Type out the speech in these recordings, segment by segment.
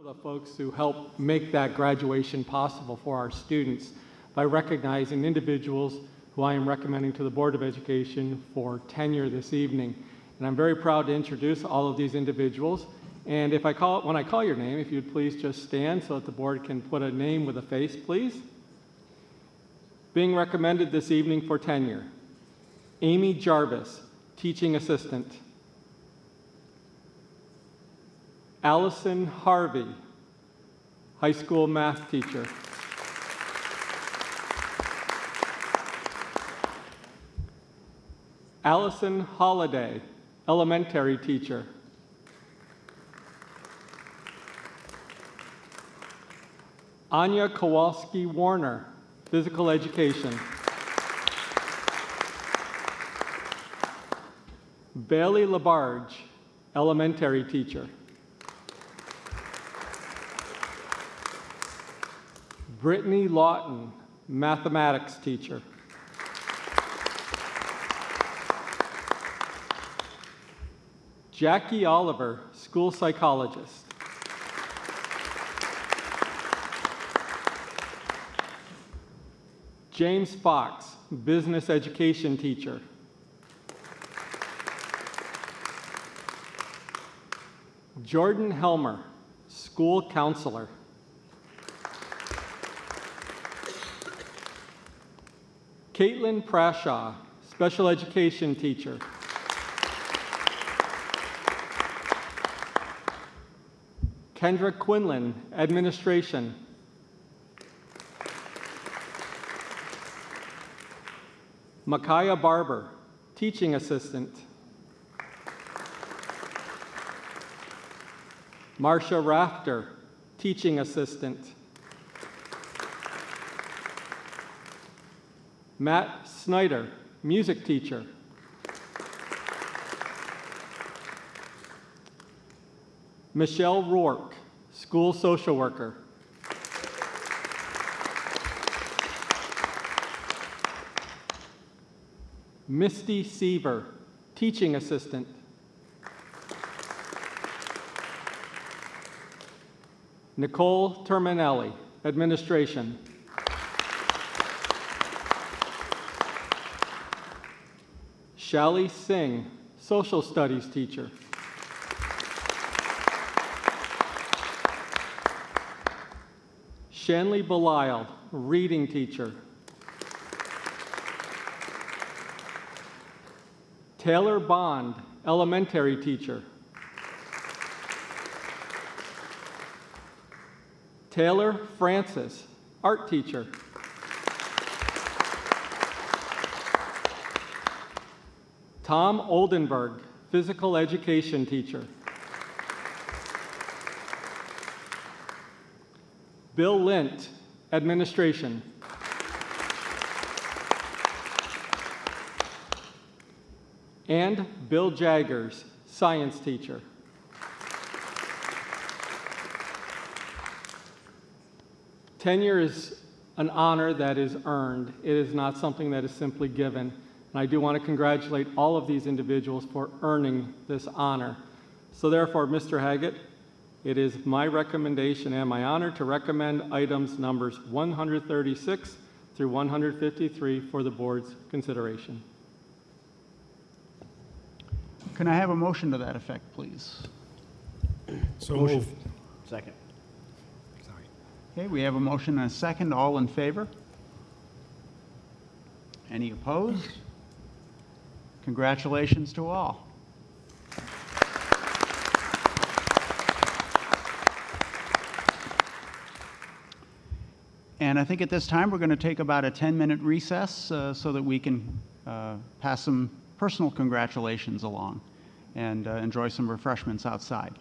The folks who help make that graduation possible for our students by recognizing individuals who I am recommending to the Board of Education for tenure this evening. And I'm very proud to introduce all of these individuals. And when I call your name, if you'd please just stand so that the board can put a name with a face, please. Being recommended this evening for tenure: Amy Jarvis, Teaching Assistant. Allison Harvey, High School Math Teacher. Allison Holliday, Elementary Teacher. Anya Kowalski-Warner, Physical Education. Bailey Labarge, Elementary Teacher. Brittany Lawton, Mathematics Teacher. Jackie Oliver, School Psychologist. James Fox, Business Education Teacher. Jordan Helmer, School Counselor. Caitlin Prashaw, Special Education Teacher. Kendra Quinlan, Administration. Micaiah Barber, Teaching Assistant. Marcia Rafter, Teaching Assistant. Matt Snyder, Music Teacher. Michelle Rourke, School Social Worker. Misty Seaver, Teaching Assistant. Nicole Terminelli, Administration. Shally Singh, Social Studies Teacher. Shanley Belisle, Reading Teacher. Taylor Bond, Elementary Teacher. Taylor Francis, Art Teacher. Tom Oldenburg, Physical Education Teacher. Bill Lint, Administration. And Bill Jaggers, Science Teacher. Tenure is an honor that is earned. It is not something that is simply given. And I do want to congratulate all of these individuals for earning this honor. So therefore, Mr. Haggett, it is my recommendation and my honor to recommend items numbers 136 through 153 for the board's consideration. Can I have a motion to that effect, please? So moved. Second. Sorry. Okay, we have a motion and a second. All in favor? Any opposed? Congratulations to all. And I think at this time we're going to take about a 10-minute recess so that we can pass some personal congratulations along and enjoy some refreshments outside.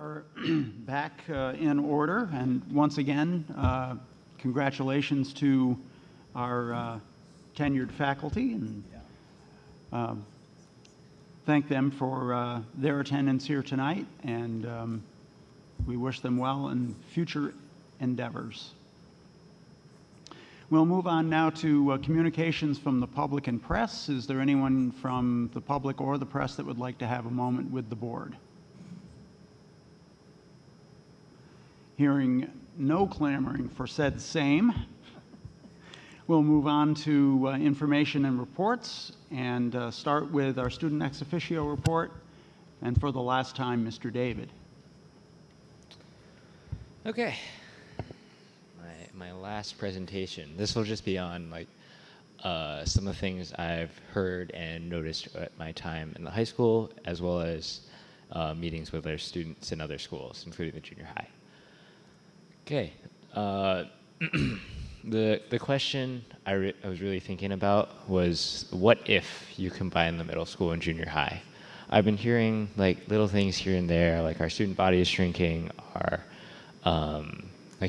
Are back in order, and once again, congratulations to our tenured faculty, and thank them for their attendance here tonight, and we wish them well in future endeavors. We'll move on now to communications from the public and press. Is there anyone from the public or the press that would like to have a moment with the board? Hearing no clamoring for said same, we'll move on to information and reports, and start with our student ex officio report, and for the last time, Mr. David. Okay. My last presentation. This will just be on some of the things I've heard and noticed at my time in the high school, as well as meetings with other students in other schools, including the junior high. Okay. The question I was really thinking about was, what if you combine the middle school and junior high? I've been hearing little things here and there, like our student body is shrinking,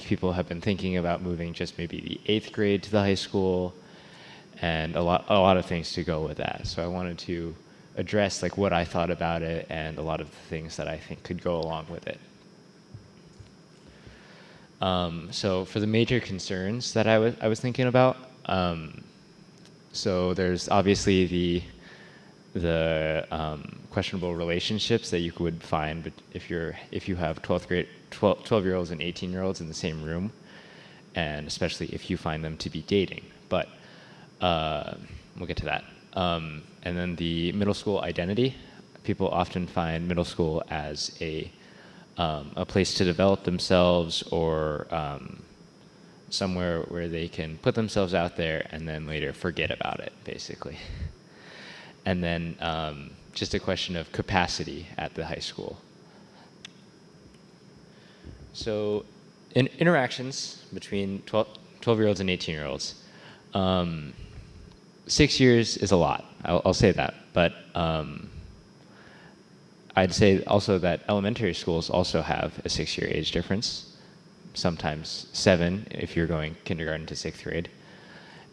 people have been thinking about moving just maybe the 8th grade to the high school, and a lot of things to go with that. So I wanted to address what I thought about it and a lot of the things that I think could go along with it. So for the major concerns that I was thinking about, so there's obviously the questionable relationships that you would find, but if you have 12-year-olds and 18-year-olds in the same room, and especially if you find them to be dating. But we'll get to that. And then the middle school identity. People often find middle school as a place to develop themselves, or somewhere where they can put themselves out there and then later forget about it, basically. And then just a question of capacity at the high school. So interactions between 12-year-olds and 18-year-olds. 6 years is a lot, I'll say that. But I'd say also that elementary schools also have a 6-year age difference, sometimes 7 if you're going kindergarten to 6th grade.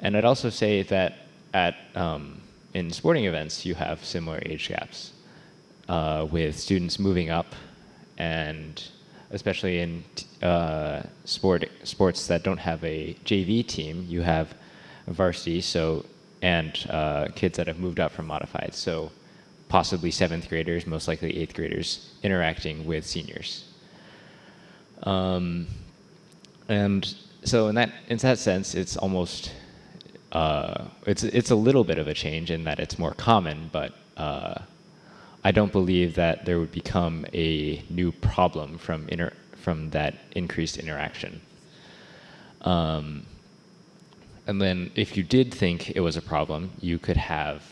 And I'd also say that in sporting events, you have similar age gaps with students moving up, and especially in sports that don't have a JV team, you have a varsity, and kids that have moved up from modified. So possibly 7th graders, most likely 8th graders, interacting with seniors. And so in that sense, it's almost it's a little bit of a change in that it's more common, but I don't believe that there would become a new problem from that increased interaction. And then if you did think it was a problem, you could have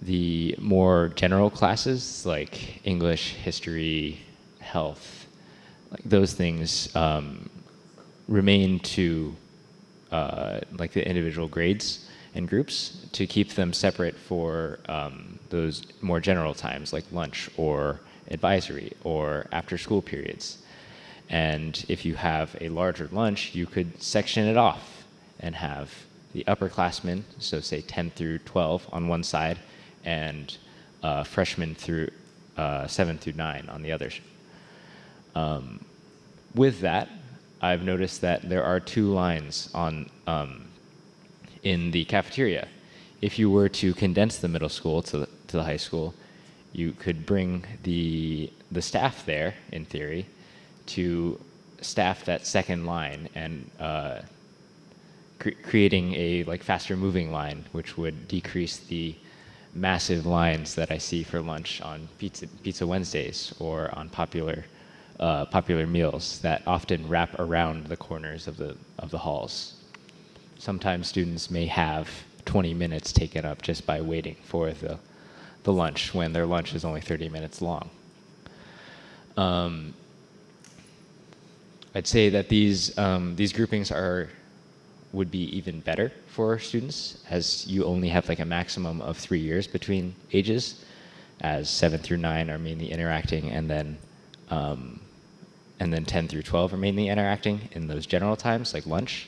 the more general classes like English, history, health, those things remain to the individual grades and groups, to keep them separate for those more general times like lunch or advisory or after school periods. And if you have a larger lunch, you could section it off and have the upperclassmen, so say 10 through 12 on one side, and freshmen through 7 through 9 on the other. With that, I've noticed that there are 2 lines in the cafeteria. If you were to condense the middle school to the high school, you could bring the staff there, in theory, to staff that second line, and creating a faster moving line, which would decrease the massive lines that I see for lunch on Pizza Wednesdays or on popular meals that often wrap around the corners of the halls. Sometimes students may have 20 minutes taken up just by waiting for the lunch, when their lunch is only 30 minutes long. I'd say that these groupings would be even better for students, as you only have a maximum of 3 years between ages. as 7 through 9 are mainly interacting, and then 10 through 12 are mainly interacting in those general times, like lunch.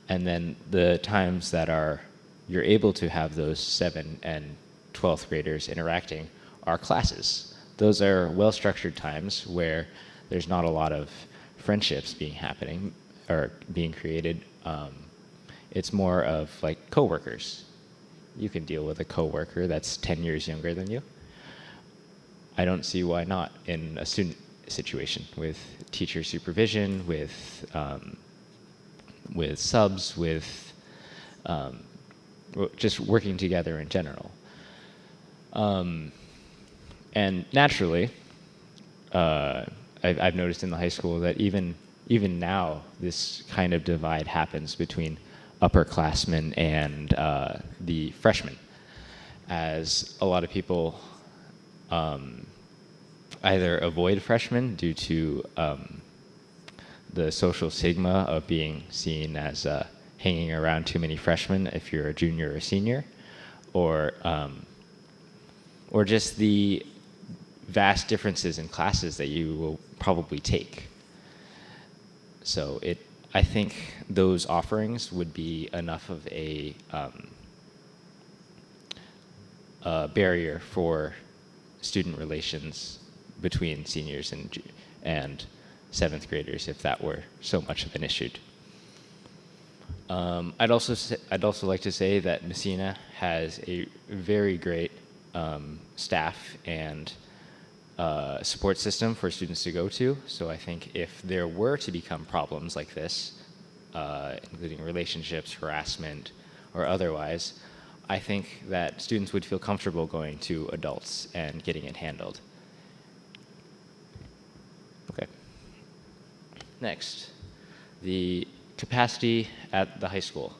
And then the times that you're able to have those 7th and 12th graders interacting are classes. Those are well-structured times where there's not a lot of friendships being created. It's more of like coworkers. You can deal with a coworker that's 10 years younger than you. I don't see why not in a student situation with teacher supervision, with subs, with just working together in general. And naturally, I've noticed in the high school that even now, this kind of divide happens between upperclassmen and the freshmen, as a lot of people either avoid freshmen due to the social stigma of being seen as hanging around too many freshmen if you're a junior or senior, or just the vast differences in classes that you will probably take. So I think those offerings would be enough of a barrier for student relations between seniors and 7th graders if that were so much of an issue. I'd also like to say that Massena has a very great staff and support system for students to go to. So I think if there were to become problems like this, including relationships, harassment, or otherwise, I think that students would feel comfortable going to adults and getting it handled. Okay. Next, the capacity at the high school.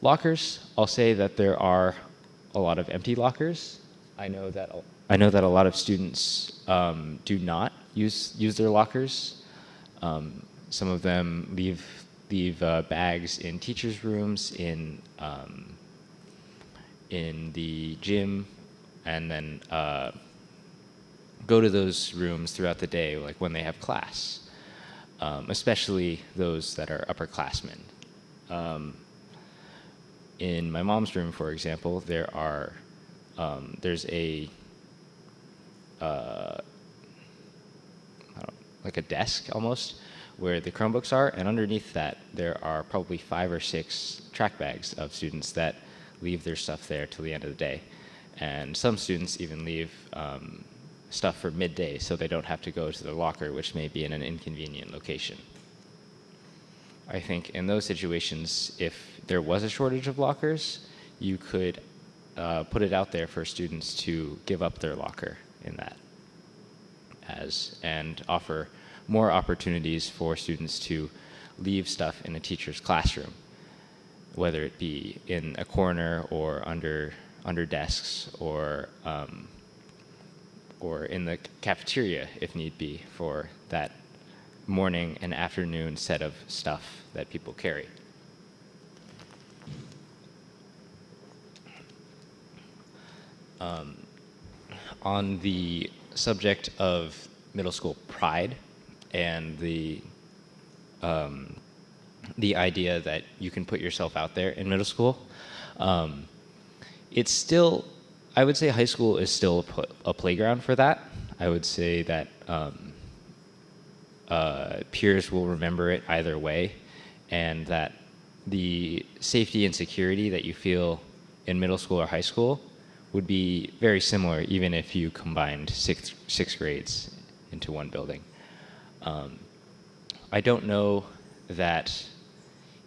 Lockers, I'll say that there are a lot of empty lockers. I know that a lot of students do not use their lockers. Some of them leave bags in teachers' rooms, in the gym, and then go to those rooms throughout the day, like when they have class, especially those that are upperclassmen. In my mom's room, for example, there's like a desk almost where the Chromebooks are, and underneath that there are probably 5 or 6 track bags of students that leave their stuff there till the end of the day. And some students even leave stuff for midday so they don't have to go to their locker, which may be in an inconvenient location. I think in those situations, if there was a shortage of lockers, you could put it out there for students to give up their locker in that, and offer more opportunities for students to leave stuff in a teacher's classroom, whether it be in a corner or under desks, or in the cafeteria if need be, for that morning and afternoon set of stuff that people carry. On the subject of middle school pride and the idea that you can put yourself out there in middle school, it's still, I would say high school is still a playground for that. I would say that peers will remember it either way, and that the safety and security that you feel in middle school or high school would be very similar even if you combined six grades into one building. I don't know that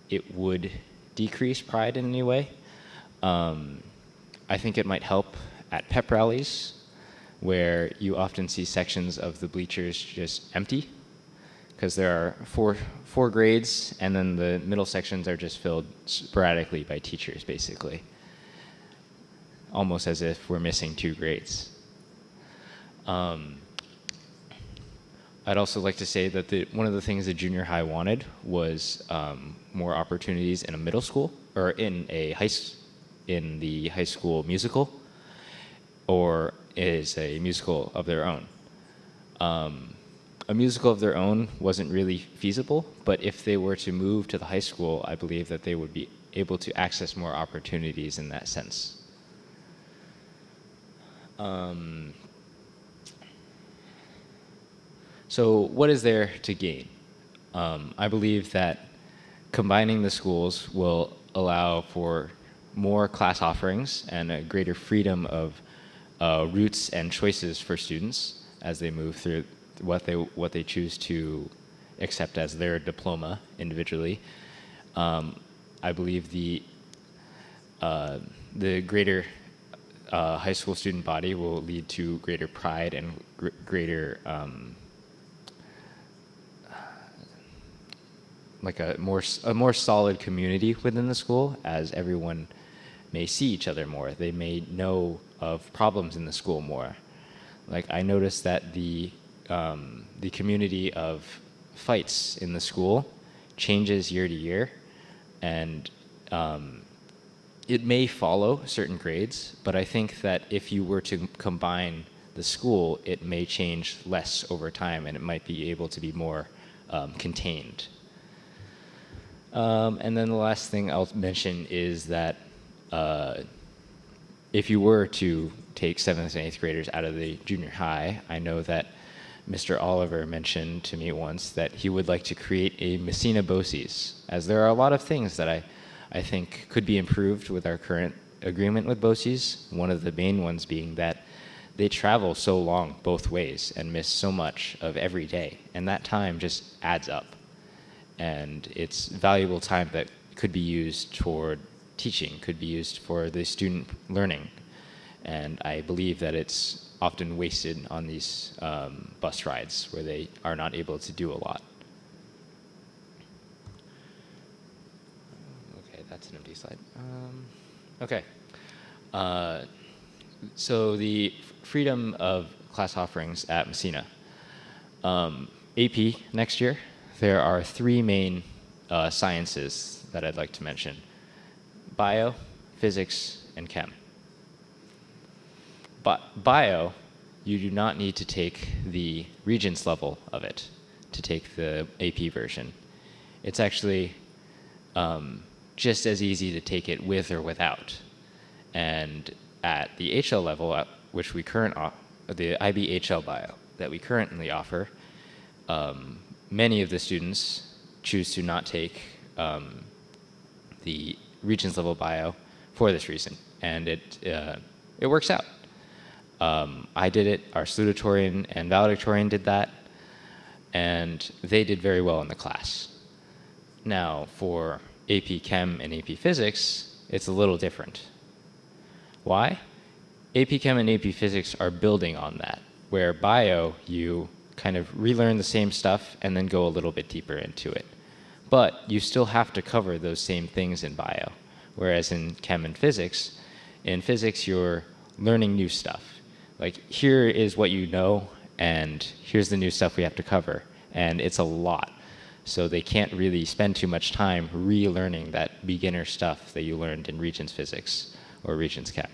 it would decrease pride in any way. I think it might help at pep rallies, where you often see sections of the bleachers just empty, because there are four grades, and then the middle sections are just filled sporadically by teachers, basically, almost as if we're missing 2 grades. I'd also like to say that one of the things that junior high wanted was more opportunities in a middle school, or in the high school musical, or is a musical of their own. A musical of their own wasn't really feasible, but if they were to move to the high school, I believe that they would be able to access more opportunities in that sense. So what is there to gain? I believe that combining the schools will allow for more class offerings and a greater freedom of routes and choices for students as they move through what they choose to accept as their diploma individually. I believe the greater high school student body will lead to greater pride and greater like a more solid community within the school, as everyone may see each other more. They may know of problems in the school more. Like, I noticed that the community of fights in the school changes year to year, and it may follow certain grades, but I think that if you were to combine the school, it may change less over time, and it might be able to be more contained. And then the last thing I'll mention is that if you were to take 7th and 8th graders out of the junior high, I know that Mr. Oliver mentioned to me once that he would like to create a Massena BOCES, as there are a lot of things that I think could be improved with our current agreement with BOCES, one of the main ones being that they travel so long both ways and miss so much of every day, and that time just adds up. And it's valuable time that could be used toward teaching, could be used for the student learning. And I believe that it's often wasted on these bus rides where they are not able to do a lot. Okay, that's an empty slide. Okay. So the freedom of class offerings at Massena. AP next year, there are 3 main sciences that I'd like to mention: bio, physics, and chem. But bio, you do not need to take the Regents level of it to take the AP version. It's actually just as easy to take it with or without. And at the HL level, which we the IB HL bio that we currently offer, many of the students choose to not take the Regents level bio for this reason, and it works out. I did it, our salutatorian and valedictorian did that, and they did very well in the class. Now, for AP Chem and AP Physics, it's a little different. Why? AP Chem and AP Physics are building on that, where bio, you kind of relearn the same stuff and then go a little bit deeper into it. But you still have to cover those same things in bio, whereas in Chem and Physics, in Physics you're learning new stuff. Like, here is what you know, and here's the new stuff we have to cover, and it's a lot. So they can't really spend too much time relearning that beginner stuff that you learned in Regents Physics or Regents Chem.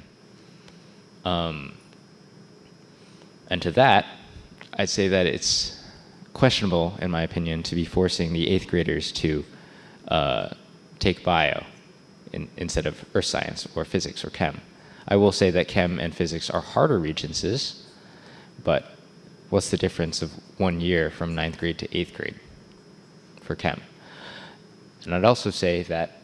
And to that, I'd say that it's questionable, in my opinion, to be forcing the 8th graders to take bio instead of earth science or physics or chem. I will say that chem and physics are harder Regences, but what's the difference of 1 year from 9th grade to 8th grade for chem? And I'd also say that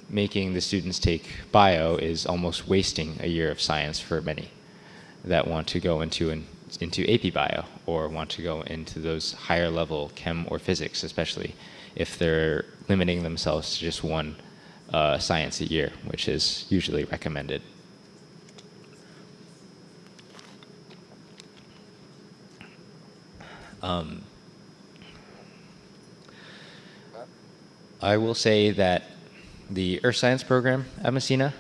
making the students take bio is almost wasting a year of science for many that want to go into AP bio or want to go into those higher level chem or physics, especially if they're limiting themselves to just one science a year, which is usually recommended. I will say that the earth science program at Massena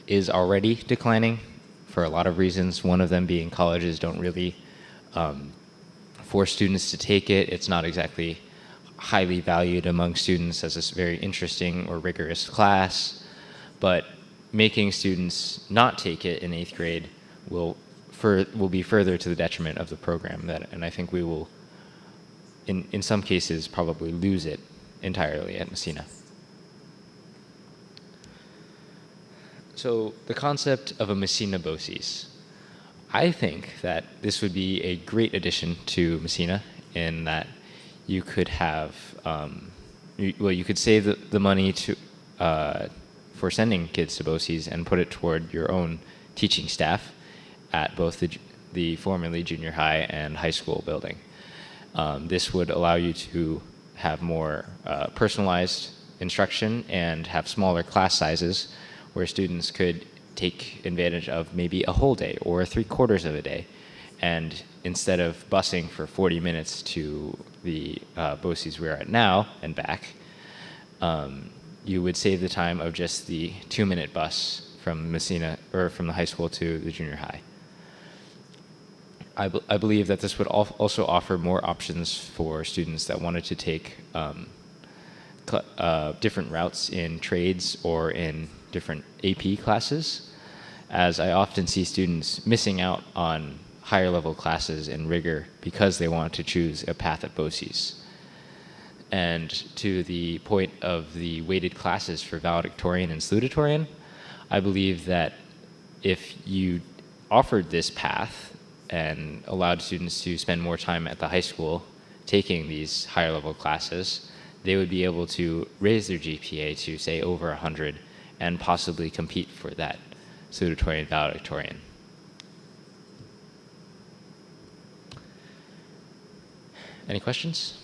is already declining for a lot of reasons, one of them being colleges don't really force students to take it. It's not exactly highly valued among students as a very interesting or rigorous class, but making students not take it in 8th grade will be further to the detriment of the program, and I think we will, in some cases, probably lose it entirely at Massena. So the concept of a Massena BOCES. I think that this would be a great addition to Massena in that you could have, you could save the money for sending kids to BOCES and put it toward your own teaching staff at both the formerly junior high and high school building. This would allow you to have more personalized instruction and have smaller class sizes where students could take advantage of maybe a whole day or 3/4 of a day. And instead of busing for 40 minutes to the BOCES we're at now and back, you would save the time of just the 2-minute bus from Massena, or from the high school to the junior high. I believe that this would also offer more options for students that wanted to take different routes in trades or in different AP classes, as I often see students missing out on higher level classes in rigor because they want to choose a path at BOCES. And to the point of the weighted classes for valedictorian and salutatorian, I believe that if you offered this path and allowed students to spend more time at the high school taking these higher level classes, they would be able to raise their GPA to, say, over 100 and possibly compete for that salutatorian, valedictorian. Any questions?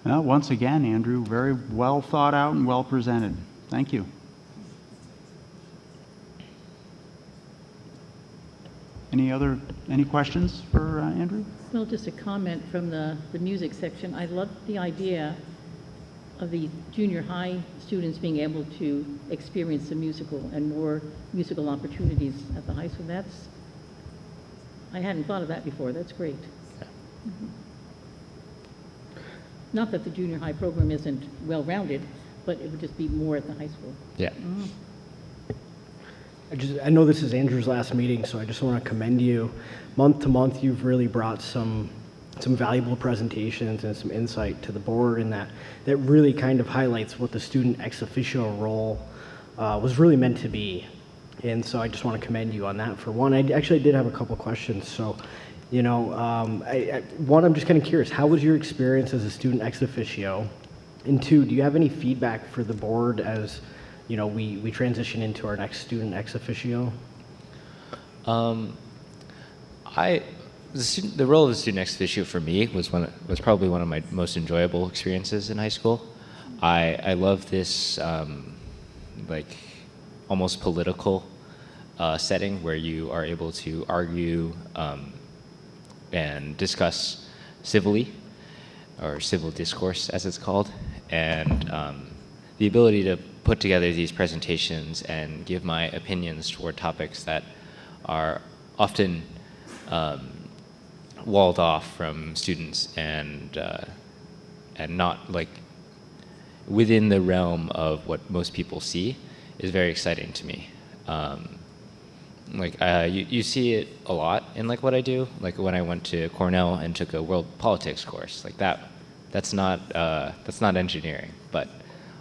Well, once again, Andrew, very well thought out and well presented. Thank you. Any questions for Andrew? Well, just a comment from the music section. I love the idea of the junior high students being able to experience the musical and more musical opportunities at the high school. I hadn't thought of that before. That's great. Mm-hmm. Not that the junior high program isn't well-rounded, but it would just be more at the high school. Yeah. Mm. I know this is Andrew's last meeting, so I just want to commend you. Month to month, you've really brought some valuable presentations and some insight to the board, and that really kind of highlights what the student ex officio role was really meant to be. And so I just want to commend you on that. For one, I actually did have a couple questions. So, you know, one, I'm just kind of curious, how was your experience as a student ex officio? And two, do you have any feedback for the board as, you know, we transition into our next student ex officio? The role of the student ex officio for me was probably one of my most enjoyable experiences in high school. I love this like almost political setting where you are able to argue and discuss civilly, or civil discourse as it's called, and the ability to put together these presentations and give my opinions toward topics that are often walled off from students and not like within the realm of what most people see is very exciting to me. You see it a lot in like what I do, like when I went to Cornell and took a world politics course, like that's not engineering, but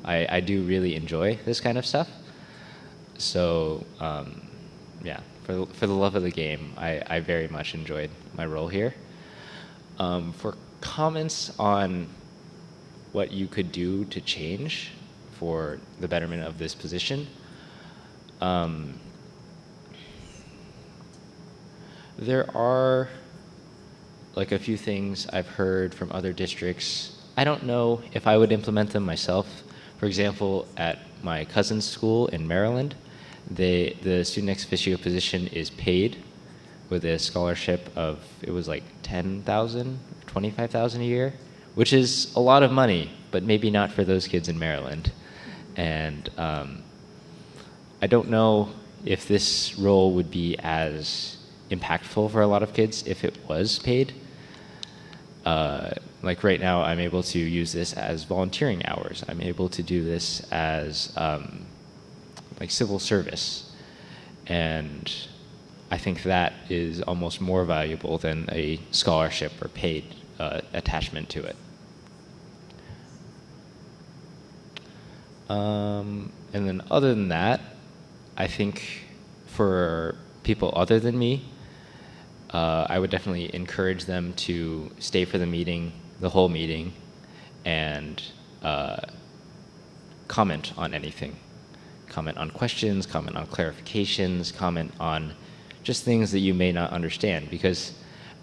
I do really enjoy this kind of stuff. So yeah, for the love of the game, I very much enjoyed my role here. For comments on what you could do to change for the betterment of this position, there are like a few things I've heard from other districts. I don't know if I would implement them myself. For example, at my cousin's school in Maryland, the student ex officio position is paid with a scholarship of, it was like $10,000, $25,000 a year, which is a lot of money, but maybe not for those kids in Maryland. And I don't know if this role would be as impactful for a lot of kids if it was paid. like right now, I'm able to use this as volunteering hours. I'm able to do this as like civil service. And I think that is almost more valuable than a scholarship or paid attachment to it. And then other than that, I think for people other than me, I would definitely encourage them to stay for the meeting, the whole meeting, and comment on anything. Comment on questions, comment on clarifications, comment on just things that you may not understand. Because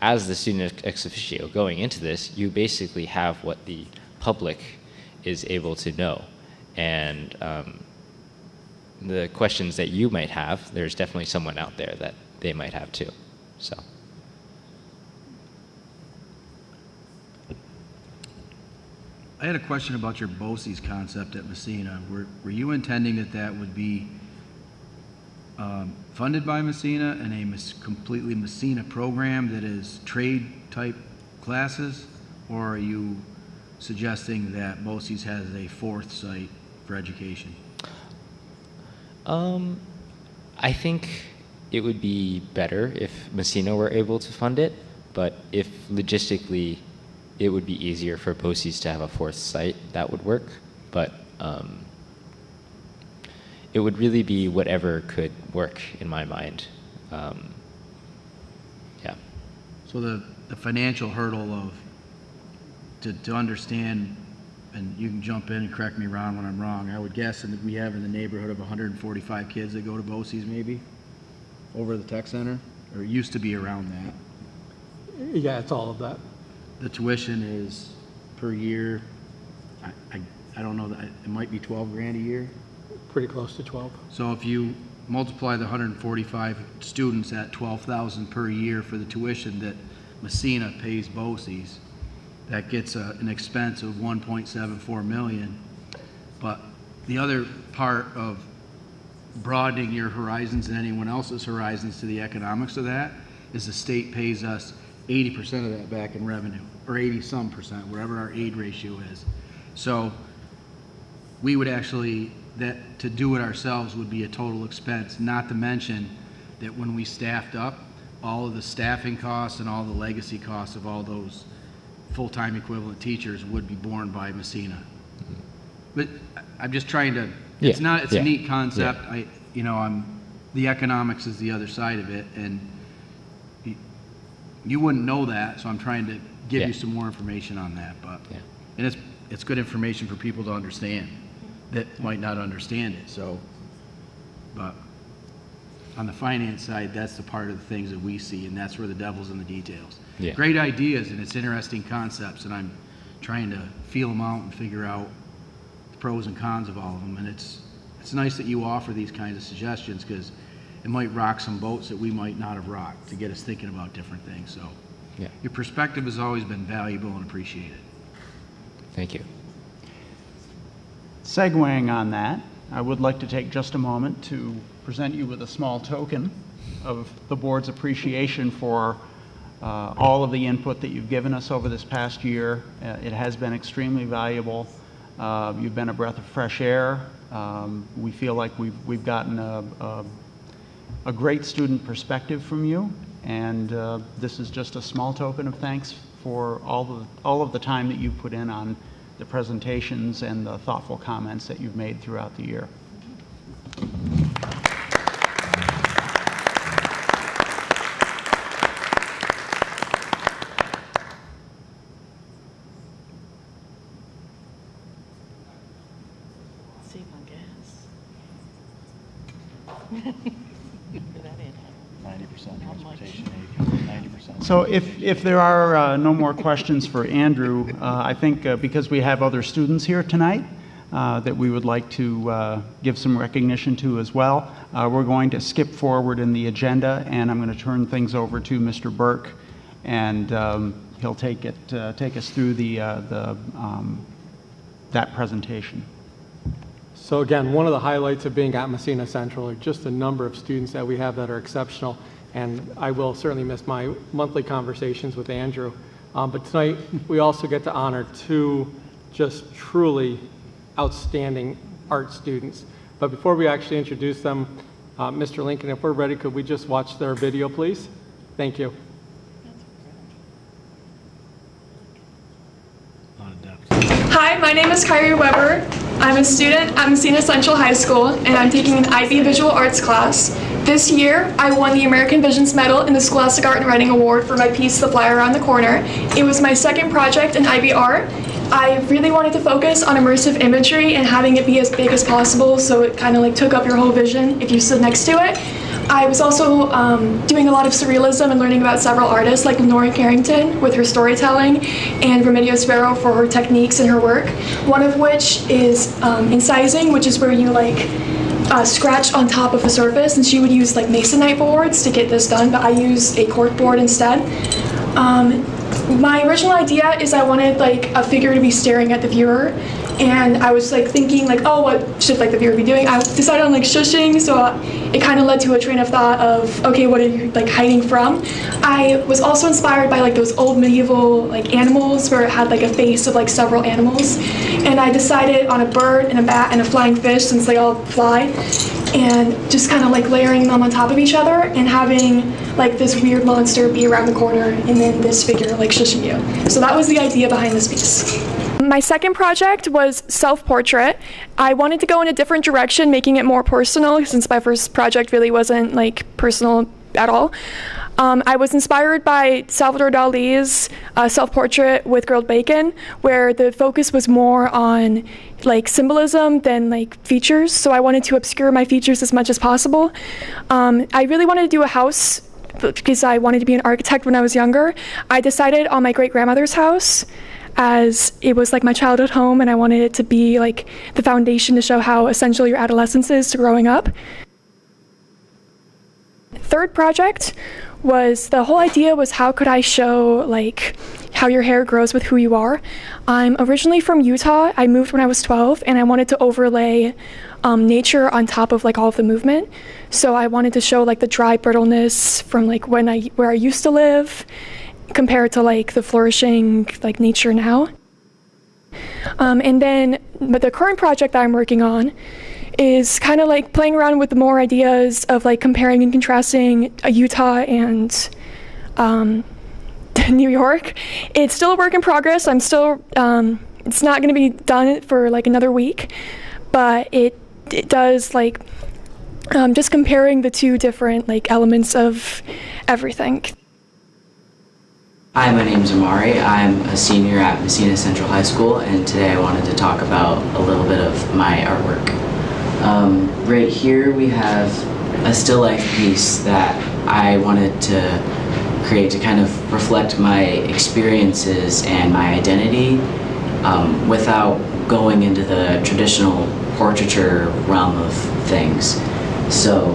as the student ex officio going into this, you basically have what the public is able to know. And the questions that you might have, there's definitely someone out there that they might have too. So. I had a question about your BOCES concept at Massena. Were you intending that that would be funded by Massena and a completely Massena program that is trade-type classes? Or are you suggesting that BOCES has a fourth site for education? I think it would be better if Massena were able to fund it, but if logistically it would be easier for BOCES to have a fourth site, that would work. But it would really be whatever could work in my mind. Yeah. So the financial hurdle of to understand, and you can jump in and correct me Ron when I'm wrong, I would guess that we have in the neighborhood of 145 kids that go to BOCES maybe over the tech center, or it used to be around that. Yeah, it's all of that. The tuition is per year, I don't know, it might be 12 grand a year. Pretty close to 12. So if you multiply the 145 students at 12,000 per year for the tuition that Massena pays BOCES, that gets an expense of 1.74 million. But the other part of broadening your horizons and anyone else's horizons to the economics of that is the state pays us 80% of that back in revenue, or 80-some percent, wherever our aid ratio is. So we would actually, that to do it ourselves would be a total expense, not to mention that when we staffed up, all of the staffing costs and all the legacy costs of all those full-time equivalent teachers would be borne by Massena. But I'm just trying to, it's a neat concept. Yeah. The economics is the other side of it, and you wouldn't know that, so I'm trying to give you some more information on that. But and it's good information for people to understand that might not understand it. So, but on the finance side, that's the part of the things that we see, and that's where the devil's in the details. Yeah. Great ideas, and it's interesting concepts, and I'm trying to feel them out and figure out the pros and cons of all of them. And it's nice that you offer these kinds of suggestions, because it might rock some boats that we might not have rocked to get us thinking about different things. So your perspective has always been valuable and appreciated. Thank you. Segueing on that, I would like to take just a moment to present you with a small token of the board's appreciation for all of the input that you've given us over this past year. It has been extremely valuable. You've been a breath of fresh air. We feel like we've gotten a great student perspective from you, and this is just a small token of thanks for all of the time that you've put in on the presentations and the thoughtful comments that you've made throughout the year. Save on gas. 90% transportation aid, 90%. So if there are no more questions for Andrew, I think because we have other students here tonight that we would like to give some recognition to as well, we're going to skip forward in the agenda, and I'm going to turn things over to Mr. Burke, and he'll take us through that presentation. So again, one of the highlights of being at Massena Central are just the number of students that we have that are exceptional. And I will certainly miss my monthly conversations with Andrew But tonight, we also get to honor two just truly outstanding art students. But before we actually introduce them, Mr. Lincoln, if we're ready, could we just watch their video, please? Thank you. Hi, my name is Kyrie Weber. I'm a student at Massena Central High School, and I'm taking an IB Visual Arts class. This year, I won the American Visions Medal in the Scholastic Art and Writing Award for my piece, The Fly Around the Corner. It was my second project in IB Art. I really wanted to focus on immersive imagery and having it be as big as possible, so it kind of like took up your whole vision if you stood next to it. I was also doing a lot of surrealism and learning about several artists like Lenore Carrington with her storytelling and Remedios Vero for her techniques and her work. One of which is incising, which is where you like scratch on top of a surface, and she would use like masonite boards to get this done, but I use a cork board instead. My original idea is I wanted like a figure to be staring at the viewer, and I was like thinking like, oh, what should like the viewer be doing? I decided on like shushing, so it kind of led to a train of thought of, okay, what are you like hiding from? I was also inspired by like those old medieval like animals where it had like a face of like several animals, and I decided on a bird and a bat and a flying fish since they all fly, and just kind of like layering them on top of each other and having like this weird monster be around the corner and then this figure like shushing you. So that was the idea behind this piece. My second project was self-portrait. I wanted to go in a different direction, making it more personal, since my first project really wasn't like personal at all. I was inspired by Salvador Dali's self-portrait with grilled bacon, where the focus was more on like symbolism than like features. So I wanted to obscure my features as much as possible. I really wanted to do a house because I wanted to be an architect when I was younger. I decided on my great-grandmother's house, as it was like my childhood home, and I wanted it to be like the foundation to show how essential your adolescence is to growing up. Third project was, the whole idea was how could I show like how your hair grows with who you are. I'm originally from Utah. I moved when I was 12, and I wanted to overlay nature on top of like all of the movement. So I wanted to show like the dry brittleness from like where I used to live, compared to like the flourishing like nature now. And then, but the current project that I'm working on is kind of like playing around with more ideas of like comparing and contrasting Utah and New York. It's still a work in progress. I'm still, it's not gonna be done for like another week, but it does like, just comparing the two different like elements of everything. Hi, my name is Amari. I'm a senior at Massena Central High School, and today I wanted to talk about a little bit of my artwork. Right here we have a still life piece that I wanted to create to kind of reflect my experiences and my identity without going into the traditional portraiture realm of things. So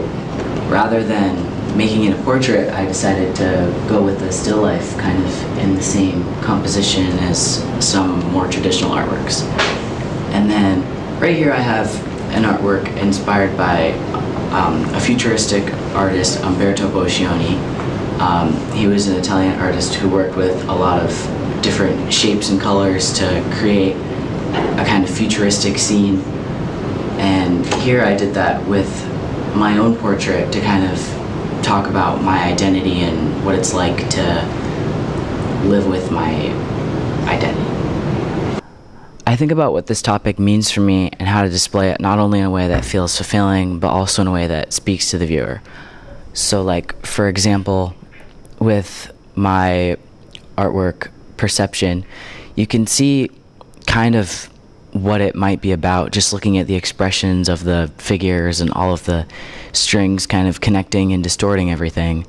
rather than making it a portrait, I decided to go with the still life kind of in the same composition as some more traditional artworks. And then right here I have an artwork inspired by a futuristic artist, Umberto Boscioni. He was an Italian artist who worked with a lot of different shapes and colors to create a kind of futuristic scene. And here I did that with my own portrait to kind of talk about my identity and what it's like to live with my identity. I think about what this topic means for me and how to display it not only in a way that feels fulfilling, but also in a way that speaks to the viewer. So like, for example, with my artwork, Perception, you can see kind of what it might be about just looking at the expressions of the figures and all of the strings kind of connecting and distorting everything.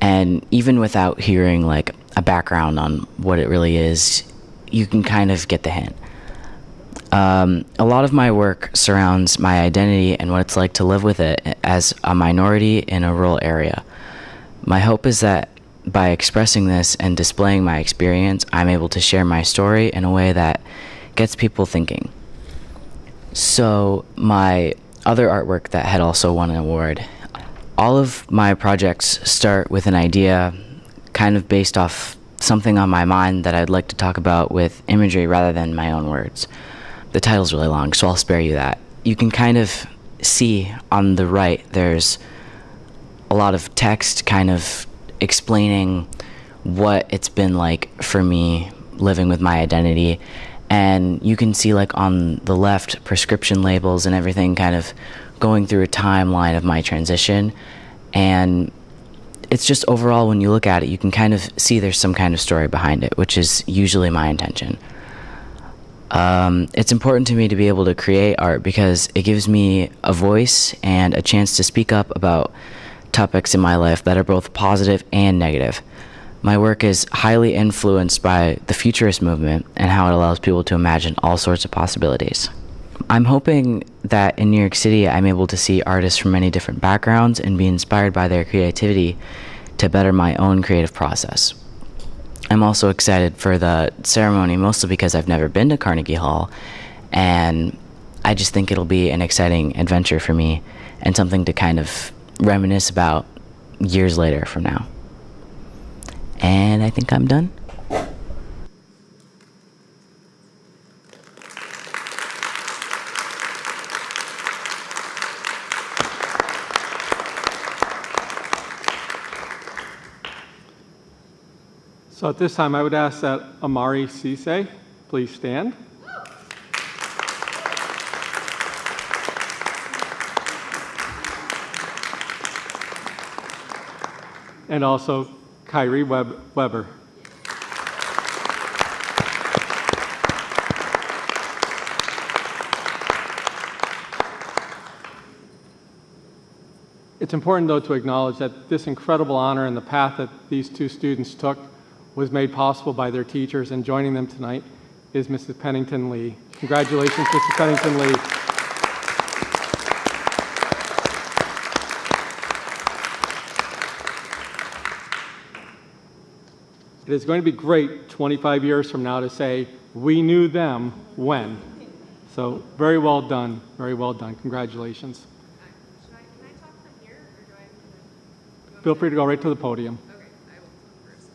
And even without hearing like a background on what it really is, you can kind of get the hint. A lot of my work surrounds my identity and what it's like to live with it as a minority in a rural area. My hope is that by expressing this and displaying my experience, I'm able to share my story in a way that gets people thinking. So my other artwork that had also won an award, all of my projects start with an idea kind of based off something on my mind that I'd like to talk about with imagery rather than my own words. The title's really long, so I'll spare you that. You can kind of see on the right, there's a lot of text kind of explaining what it's been like for me living with my identity. And you can see, like, on the left, prescription labels and everything kind of going through a timeline of my transition. And it's just overall, when you look at it, you can kind of see there's some kind of story behind it, which is usually my intention. It's important to me to be able to create art because it gives me a voice and a chance to speak up about topics in my life that are both positive and negative. My work is highly influenced by the futurist movement and how it allows people to imagine all sorts of possibilities. I'm hoping that in New York City, I'm able to see artists from many different backgrounds and be inspired by their creativity to better my own creative process. I'm also excited for the ceremony, mostly because I've never been to Carnegie Hall, and I just think it'll be an exciting adventure for me and something to kind of reminisce about years later from now. And I think I'm done. So at this time, I would ask that Amari Cisse please stand. And also Kyrie Weber. It's important, though, to acknowledge that this incredible honor and the path that these two students took was made possible by their teachers, and joining them tonight is Mrs. Pennington Lee. Congratulations, Mrs. Pennington Lee. It is going to be great 25 years from now to say, we knew them when. So very well done, very well done. Congratulations. Can I talk from here, or do I have to? Feel free to go right to the podium. Okay, I will talk first.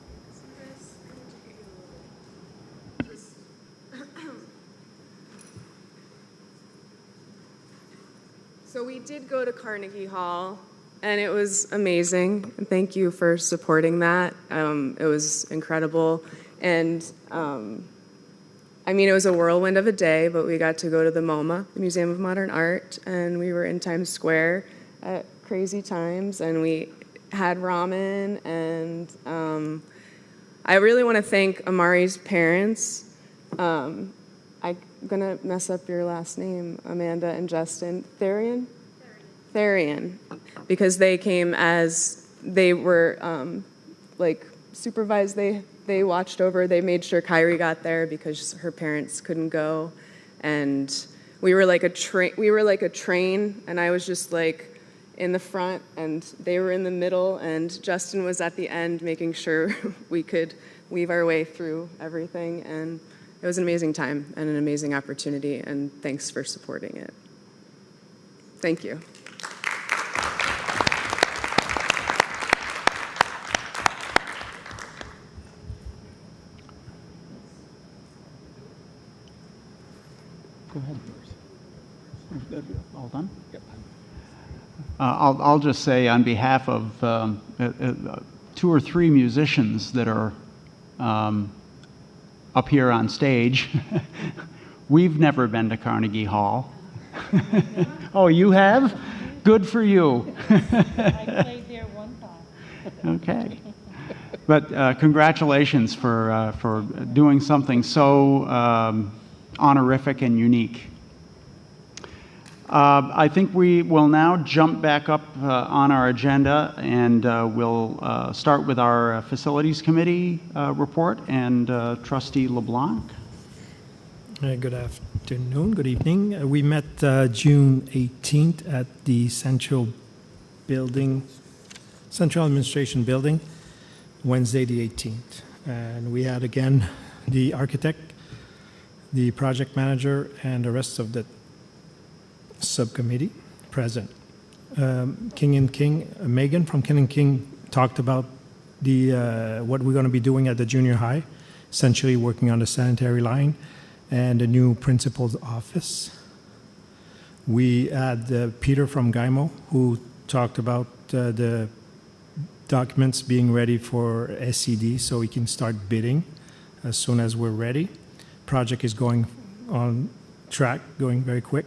So we did go to Carnegie Hall, and it was amazing. Thank you for supporting that. It was incredible. And I mean, it was a whirlwind of a day, but we got to go to the MoMA, the Museum of Modern Art, and we were in Times Square at crazy times, and we had ramen, and I really want to thank Amari's parents. I'm gonna mess up your last name, Amanda and Justin. Therian, because they came as, they were like supervised, they watched over, they made sure Kyrie got there because her parents couldn't go, and we were like a train, and I was just like in the front, and they were in the middle, and Justin was at the end making sure we could weave our way through everything, and it was an amazing time and an amazing opportunity, and thanks for supporting it. Thank you. Go ahead. All done? Yep. I'll just say on behalf of 2 or 3 musicians that are up here on stage, we've never been to Carnegie Hall. Oh, you have? Good for you. I played there one time. Okay. But congratulations for doing something so honorific and unique. I think we will now jump back up on our agenda, and we'll start with our Facilities Committee report, and Trustee LeBlanc. Good afternoon, good evening. We met June 18th at the Central Administration Building, Wednesday the 18th. And we had again the architect, the project manager, and the rest of the subcommittee present. King and King, Megan from King and King talked about what we're going to be doing at the junior high, essentially working on the sanitary line and the new principal's office. We had Peter from GYMO, who talked about the documents being ready for SCD so we can start bidding as soon as we're ready. Project is going on track, going very quick.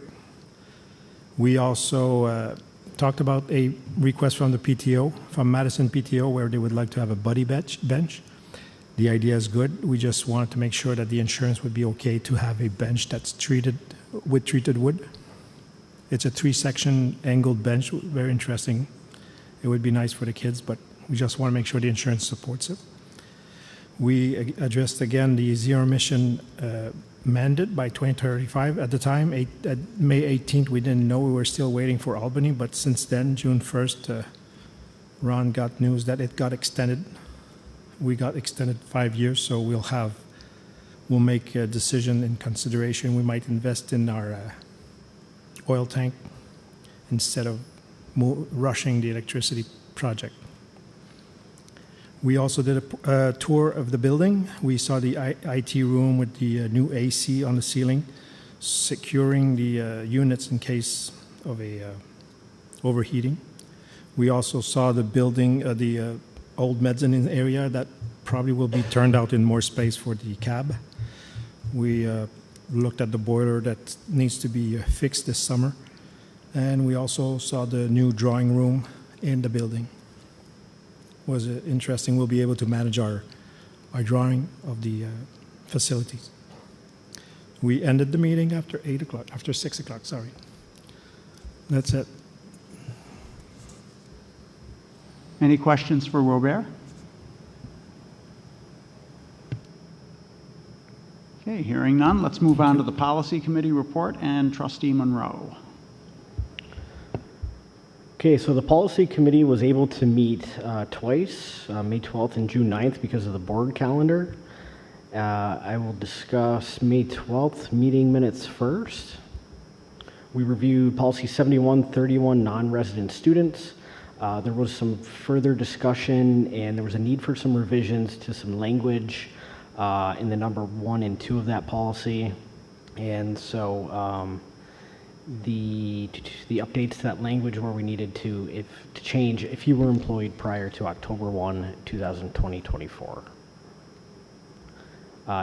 We also talked about a request from the PTO, from Madison PTO, where they would like to have a buddy bench. The idea is good. We just wanted to make sure that the insurance would be okay to have a bench that's treated with treated wood. It's a 3-section angled bench, very interesting. It would be nice for the kids, but we just want to make sure the insurance supports it. We addressed again the zero emission mandate by 2035. At the time, at May 18th, we didn't know. We were still waiting for Albany, but since then, June 1st, Ron got news that it got extended. We got extended 5 years, so we'll make a decision in consideration. We might invest in our oil tank instead of rushing the electricity project. We also did a tour of the building. We saw the IT room with the new AC on the ceiling, securing the units in case of a overheating. We also saw the building, the old mezzanine area that probably will be turned out in more space for the cab. We looked at the boiler that needs to be fixed this summer. And we also saw the new drawing room in the building. Was interesting. We'll be able to manage our drawing of the facilities. We ended the meeting after 8 o'clock, after 6 o'clock, sorry. That's it. Any questions for Robert? Okay, hearing none, let's move on to the Policy Committee report and Trustee Monroe. Okay, so the Policy Committee was able to meet twice, May 12th and June 9th, because of the board calendar. I will discuss May 12th meeting minutes first. We reviewed Policy 7131, non-resident students. There was some further discussion, and there was a need for some revisions to some language in the number 1 and 2 of that policy. And so the updates to that language where we needed to change if you were employed prior to October 1, 2024.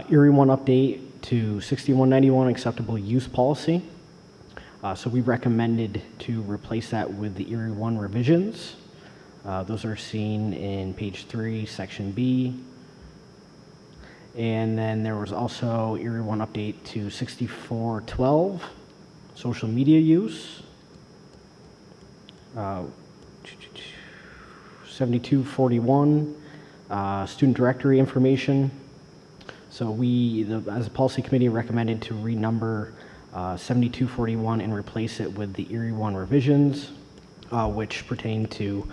Erie 1 update to 6191 acceptable use policy. So we recommended to replace that with the Erie 1 revisions. Those are seen in page 3, section B. And then there was also Erie 1 update to 6412, social media use. 7241, student directory information. So we, as a policy committee, recommended to renumber 7241 and replace it with the Erie 1 revisions, which pertain to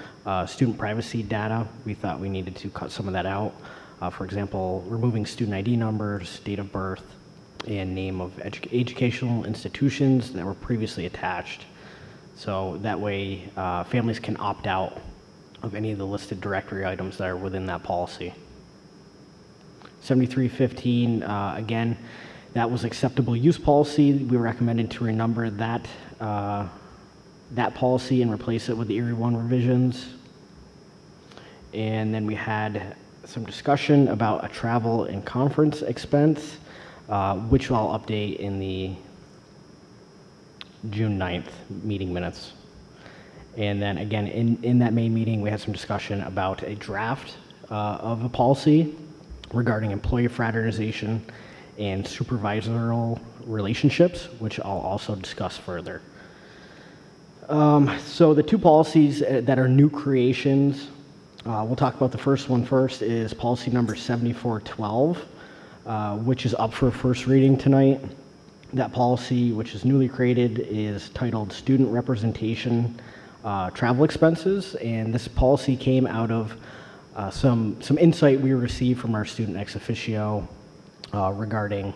student privacy data. We thought we needed to cut some of that out. For example, removing student ID numbers, date of birth, and name of educational institutions that were previously attached. So that way, families can opt out of any of the listed directory items that are within that policy. 7315, again, that was acceptable use policy. We recommended to renumber that policy and replace it with the Erie 1 revisions. And then we had some discussion about a travel and conference expense, which I'll update in the June 9th meeting minutes. And then again, in that May meeting, we had some discussion about a draft of a policy regarding employee fraternization and supervisorial relationships, which I'll also discuss further. So the two policies that are new creations, we'll talk about the first one first, is policy number 7412, which is up for first reading tonight. That policy, which is newly created, is titled Student Representation Travel Expenses, and this policy came out of some insight we received from our student ex officio regarding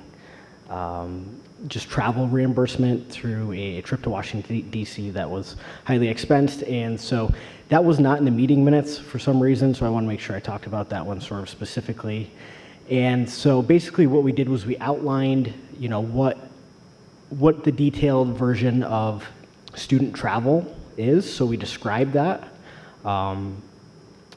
just travel reimbursement through a trip to Washington, D.C. that was highly expensed. And so that was not in the meeting minutes for some reason, so I want to make sure I talked about that one sort of specifically. And so basically what we did was we outlined, you know, what the detailed version of student travel is, so we described that. And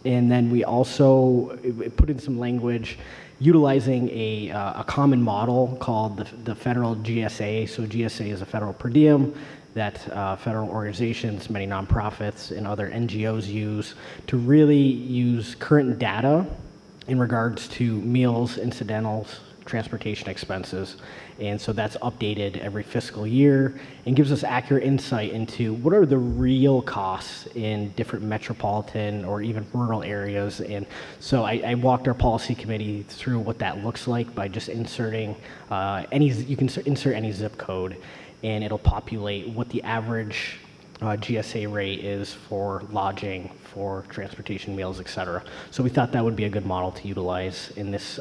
then we also put in some language utilizing a common model called the federal GSA. So GSA is a federal per diem that federal organizations, many nonprofits, and other NGOs use to really use current data in regards to meals, incidentals, transportation expenses. And so that's updated every fiscal year and gives us accurate insight into what are the real costs in different metropolitan or even rural areas. And so I walked our policy committee through what that looks like by just inserting you can insert any zip code and it'll populate what the average GSA rate is for lodging, for transportation, meals, etc. So we thought that would be a good model to utilize in this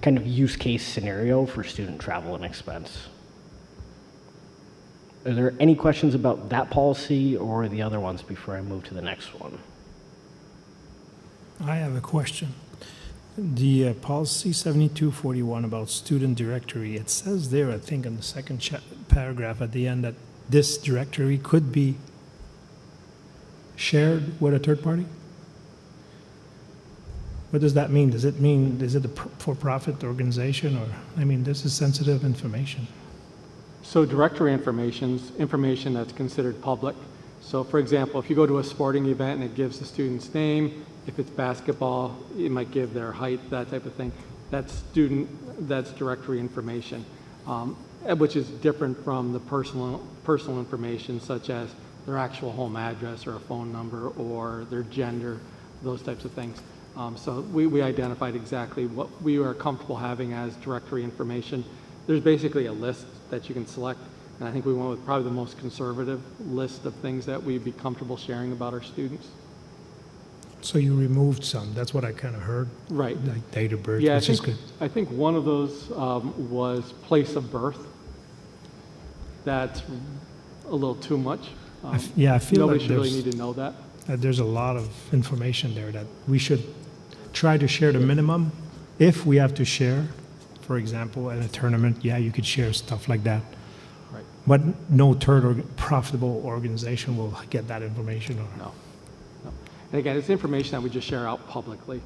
kind of use case scenario for student travel and expense. Are there any questions about that policy or the other ones before I move to the next one? I have a question. The policy 7241 about student directory, it says there, I think, in the second paragraph at the end that this directory could be shared with a third party? What does that mean? Does it mean, is it a for-profit organization, or, I mean, this is sensitive information. So directory information that's considered public. So for example, if you go to a sporting event and it gives the student's name, if it's basketball, it might give their height, that type of thing. That's directory information, which is different from the personal information, such as their actual home address or a phone number or their gender, those types of things. So we identified exactly what we are comfortable having as directory information. There's basically a list that you can select, and I think we went with probably the most conservative list of things that we'd be comfortable sharing about our students. So you removed some, that's what I kind of heard. Right. Like date of birth, Yeah, which is good. I think one of those was place of birth. That's a little too much. Yeah, I feel nobody like should really need to know that. There's a lot of information there that we should try to share the minimum. If we have to share, for example, at a tournament, yeah, you could share stuff like that. Right. But no third or profitable organization will get that information. Or No. And again, it's information that we just share out publicly.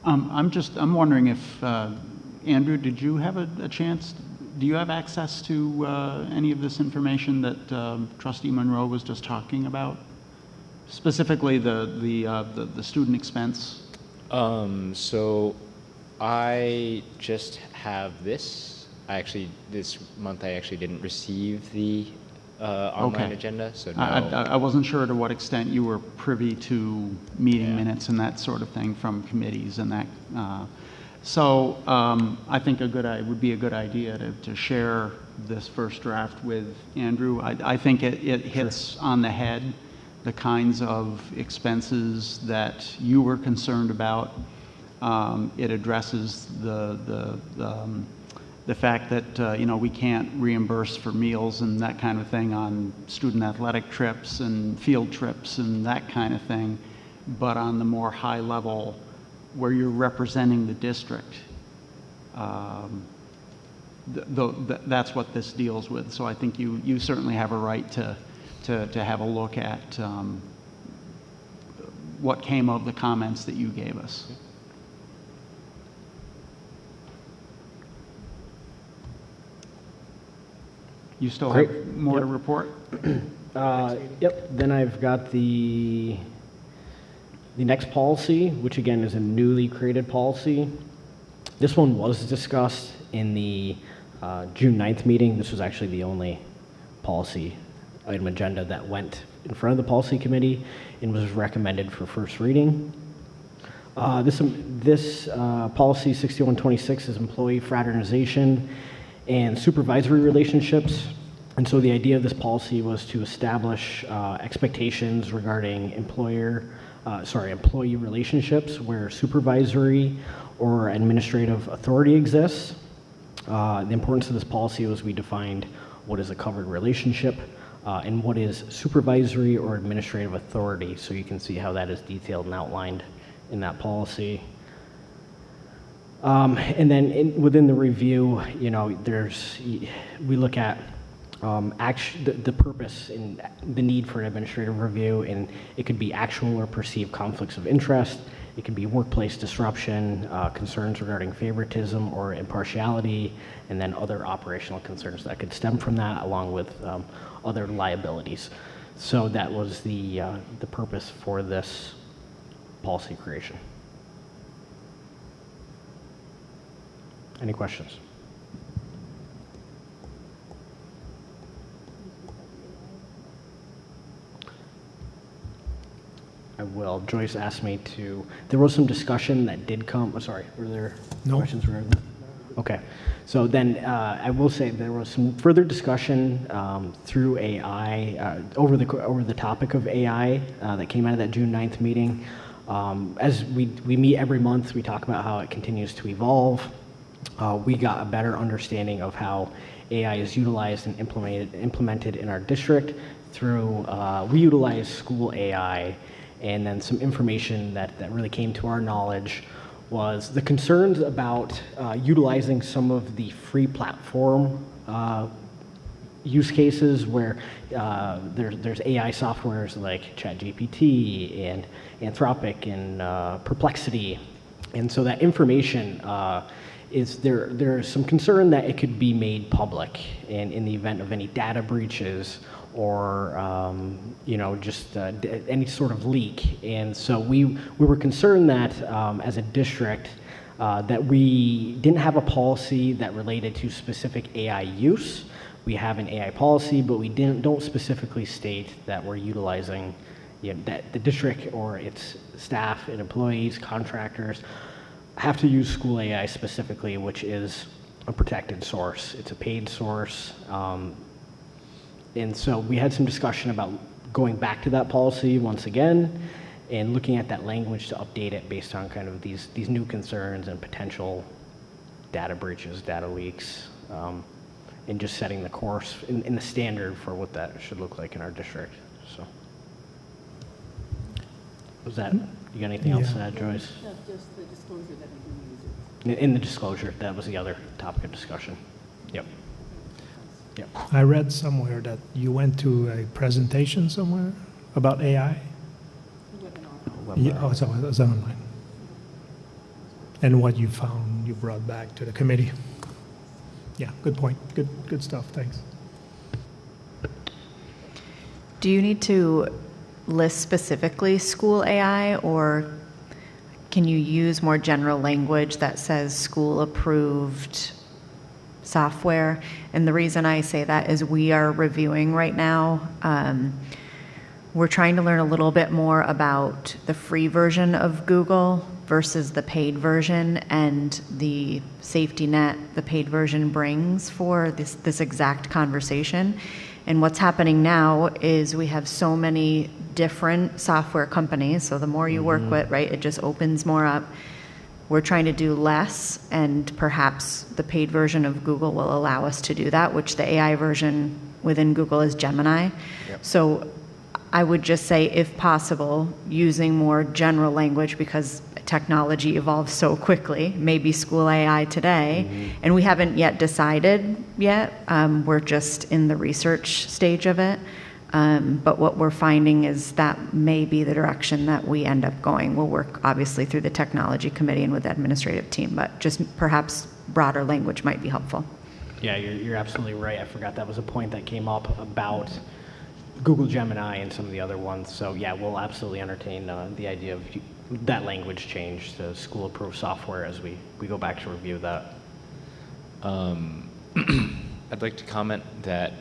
I'm wondering if, Andrew, did you have a chance, do you have access to any of this information that Trustee Monroe was just talking about? Specifically the student expense? So I just have this. This month I actually didn't receive the online agenda, so no. I wasn't sure to what extent you were privy to meeting minutes and that sort of thing from committees and that. I think it would be a good idea to share this first draft with Andrew. I think it hits on the head the kinds of expenses that you were concerned about. It addresses the fact that we can't reimburse for meals and that kind of thing on student athletic trips and field trips and that kind of thing, but on the more high level where you're representing the district, that's what this deals with. So I think you certainly have a right to have a look at what came of the comments that you gave us. You still have more to report? Yep. Then I've got the next policy, which again is a newly created policy. This one was discussed in the June 9th meeting. This was actually the only policy item agenda that went in front of the policy committee and was recommended for first reading. This policy 6126 is employee fraternization and supervisory relationships. And so the idea of this policy was to establish expectations regarding employer employee relationships where supervisory or administrative authority exists. The importance of this policy was we defined what is a covered relationship and what is supervisory or administrative authority. So you can see how that is detailed and outlined in that policy. And then within the review, we look at the purpose and the need for an administrative review, and it could be actual or perceived conflicts of interest. It could be workplace disruption, concerns regarding favoritism or impartiality, and then other operational concerns that could stem from that, along with other liabilities. So that was the purpose for this policy creation. Any questions? I will. Joyce asked me to, there was some discussion that did come, sorry, were there questions regarding that? Okay, so then I will say there was some further discussion through AI, over the topic of AI that came out of that June 9th meeting. As we meet every month, we talk about how it continues to evolve. We got a better understanding of how AI is utilized and implemented in our district through, we utilize school AI, and then some information that really came to our knowledge was the concerns about utilizing some of the free platform use cases where there's AI softwares like ChatGPT and Anthropic and Perplexity. And so that information there's some concern that it could be made public, and in the event of any data breaches or just any sort of leak. And so we were concerned that as a district that we didn't have a policy that related to specific AI use. We have an AI policy, but we don't specifically state that we're utilizing, that the district or its staff and employees, contractors, have to use school AI specifically, which is a protected source. It's a paid source. And so we had some discussion about going back to that policy once again and looking at that language to update it based on kind of these new concerns and potential data breaches, data leaks, and just setting the course in the standard for what that should look like in our district. So was that, you got anything else to add, Joyce? No, just the disclosure that we do use it. In the disclosure, that was the other topic of discussion. Yep. Yep. I read somewhere that you went to a presentation somewhere about AI. Yeah, oh, so it was online. And what you found, you brought back to the committee. Yeah, good point. Good stuff. Thanks. Do you need to list specifically school AI, or can you use more general language that says school approved software? And the reason I say that is we are reviewing right now. We're trying to learn a little bit more about the free version of Google versus the paid version, and the safety net the paid version brings for this exact conversation. And what's happening now is we have so many different software companies, so the more you work with, right, it just opens more up. We're trying to do less, and perhaps the paid version of Google will allow us to do that, which the AI version within Google is Gemini. Yep. So I would just say, if possible, using more general language, because technology evolves so quickly, maybe school AI today, and we haven't yet decided yet. We're just in the research stage of it. But what we're finding is that may be the direction that we end up going. We'll work obviously through the technology committee and with the administrative team, but just perhaps broader language might be helpful. Yeah, you're absolutely right. I forgot that was a point that came up about Google Gemini and some of the other ones. So yeah, we'll absolutely entertain the idea of that language change to school approved software as we go back to review that. I'd like to comment that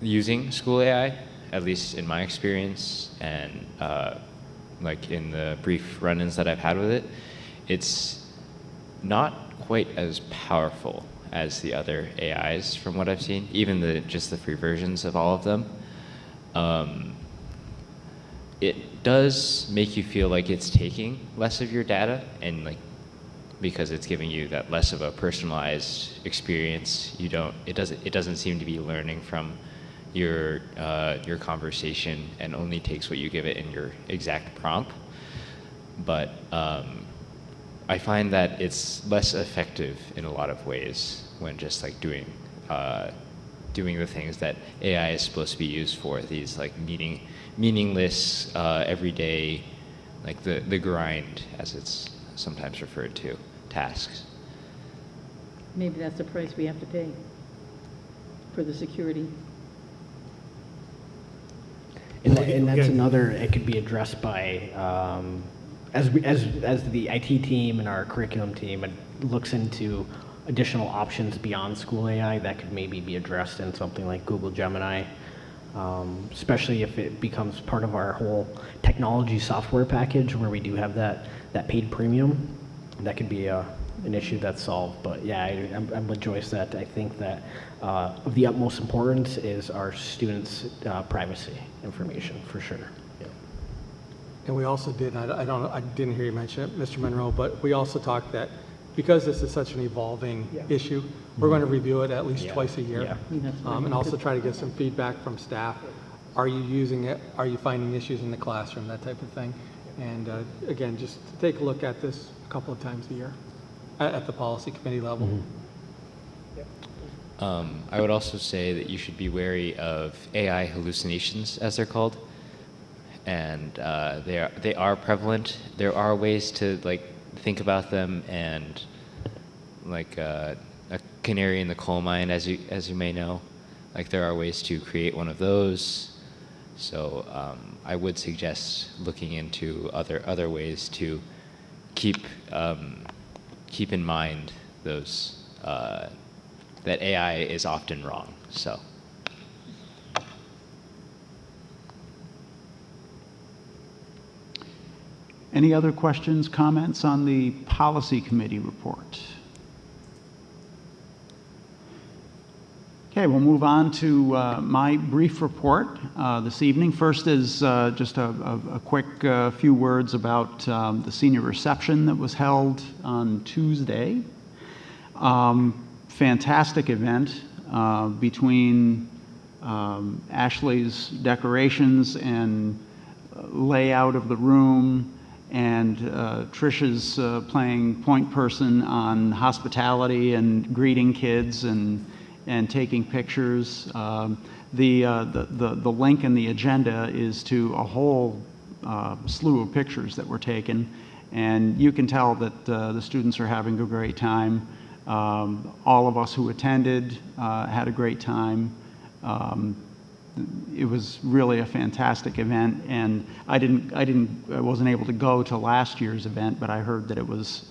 using school AI, at least in my experience and like in the brief run-ins that I've had with it, it's not quite as powerful as the other AIs from what I've seen, even just the free versions of all of them. it does make you feel like it's taking less of your data, and like because it's giving you that less of a personalized experience. It doesn't seem to be learning from your conversation, and only takes what you give it in your exact prompt. But I find that it's less effective in a lot of ways when just like doing the things that AI is supposed to be used for, these like meaningless everyday, like the grind, as it's sometimes referred to, tasks. Maybe that's the price we have to pay for the security. And that's another, it could be addressed by, as the IT team and our curriculum team looks into additional options beyond school AI, that could maybe be addressed in something like Google Gemini, especially if it becomes part of our whole technology software package where we do have that paid premium. That could be an issue that's solved. But yeah, I'm with Joyce that I think that of the utmost importance is our students' privacy information for sure. Yeah. And we also did, I didn't hear you mention it, Mr. Monroe, but we also talked that because this is such an evolving issue, we're going to review it at least twice a year. And also try to get some feedback from staff. Are you using it? Are you finding issues in the classroom? That type of thing. And again, just to take a look at this a couple of times a year at the policy committee level. I would also say that you should be wary of AI hallucinations, as they're called, and they are prevalent. There are ways to like think about them, and like a canary in the coal mine, as you may know, like there are ways to create one of those. So I would suggest looking into other ways to keep in mind those that AI is often wrong. So. Any other questions, comments on the policy committee report? Okay, we'll move on to my brief report this evening. First is just a quick few words about the senior reception that was held on Tuesday. Fantastic event between Ashley's decorations and layout of the room, and Trisha's playing point person on hospitality and greeting kids and taking pictures. The link in the agenda is to a whole slew of pictures that were taken, and you can tell that the students are having a great time. All of us who attended had a great time. It was really a fantastic event, and I wasn't able to go to last year's event, but I heard that it was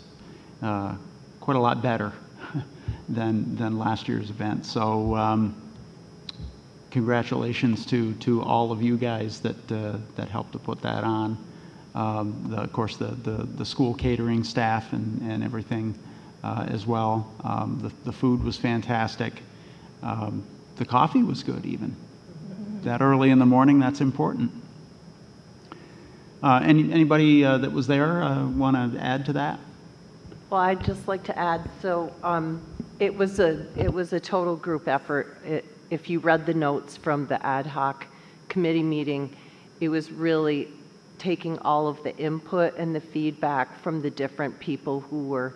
quite a lot better than last year's event. So congratulations to all of you guys that helped to put that on. Of course, the school catering staff and everything as well. The food was fantastic. The coffee was good even. That early in the morning, that's important. Anybody that was there want to add to that? Well, I'd just like to add, so it was a total group effort. If you read the notes from the ad hoc committee meeting, it was really taking all of the input and the feedback from the different people who were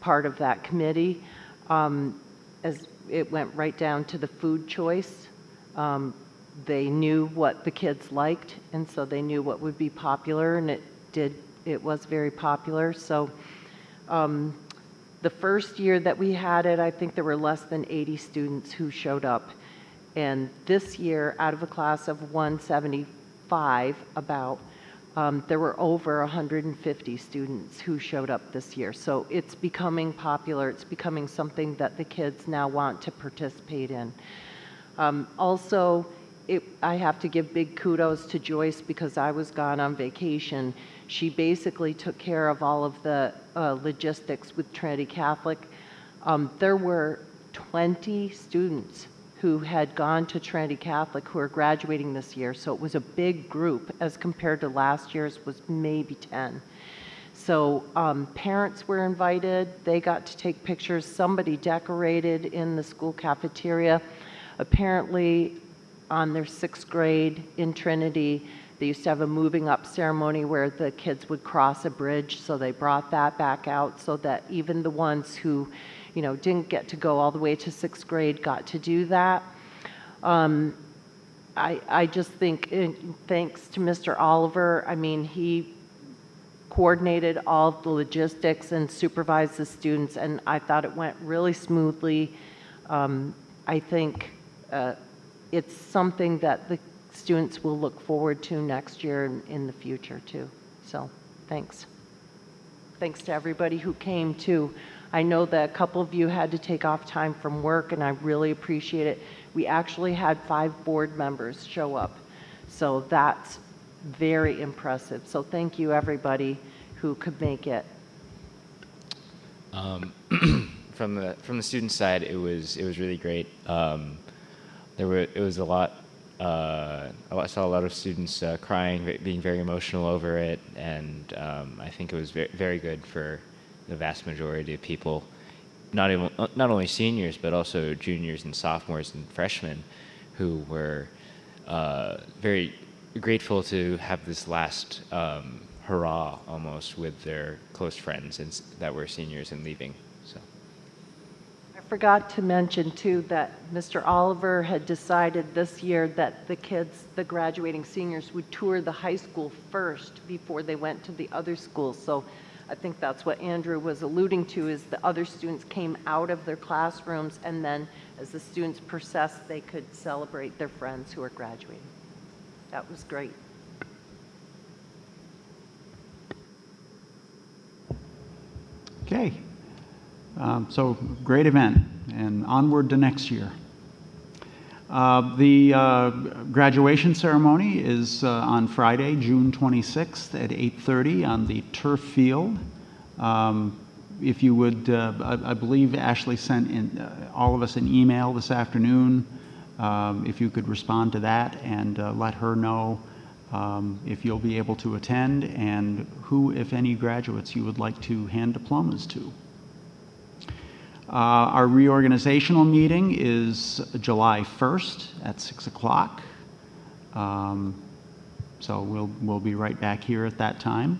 part of that committee. As it went right down to the food choice. They knew what the kids liked, and so they knew what would be popular, and it was very popular. So the first year that we had it, I think there were less than 80 students who showed up. And this year, out of a class of 175, there were over 150 students who showed up this year. So it's becoming popular. It's becoming something that the kids now want to participate in. Also, I have to give big kudos to Joyce because I was gone on vacation. She basically took care of all of the logistics with Trinity Catholic. There were 20 students who had gone to Trinity Catholic who are graduating this year. So it was a big group as compared to last year's was maybe 10. So parents were invited. They got to take pictures. Somebody decorated in the school cafeteria. Apparently on their 6th grade in Trinity, they used to have a moving up ceremony where the kids would cross a bridge. So they brought that back out so that even the ones who, you know, didn't get to go all the way to 6th grade got to do that. I just think, thanks to Mr. Oliver, I mean, he coordinated all the logistics and supervised the students, and I thought it went really smoothly. I think it's something that the students will look forward to next year and in the future too. So thanks. Thanks to everybody who came too. I know that a couple of you had to take off time from work, and I really appreciate it. We actually had 5 board members show up, so that's very impressive. So thank you everybody who could make it. From the student side, it was really great. It was a lot. I saw a lot of students crying, being very emotional over it, and I think it was very good for the vast majority of people, not only seniors but also juniors and sophomores and freshmen, who were very grateful to have this last hurrah almost with their close friends and that were seniors and leaving. So. I forgot to mention too that Mr. Oliver had decided this year that the kids, the graduating seniors, would tour the high school first before they went to the other schools. So I think that's what Andrew was alluding to, is the other students came out of their classrooms, and then as the students processed, they could celebrate their friends who are graduating. That was great. Okay. So great event, and onward to next year. The graduation ceremony is on Friday, June 26th at 8:30 on the turf field. If you would, I believe Ashley sent all of us an email this afternoon. If you could respond to that and let her know if you'll be able to attend and who, if any, graduates you would like to hand diplomas to. Our reorganizational meeting is July 1st at 6 o'clock. So we'll be right back here at that time.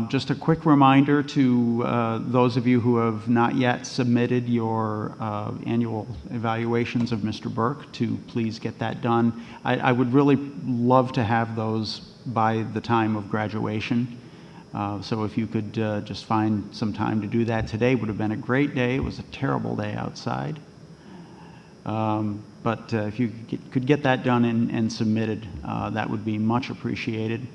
Just a quick reminder to those of you who have not yet submitted your annual evaluations of Mr. Burke to please get that done. I would really love to have those by the time of graduation. So if you could just find some time to do that. Today would have been a great day. It was a terrible day outside. But if you could get that done and submitted, that would be much appreciated.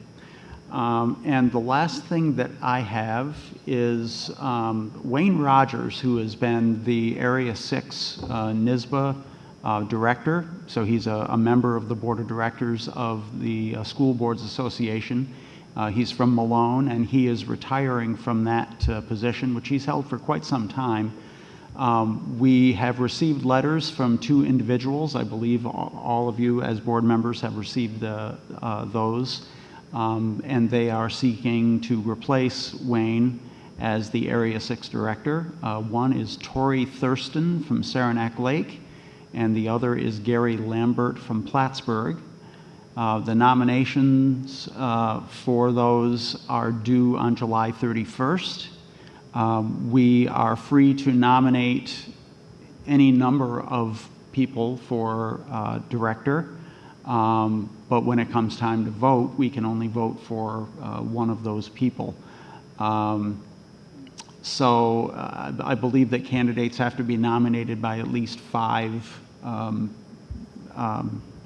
And the last thing that I have is Wayne Rogers, who has been the Area 6 NYSBA director. So he's a member of the board of directors of the School Boards Association. He's from Malone, and he is retiring from that position, which he's held for quite some time. We have received letters from 2 individuals. I believe all of you as board members have received those. And they are seeking to replace Wayne as the Area 6 director. One is Tori Thurston from Saranac Lake, and the other is Gary Lambert from Plattsburgh. The nominations for those are due on July 31st. We are free to nominate any number of people for director. But when it comes time to vote, we can only vote for one of those people. So I believe that candidates have to be nominated by at least 5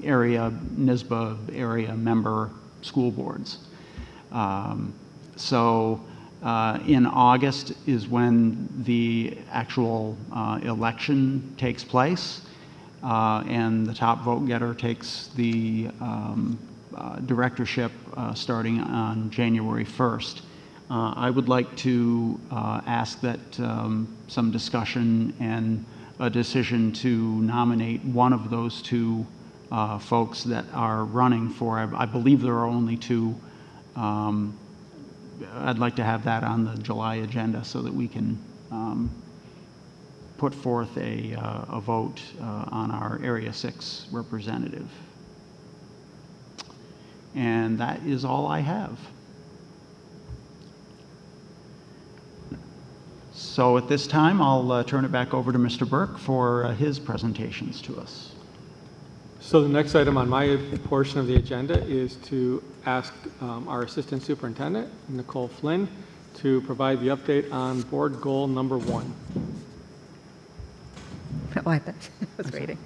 NYSBA area member school boards. So in August is when the actual election takes place. And the top vote getter takes the directorship starting on January 1st. I would like to ask that some discussion and a decision to nominate one of those two folks that are running for, I believe there are only two. I'd like to have that on the July agenda so that we can put forth a vote on our Area 6 representative. And that is all I have. So at this time, I'll turn it back over to Mr. Burke for his presentations to us. So the next item on my portion of the agenda is to ask our Assistant Superintendent, Nicole Flynn, to provide the update on board goal number 1. Oh, I was waiting.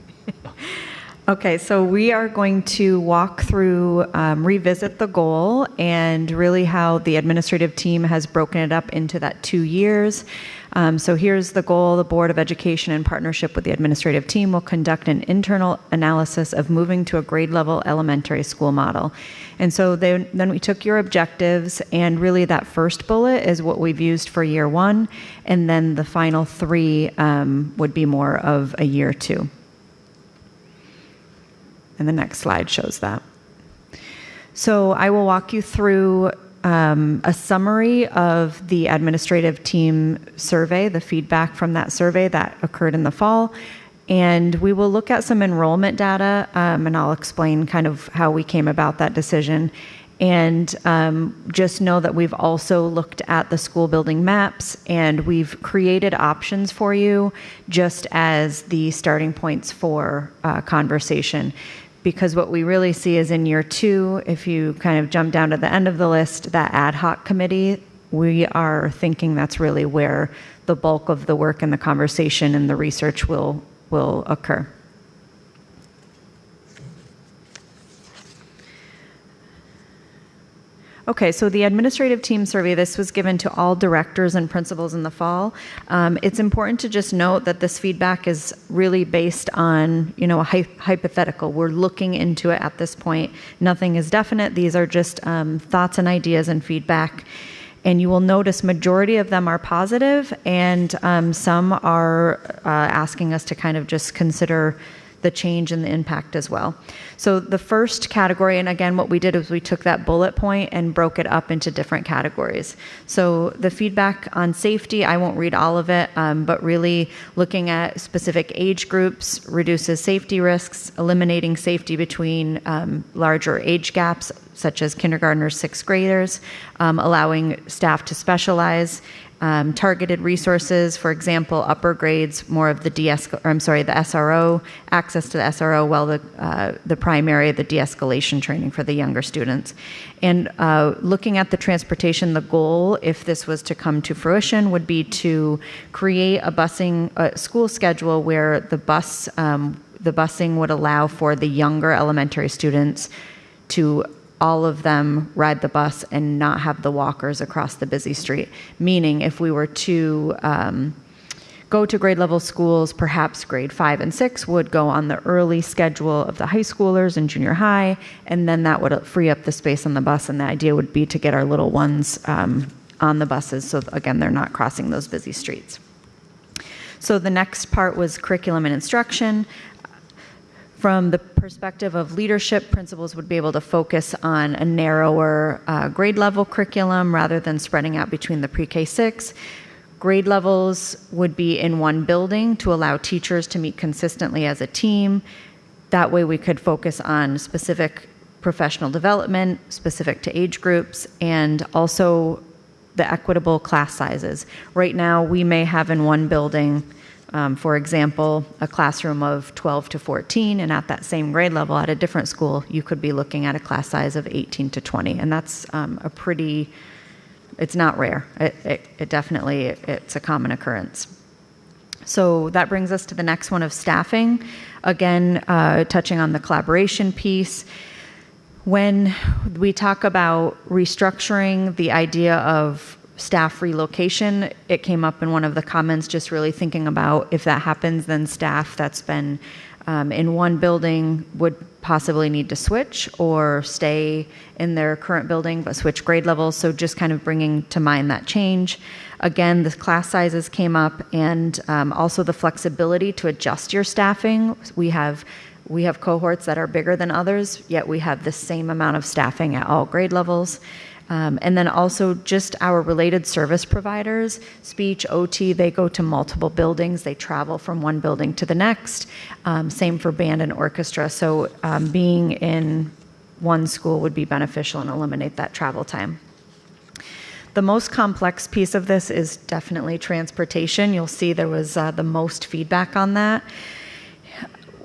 Okay, so we are going to walk through, revisit the goal and really how the administrative team has broken it up into that 2 years. So here's the goal. The Board of Education, in partnership with the administrative team, will conduct an internal analysis of moving to a grade level elementary school model. And so then we took your objectives, and really that first bullet is what we've used for year 1, and then the final 3 would be more of a year 2. And the next slide shows that. So I will walk you through a summary of the administrative team survey, the feedback from that survey that occurred in the fall. And we will look at some enrollment data, and I'll explain kind of how we came about that decision. And just know that we've also looked at the school building maps, and we've created options for you just as the starting points for conversation. Because what we really see is in year 2, if you kind of jump down to the end of the list, that ad hoc committee, we are thinking that's really where the bulk of the work and the conversation and the research will occur. Okay, so the administrative team survey, this was given to all directors and principals in the fall. It's important to just note that this feedback is really based on, a hypothetical. We're looking into it at this point. Nothing is definite. These are just thoughts and ideas and feedback. And you will notice majority of them are positive, and some are asking us to kind of just consider the change and the impact as well. So the first category, and again, what we did is we took that bullet point and broke it up into different categories. So the feedback on safety, I won't read all of it, but really looking at specific age groups, reduces safety risks, eliminating safety between larger age gaps, such as kindergartners, 6th graders, allowing staff to specialize, targeted resources, for example, upper grades, more of the the SRO, access to the SRO, while the primary, the de-escalation training for the younger students. And looking at the transportation, the goal, if this was to come to fruition, would be to create a school schedule where the busing would allow for the younger elementary students to all of them ride the bus and not have the walkers across the busy street. Meaning, if we were to go to grade level schools, perhaps grade 5 and 6 would go on the early schedule of the high schoolers and junior high, and then that would free up the space on the bus. And the idea would be to get our little ones on the buses, so again, they're not crossing those busy streets. So the next part was curriculum and instruction. From the perspective of leadership, principals would be able to focus on a narrower grade level curriculum rather than spreading out between the pre-K 6. Grade levels would be in one building to allow teachers to meet consistently as a team. That way we could focus on specific professional development, specific to age groups, and also the equitable class sizes. Right now we may have in one building, for example, a classroom of 12 to 14, and at that same grade level at a different school, you could be looking at a class size of 18 to 20. And that's it's not rare. It definitely, it's a common occurrence. So that brings us to the next one of staffing. Again, touching on the collaboration piece. When we talk about restructuring, the idea of staff relocation, it came up in one of the comments, just really thinking about if that happens, then staff that's been in one building would possibly need to switch or stay in their current building but switch grade levels. So just kind of bringing to mind that change. Again, the class sizes came up, and also the flexibility to adjust your staffing. We have cohorts that are bigger than others, yet we have the same amount of staffing at all grade levels. And then also just our related service providers, speech, OT, they go to multiple buildings. They travel from one building to the next. Same for band and orchestra. So being in one school would be beneficial and eliminate that travel time. The most complex piece of this is definitely transportation. You'll see there was the most feedback on that.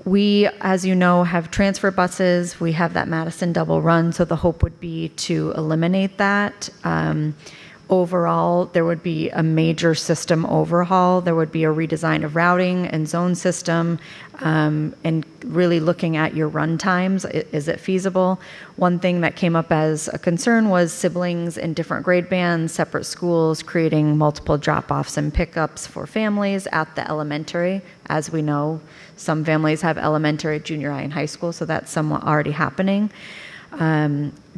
We, as you know, have transfer buses. We have that Madison double run, so the hope would be to eliminate that. Overall, there would be a major system overhaul. There would be a redesign of routing and zone system, and really looking at your run times. Is it feasible? One thing that came up as a concern was siblings in different grade bands, separate schools, creating multiple drop-offs and pickups for families at the elementary. As we know, some families have elementary, junior high, and high school, so that's somewhat already happening.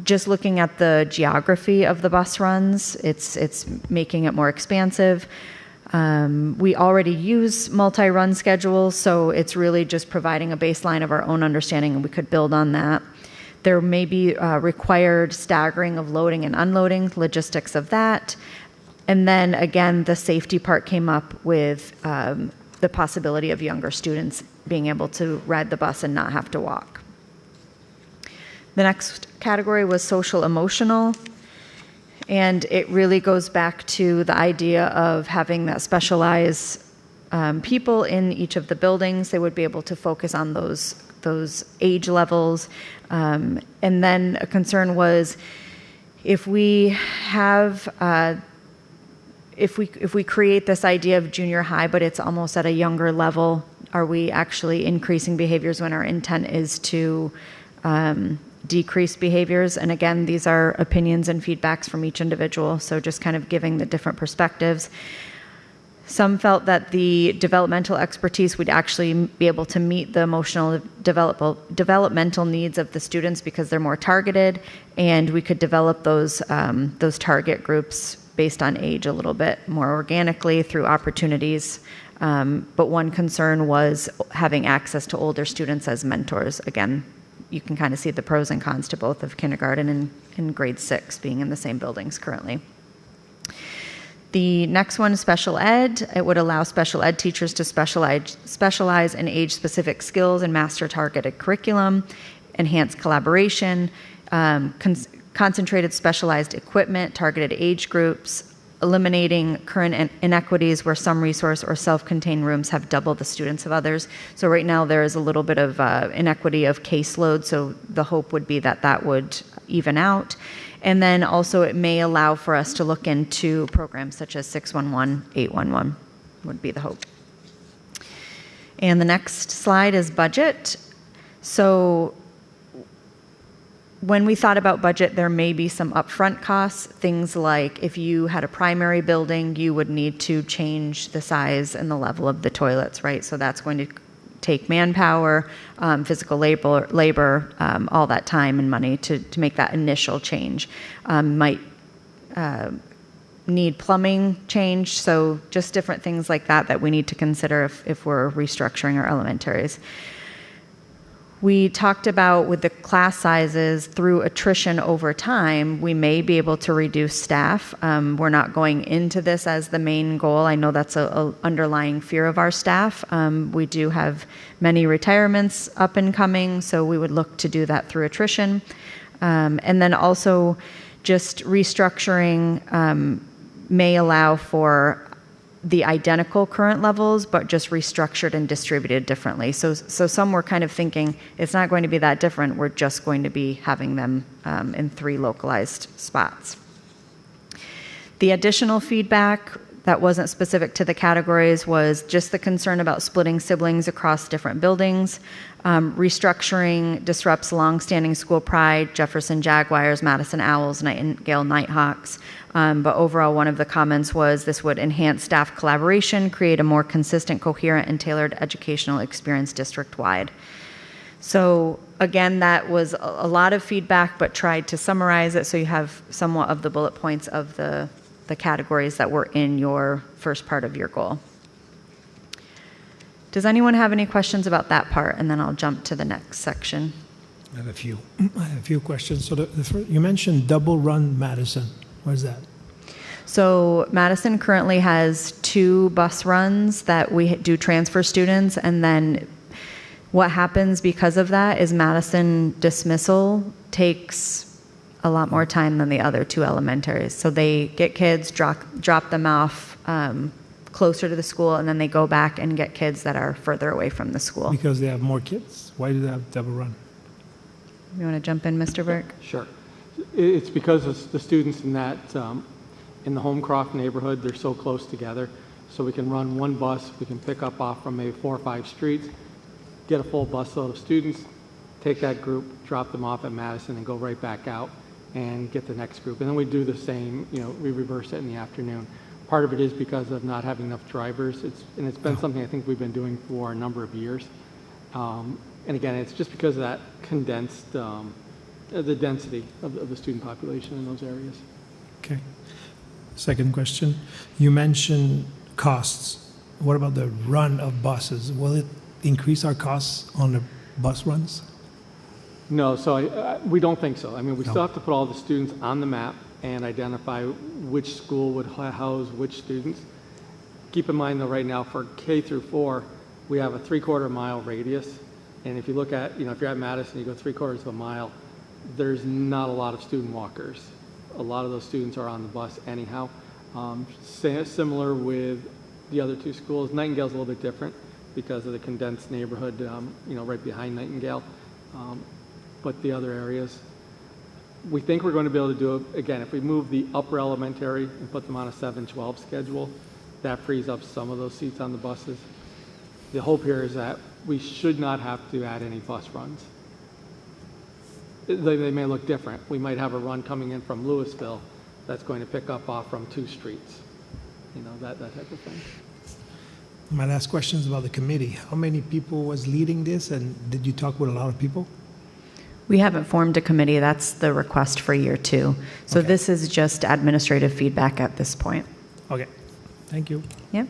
Just looking at the geography of the bus runs, it's making it more expansive. We already use multi-run schedules, so it's really just providing a baseline of our own understanding, and we could build on that. There may be required staggering of loading and unloading, logistics of that. And then again, the safety part came up with the possibility of younger students being able to ride the bus and not have to walk. The next category was social emotional, and it really goes back to the idea of having that specialized people in each of the buildings. They would be able to focus on those age levels. And then a concern was if we have if we create this idea of junior high, but it's almost at a younger level, are we actually increasing behaviors when our intent is to decrease behaviors? And again, these are opinions and feedbacks from each individual, so just kind of giving the different perspectives. Some felt that the developmental expertise would actually be able to meet the emotional developmental needs of the students because they're more targeted, and we could develop those target groups based on age a little bit more organically through opportunities. But one concern was having access to older students as mentors. Again, you can kind of see the pros and cons to both of kindergarten and grade 6 being in the same buildings currently. The next one is special ed. It would allow special ed teachers to specialize in age-specific skills and master targeted curriculum, enhance collaboration, concentrated specialized equipment, targeted age groups, eliminating current inequities where some resource or self-contained rooms have double the students of others. So right now there is a little bit of inequity of caseload, so the hope would be that that would even out. And then also it may allow for us to look into programs such as 611, 811 would be the hope. And the next slide is budget. So when we thought about budget, there may be some upfront costs, things like if you had a primary building, you would need to change the size and the level of the toilets, right? So that's going to take manpower, physical labor, all that time and money to make that initial change. Might need plumbing change, so just different things like that we need to consider if we're restructuring our elementaries. We talked about with the class sizes through attrition over time, we may be able to reduce staff. We're not going into this as the main goal. I know that's an underlying fear of our staff. We do have many retirements up and coming, so we would look to do that through attrition. And then also just restructuring may allow for the identical current levels, but just restructured and distributed differently. So some were kind of thinking it's not going to be that different. We're just going to be having them in 3 localized spots. The additional feedback that wasn't specific to the categories was just the concern about splitting siblings across different buildings. Restructuring disrupts longstanding school pride, Jefferson Jaguars, Madison Owls, Nightingale Nighthawks. But overall, one of the comments was this would enhance staff collaboration, create a more consistent, coherent, and tailored educational experience district-wide. So again, that was a lot of feedback, but tried to summarize it so you have somewhat of the bullet points of the categories that were in your first part of your goal. Does anyone have any questions about that part? And then I'll jump to the next section. I have a few questions. So you mentioned double run Madison. What is that? So Madison currently has 2 bus runs that we do transfer students, and then what happens because of that is Madison dismissal takes a lot more time than the other 2 elementaries. So they get kids, drop them off closer to the school, and then they go back and get kids that are further away from the school. Because they have more kids. Why do they have double run? You want to jump in, Mr. Burke? Sure. It's because of the students in that, in the Homecroft neighborhood, they're so close together. So we can run one bus, we can pick up off from maybe 4 or 5 streets, get a full busload of students, take that group, drop them off at Madison, and go right back out and get the next group. And then we do the same, we reverse it in the afternoon. Part of it is because of not having enough drivers. It's been something I think we've been doing for a number of years. And again, it's just because of that condensed, the density of the student population in those areas. Okay. Second question. You mentioned costs. What about the run of buses? Will it increase our costs on the bus runs? No, so we don't think so. I mean, we still have to put all the students on the map and identify which school would house which students. Keep in mind though, right now for K through 4, we have a 3/4 mile radius. And if you look at, if you're at Madison, you go 3/4 of a mile, there's not a lot of student walkers. A lot of those students are on the bus anyhow. Similar with the other 2 schools. Nightingale's a little bit different because of the condensed neighborhood, right behind Nightingale. But the other areas, we think we're going to be able to do it, again, if we move the upper elementary and put them on a 7-12 schedule, that frees up some of those seats on the buses. The hope here is that we should not have to add any bus runs. They may look different. We might have a run coming in from Louisville that's going to pick up off from 2 streets, that type of thing. My last question is about the committee. How many people was leading this, and did you talk with a lot of people? We haven't formed a committee. That's the request for year 2. So Okay. This is just administrative feedback at this point. Okay. Thank you. Yep.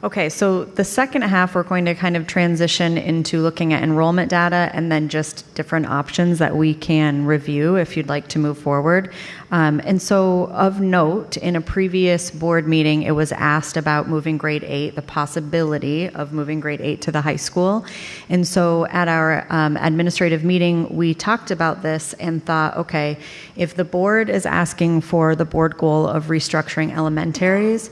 Okay, so the second half, we're going to kind of transition into looking at enrollment data and then just different options that we can review if you'd like to move forward. And so of note, in a previous board meeting, it was asked about moving grade 8, the possibility of moving grade 8 to the high school. And so at our administrative meeting, we talked about this and thought, okay, if the board is asking for the board goal of restructuring elementaries,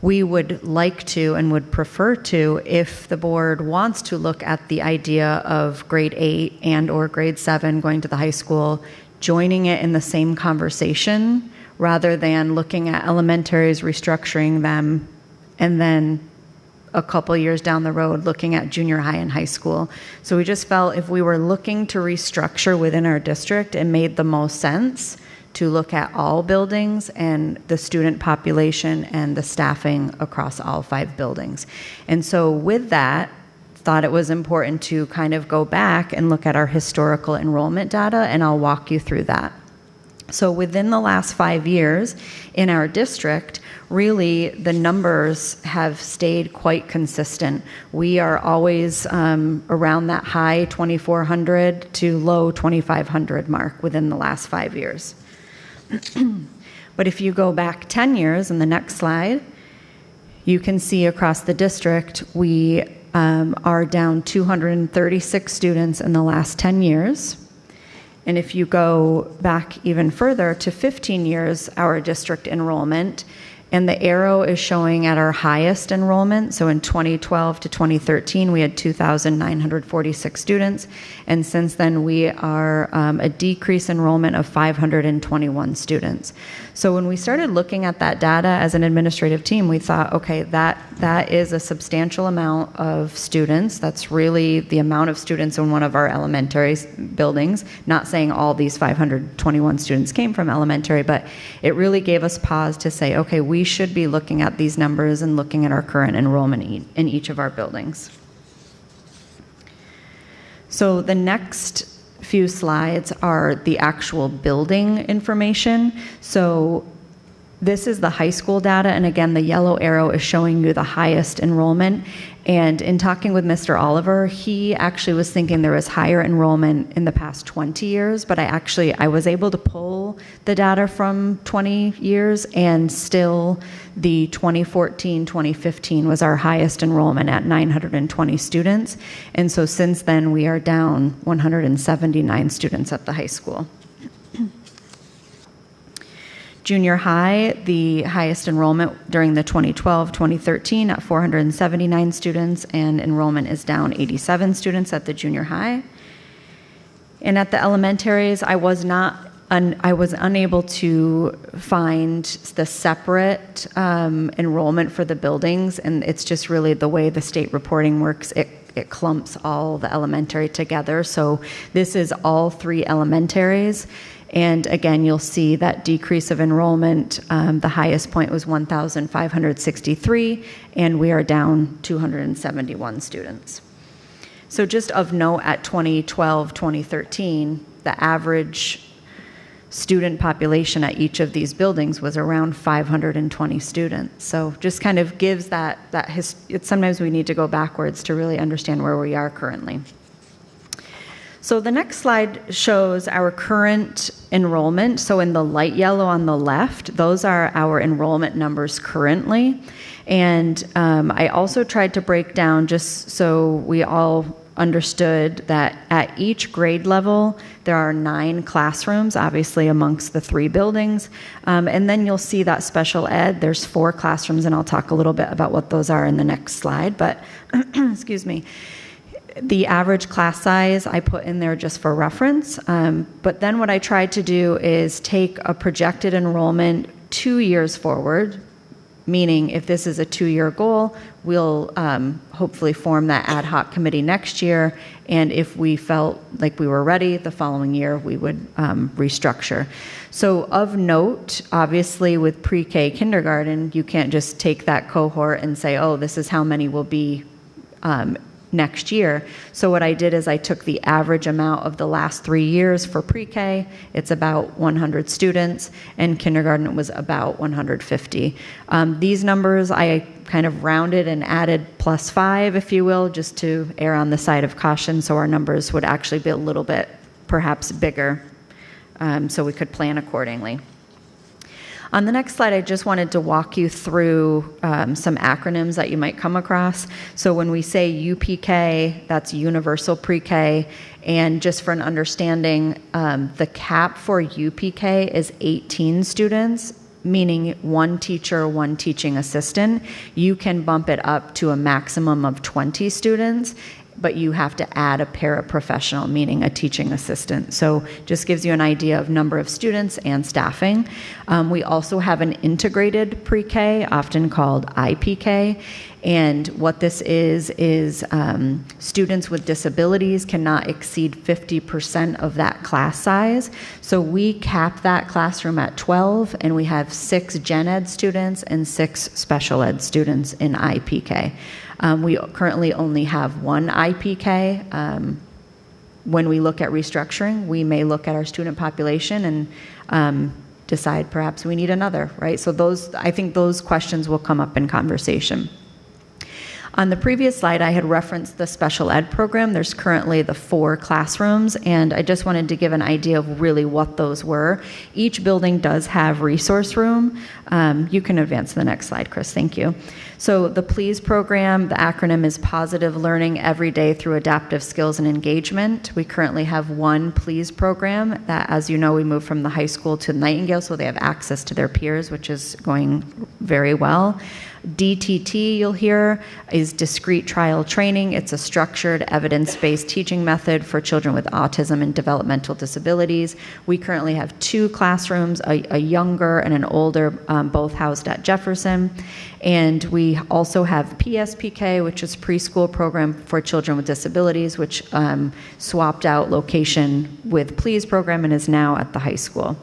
we would like to and would prefer to, if the board wants to look at the idea of grade 8 and or grade 7 going to the high school, joining it in the same conversation rather than looking at elementaries, restructuring them, and then a couple years down the road looking at junior high and high school. So we just felt if we were looking to restructure within our district, it made the most sense to look at all buildings and the student population and the staffing across all 5 buildings. And so with that, thought it was important to kind of go back and look at our historical enrollment data, and I'll walk you through that. So within the last 5 years in our district, really the numbers have stayed quite consistent. We are always around that high 2,400 to low 2,500 mark within the last 5 years. But if you go back 10 years in the next slide, you can see across the district we are down 236 students in the last 10 years. And if you go back even further to 15 years, our district enrollment, And the arrow is showing at our highest enrollment. So in 2012 to 2013, we had 2,946 students. And since then, we are a decrease enrollment of 521 students. So when we started looking at that data as an administrative team, we thought, okay, that is a substantial amount of students. That's really the amount of students in one of our elementary buildings. Not saying all these 521 students came from elementary, but it really gave us pause to say, okay, we should be looking at these numbers and looking at our current enrollment in each of our buildings. So the next few slides are the actual building information. So this is the high school data, and again, the yellow arrow is showing you the highest enrollment. And in talking with Mr. Oliver, he actually was thinking there was higher enrollment in the past 20 years, but I was able to pull the data from 20 years, and still the 2014-2015 was our highest enrollment at 920 students. And so since then, we are down 179 students at the high school. Junior high, the highest enrollment during the 2012-2013 at 479 students, and enrollment is down 87 students at the junior high. And at the elementaries, I was unable to find the separate enrollment for the buildings, and it's just really the way the state reporting works. It clumps all the elementary together. So this is all 3 elementaries. And again, you'll see that decrease of enrollment. The highest point was 1,563, and we are down 271 students. So just of note, at 2012-2013, the average student population at each of these buildings was around 520 students. So just kind of gives sometimes we need to go backwards to really understand where we are currently. So the next slide shows our current enrollment. So in the light yellow on the left, those are our enrollment numbers currently. And I also tried to break down, just so we all understood, that at each grade level, there are 9 classrooms, obviously amongst the 3 buildings. And then you'll see that special ed, there's 4 classrooms, and I'll talk a little bit about what those are in the next slide. But, excuse me. The average class size I put in there just for reference, but then what I tried to do is take a projected enrollment 2 years forward, meaning if this is a 2-year goal, we'll hopefully form that ad hoc committee next year, and if we felt like we were ready the following year, we would restructure. So of note, obviously with pre-K kindergarten, you can't just take that cohort and say, oh, this is how many will be next year. So what I did is I took the average amount of the last 3 years for pre-K. It's about 100 students, and kindergarten was about 150. These numbers I kind of rounded and added +5, if you will, just to err on the side of caution, so our numbers would actually be a little bit perhaps bigger, so we could plan accordingly. On the next slide, I just wanted to walk you through some acronyms that you might come across. So when we say UPK, that's Universal Pre-K. And just for an understanding, the cap for UPK is 18 students, meaning 1 teacher, 1 teaching assistant. You can bump it up to a maximum of 20 students, but you have to add a paraprofessional, meaning a teaching assistant. So just gives you an idea of number of students and staffing. We also have an integrated pre-K, often called IPK. And what this is students with disabilities cannot exceed 50% of that class size. So we cap that classroom at 12, and we have 6 gen ed students and 6 special ed students in IPK. We currently only have 1 IPK. When we look at restructuring, we may look at our student population and decide perhaps we need another, right? So I think those questions will come up in conversation. On the previous slide, I had referenced the special ed program. There's currently the 4 classrooms, and I just wanted to give an idea of really what those were. Each building does have resource room. You can advance to the next slide, Chris, thank you. So the PLEASE program, the acronym is Positive Learning Every Day Through Adaptive Skills and Engagement. We currently have one PLEASE program that, as you know, we moved from the high school to Nightingale, so they have access to their peers, which is going very well. DTT, you'll hear, is discrete trial training. It's a structured, evidence-based teaching method for children with autism and developmental disabilities. We currently have 2 classrooms, a younger and an older, both housed at Jefferson. And we also have PSPK, which is preschool program for children with disabilities, which swapped out location with PLEASE program and is now at the high school.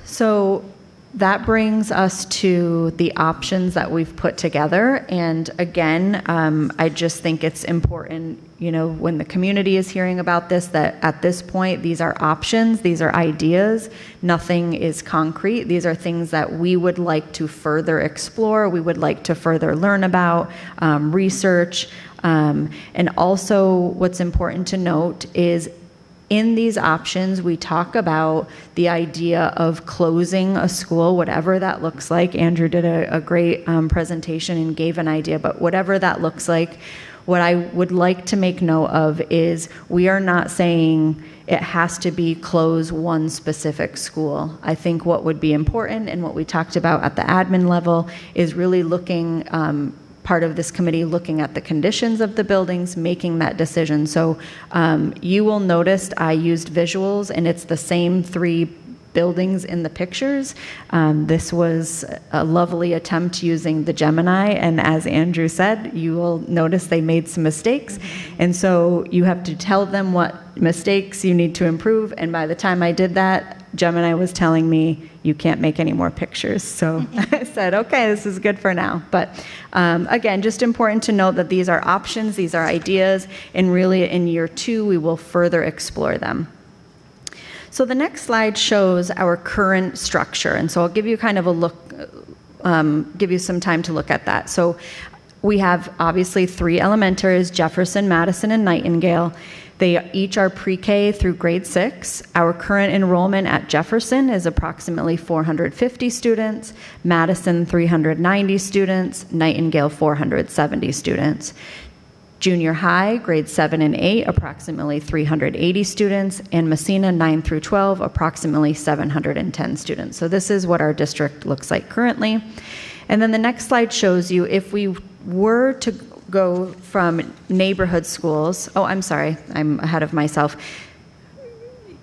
So that brings us to the options that we've put together. And again, I just think it's important, you know, when the community is hearing about this, that at this point, these are options, these are ideas, nothing is concrete. These are things that we would like to further explore, we would like to further learn about, research. And also what's important to note is in these options, we talk about the idea of closing a school, whatever that looks like. Andrew did a great presentation and gave an idea, but whatever that looks like, what I would like to make note of is we are not saying it has to be close one specific school. I think what would be important and what we talked about at the admin level is really looking part of this committee looking at the conditions of the buildings, making that decision. So you will notice I used visuals, and it's the same 3 buildings in the pictures. This was a lovely attempt using the Gemini, and as Andrew said, you will notice they made some mistakes. And so you have to tell them what mistakes you need to improve, and by the time I did that, Gemini was telling me, you can't make any more pictures. So I said, okay, this is good for now. But again, just important to note that these are options, these are ideas, and really in year 2, we will further explore them. So the next slide shows our current structure. And so I'll give you kind of a look, give you some time to look at that. So we have obviously 3 elementaries, Jefferson, Madison, and Nightingale. They each are pre-K through grade 6. Our current enrollment at Jefferson is approximately 450 students, Madison 390 students, Nightingale 470 students. Junior high, grades 7 and 8, approximately 380 students, and Massena 9 through 12, approximately 710 students. So this is what our district looks like currently. And then the next slide shows you if we were to go from neighborhood schools. Oh, I'm sorry, I'm ahead of myself.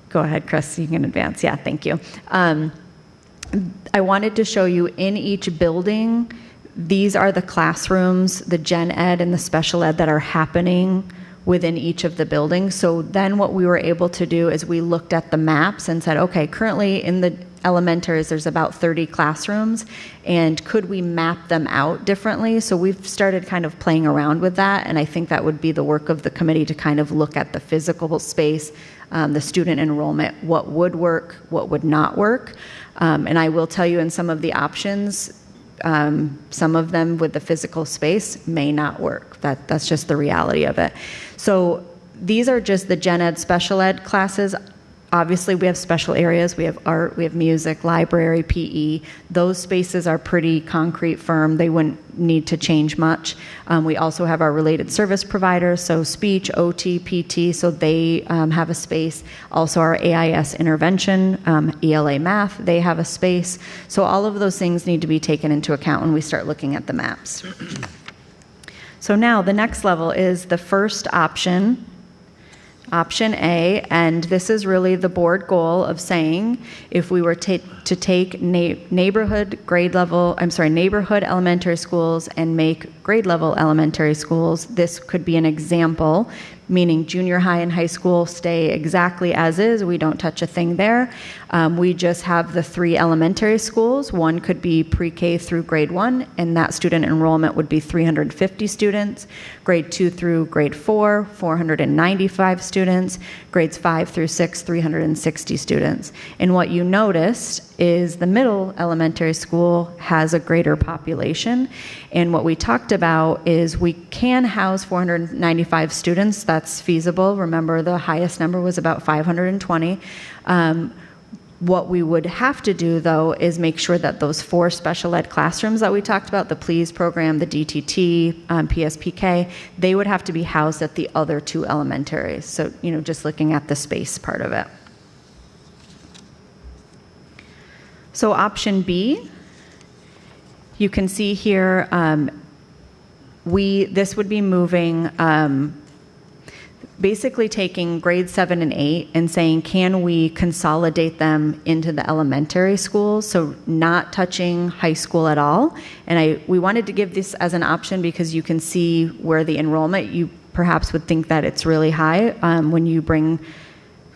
Go ahead, Chris, you can advance. Yeah, thank you. I wanted to show you in each building, these are the classrooms, the gen ed and the special ed that are happening within each of the buildings. So then what we were able to do is we looked at the maps and said, okay, currently in the elementaries, there's about 30 classrooms, and could we map them out differently? So we've started kind of playing around with that, and I think that would be the work of the committee to kind of look at the physical space, the student enrollment, what would work, what would not work. And I will tell you in some of the options, some of them with the physical space may not work. That's just the reality of it. So these are just the gen ed special ed classes. Obviously, we have special areas. We have art, we have music, library, PE. Those spaces are pretty concrete, firm. They wouldn't need to change much. We also have our related service providers, so speech, OT, PT, so they have a space. Also our AIS intervention, ELA math, they have a space. So all of those things need to be taken into account when we start looking at the maps. So now the next level is the first option, Option A, and this is really the board goal of saying if we were to take neighborhood elementary schools and make grade level elementary schools, this could be an example, meaning junior high and high school stay exactly as is. We don't touch a thing there. We just have the 3 elementary schools. One could be pre-K through grade 1, and that student enrollment would be 350 students. Grade 2 through grade 4, 495 students. Grades 5 through 6, 360 students. And what you noticed is the middle elementary school has a greater population. And what we talked about is we can house 495 students. That's feasible. Remember, the highest number was about 520. What we would have to do, though, is make sure that those 4 special ed classrooms that we talked about, the PLEASE program, the DTT, PSPK, they would have to be housed at the other 2 elementaries. So, just looking at the space part of it. So option B, you can see here, this would be moving, basically taking grade 7 and 8 and saying, can we consolidate them into the elementary schools? So not touching high school at all. And we wanted to give this as an option because you can see where the enrollment, you perhaps would think that it's really high when you bring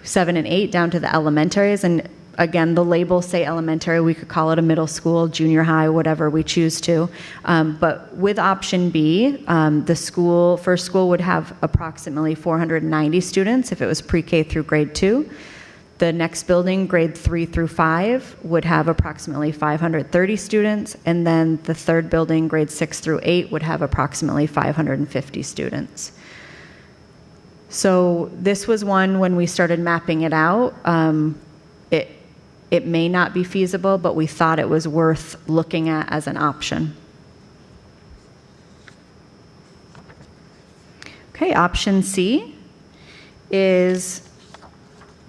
7 and 8 down to the elementaries. And again, the labels say elementary. We could call it a middle school, junior high, whatever we choose to. But with option B, the first school would have approximately 490 students if it was pre-K through grade 2. The next building, grade 3 through 5, would have approximately 530 students. And then the third building, grade 6 through 8, would have approximately 550 students. So this was one, when we started mapping it out, it may not be feasible, but we thought it was worth looking at as an option. Okay, option C is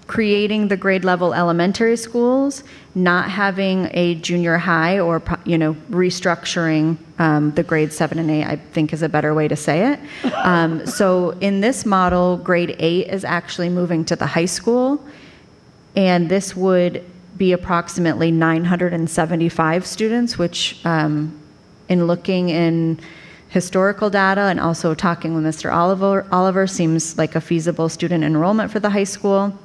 creating the grade level elementary schools, not having a junior high, or restructuring the grade 7 and 8, I think is a better way to say it. So in this model, grade 8 is actually moving to the high school, and this would be approximately 975 students, which in looking in historical data and also talking with Mr. Oliver seems like a feasible student enrollment for the high school.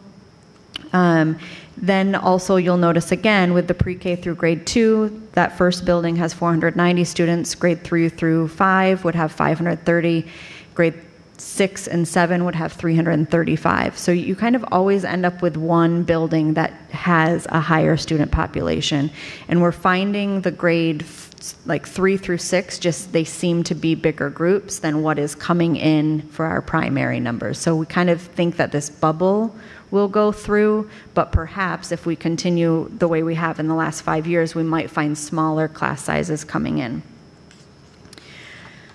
Then also you'll notice again with the pre-K through grade 2, that first building has 490 students, grade 3 through 5 would have 530, grade 6 and 7 would have 335. So you kind of always end up with one building that has a higher student population. And we're finding the grade 3 through 6, just they seem to be bigger groups than what is coming in for our primary numbers. So we kind of think that this bubble will go through, but perhaps if we continue the way we have in the last 5 years, we might find smaller class sizes coming in.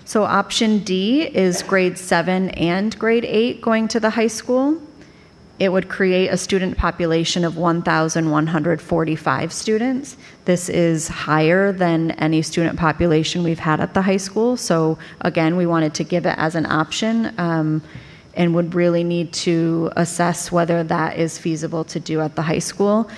So option D is grade 7 and grade 8 going to the high school. It would create a student population of 1,145 students. This is higher than any student population we've had at the high school. So again, we wanted to give it as an option and would really need to assess whether that is feasible to do at the high school.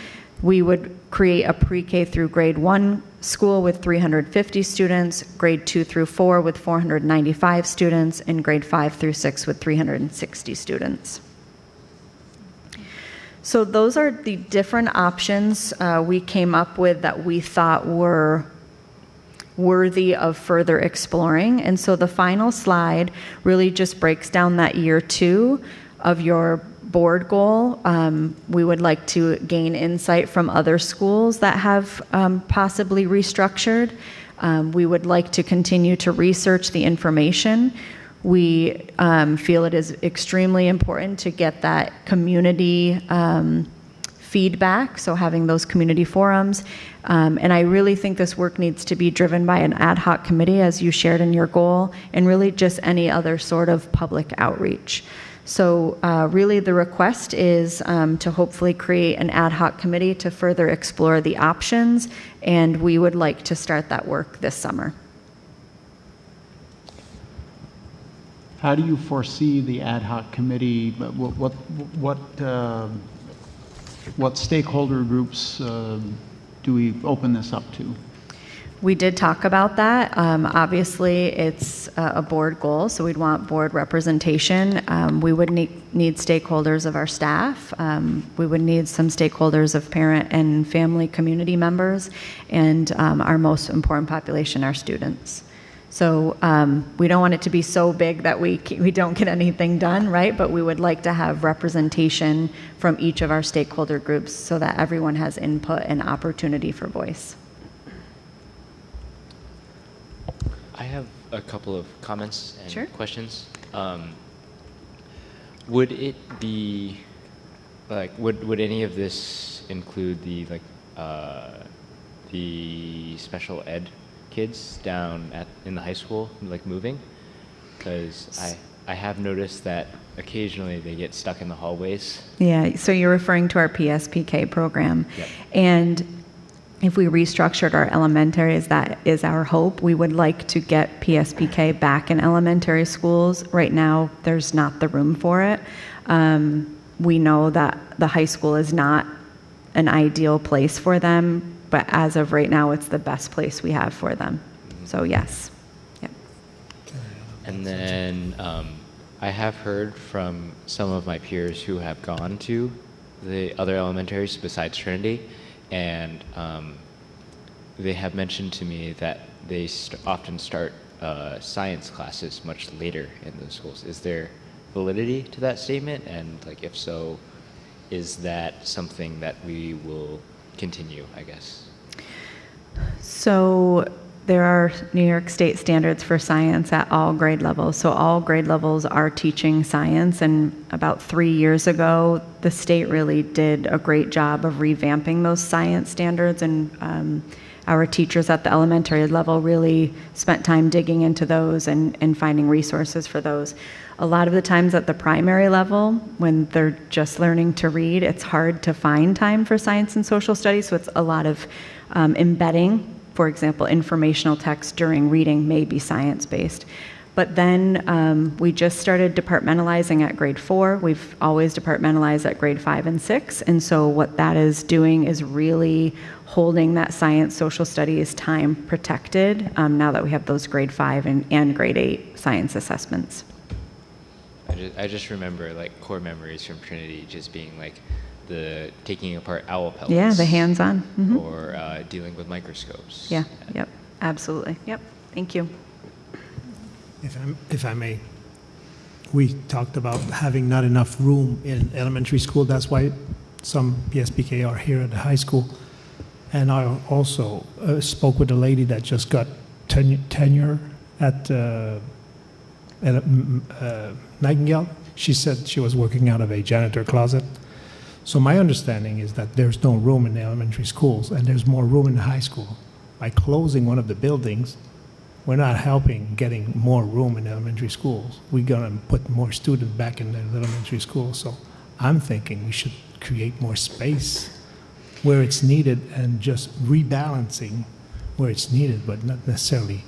We would create a pre-K through grade 1 school with 350 students, grade 2 through 4 with 495 students, and grade 5 through 6 with 360 students. So those are the different options we came up with that we thought were worthy of further exploring. And so the final slide really just breaks down that year 2 of your board goal. We would like to gain insight from other schools that have possibly restructured. We would like to continue to research the information. We feel it is extremely important to get that community feedback, so having those community forums. And I really think this work needs to be driven by an ad hoc committee, as you shared in your goal, and really just any other sort of public outreach. So really the request is to hopefully create an ad hoc committee to further explore the options, and we would like to start that work this summer. How do you foresee the ad hoc committee? What stakeholder groups do we open this up to? We did talk about that. Obviously, it's a board goal, so we'd want board representation. We would need stakeholders of our staff. We would need some stakeholders of parent and family community members, and our most important population, our students. So we don't want it to be so big that we don't get anything done, right? But we would like to have representation from each of our stakeholder groups so that everyone has input and opportunity for voice. I have a couple of comments and Sure. questions. Would it be like, would any of this include the the special ed kids down in the high school, like moving? Because I have noticed that occasionally they get stuck in the hallways. Yeah, so you're referring to our PSPK program. Yep. And if we restructured our elementaries, that is our hope. We would like to get PSPK back in elementary schools. Right now, there's not the room for it. We know that the high school is not an ideal place for them, but as of right now, it's the best place we have for them. So yes. Yep. And then I have heard from some of my peers who have gone to the other elementaries besides Trinity, and they have mentioned to me that they often start science classes much later in those schools. Is there validity to that statement? And like, if so, is that something that we will continue, I guess? So there are New York State standards for science at all grade levels. So all grade levels are teaching science. And about 3 years ago, the state really did a great job of revamping those science standards. And our teachers at the elementary level really spent time digging into those and finding resources for those. A lot of the times at the primary level, when they're just learning to read, it's hard to find time for science and social studies. So it's a lot of embedding. For example, informational text during reading may be science-based. But then we just started departmentalizing at grade 4. We've always departmentalized at grade 5 and 6. And so what that is doing is really holding that science, social studies time protected now that we have those grade 5 and grade 8 science assessments. I just remember like core memories from Trinity just being like the taking apart owl pellets. Yeah, the hands-on. Mm-hmm. Or dealing with microscopes. Yeah, yep, absolutely. Yep, thank you. If I may, we talked about having not enough room in elementary school. That's why some PSPK are here at the high school. And I also spoke with a lady that just got tenure at Nightingale. She said she was working out of a janitor closet. So my understanding is that there's no room in the elementary schools, and there's more room in the high school. By closing one of the buildings, we're not helping getting more room in elementary schools. We're going to put more students back in the elementary schools. So I'm thinking we should create more space where it's needed and just rebalancing where it's needed, but not necessarily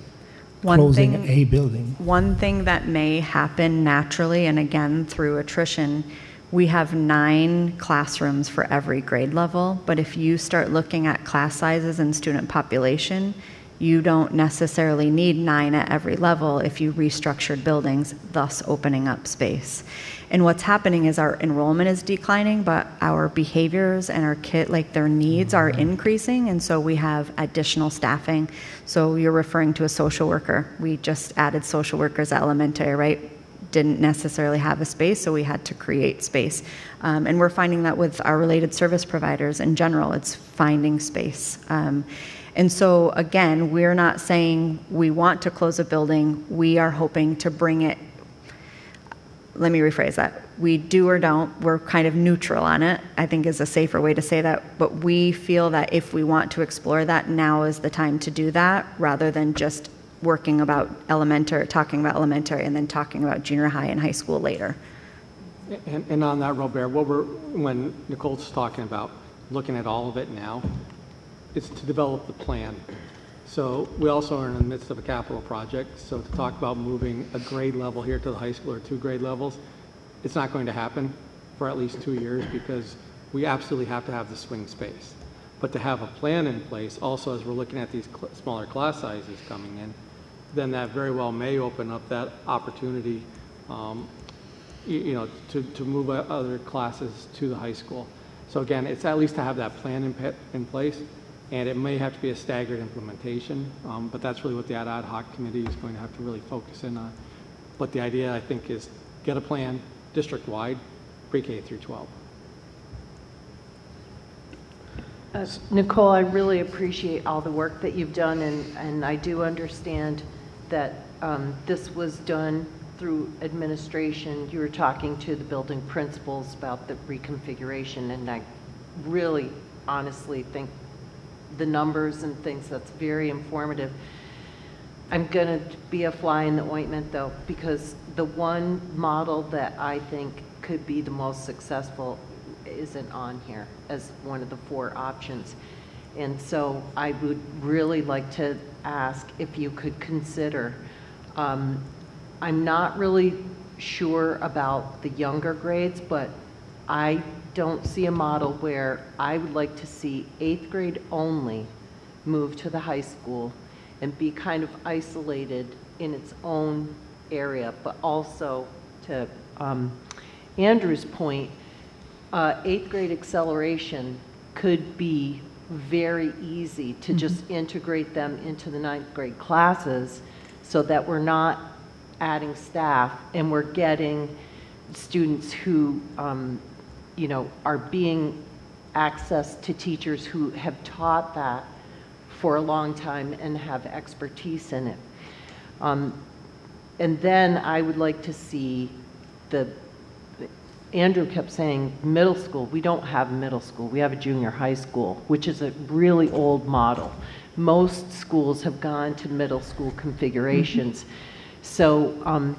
closing a building. One thing that may happen naturally, and again through attrition, we have 9 classrooms for every grade level, but if you start looking at class sizes and student population, you don't necessarily need 9 at every level if you restructured buildings, thus opening up space. And what's happening is our enrollment is declining, but our behaviors and our their needs are increasing, and so we have additional staffing. So you're referring to a social worker. We just added social workers at elementary, right? Didn't necessarily have a space, so we had to create space. And we're finding that with our related service providers in general, it's finding space. And so again, we're not saying we want to close a building, we are hoping to bring it, let me rephrase that. We do or don't, we're kind of neutral on it, I think is a safer way to say that, but we feel that if we want to explore that, now is the time to do that, rather than just talking about elementary, and then talking about junior high and high school later. And on that, Robert, when Nicole's talking about looking at all of it now, it's to develop the plan. So we also are in the midst of a capital project. So to talk about moving a grade level here to the high school or 2 grade levels, it's not going to happen for at least 2 years because we absolutely have to have the swing space. But to have a plan in place, also as we're looking at these smaller class sizes coming in, then that very well may open up that opportunity, to move other classes to the high school. So again, it's at least to have that plan in place, and it may have to be a staggered implementation, but that's really what the ad hoc committee is going to have to really focus in on. But the idea, I think, is get a plan district-wide, pre-K through 12. Nicole, I really appreciate all the work that you've done, and I do understand that this was done through administration, you were talking to the building principals about the reconfiguration, and I really honestly think the numbers and things, that's very informative. I'm going to be a fly in the ointment, though, because the one model that I think could be the most successful isn't on here as one of the 4 options. And so I would really like to ask if you could consider, I'm not really sure about the younger grades, but I don't see a model where I would like to see 8th grade only move to the high school and be kind of isolated in its own area, but also to Andrew's point, 8th grade acceleration could be very easy to just integrate them into the 9th grade classes so that we're not adding staff and we're getting students who, you know, are being access to teachers who have taught that for a long time and have expertise in it. And then I would like to see Andrew kept saying middle school. We don't have middle school. We have a junior high school, which is a really old model. Most schools have gone to middle school configurations. So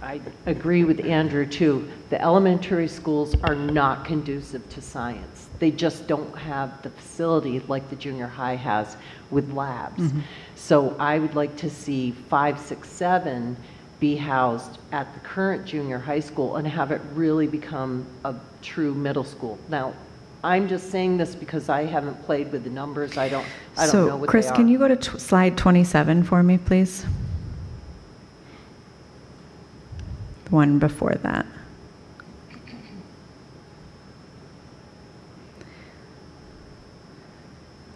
I agree with Andrew too. The elementary schools are not conducive to science. They just don't have the facility like the junior high has with labs. So I would like to see 5, 6, 7 be housed at the current junior high school and have it really become a true middle school. Now, I'm just saying this because I haven't played with the numbers. I don't know what they are. So, Chris, can you go to slide 27 for me, please? The one before that.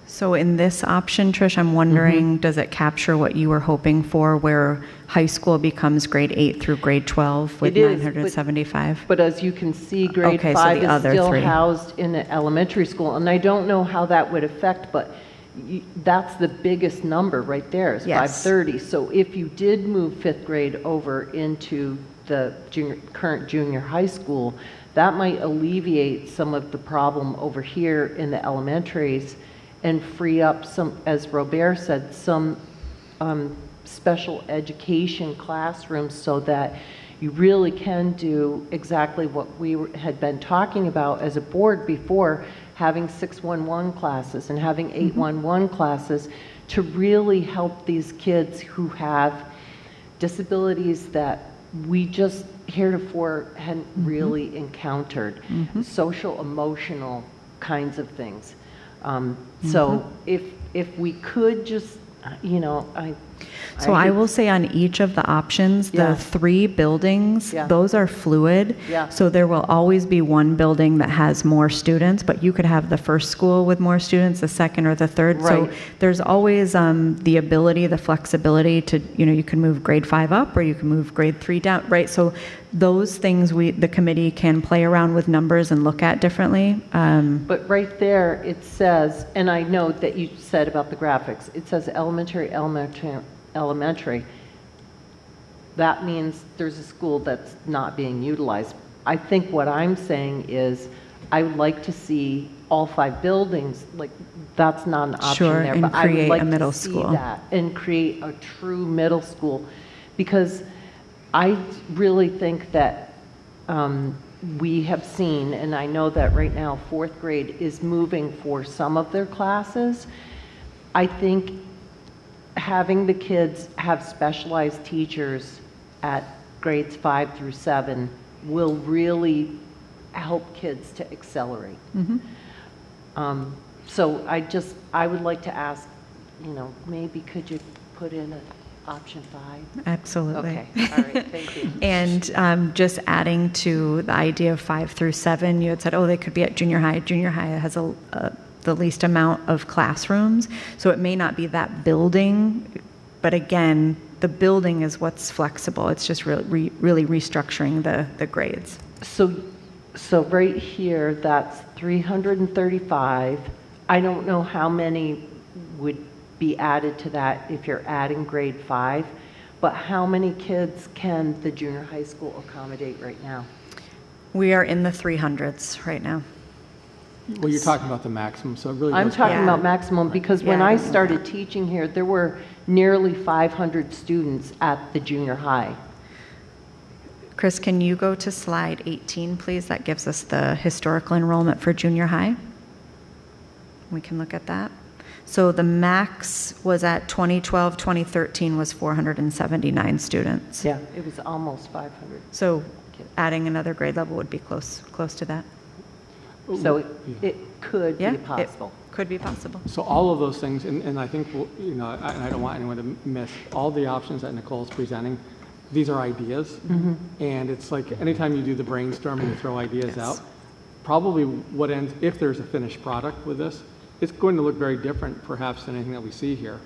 So in this option, Trish, I'm wondering, does it capture what you were hoping for, where high school becomes grade 8 through grade 12 with 975? But as you can see, grade Okay, so 5 the is other still 3. housed in an elementary school, and I don't know how that would affect, but that's the biggest number right there is Yes. 530. So if you did move 5th grade over into the current junior high school, that might alleviate some of the problem over here in the elementaries and free up some, as Robert said, some special education classrooms so that you really can do exactly what we had been talking about as a board before, having 611 classes and having 811 classes to really help these kids who have disabilities that we just heretofore hadn't really encountered, social, emotional kinds of things. So if we could just, you know, I will say on each of the options, the 3 buildings, those are fluid. So there will always be one building that has more students, but you could have the first school with more students, the second or the third. So there's always the ability, the flexibility to, you know, you can move grade 5 up or you can move grade 3 down, right? So those things the committee can play around with numbers and look at differently. But right there it says, and I know that you said about the graphics, it says elementary. That means there's a school that's not being utilized. I think what I'm saying is I would like to see all 5 buildings, like that's not an option there, but I would like to see that and create a true middle school, because I really think that we have seen, and I know that right now 4th grade is moving for some of their classes. I think having the kids have specialized teachers at grades 5 through 7 will really help kids to accelerate. So I would like to ask, you know, maybe could you put in option 5? Absolutely. Okay, all right, thank you. And just adding to the idea of 5 through 7, you had said, oh, they could be at junior high. Junior high has the least amount of classrooms, so it may not be that building, but again, the building is what's flexible. It's just really restructuring the grades. So right here, that's 335. I don't know how many would be added to that if you're adding grade 5, but how many kids can the junior high school accommodate right now? We are in the 300s right now. Well, you're talking about the maximum, so it really I'm goes talking Yeah. about maximum because when Yeah, I I know started that. teaching here, there were nearly 500 students at the junior high. Chris, can you go to slide 18, please? That gives us the historical enrollment for junior high. We can look at that. So the max was at 2012, 2013 was 479 students. Yeah, it was almost 500. So adding another grade level would be close to that. So it could Yeah, be it possible. could be possible. So all of those things, and I think, you know, I don't want anyone to miss, all the options that Nicole's presenting, these are ideas. And it's like, anytime you do the brainstorming, you throw ideas out, probably what ends, if there's a finished product with this, it's going to look very different perhaps than anything that we see here.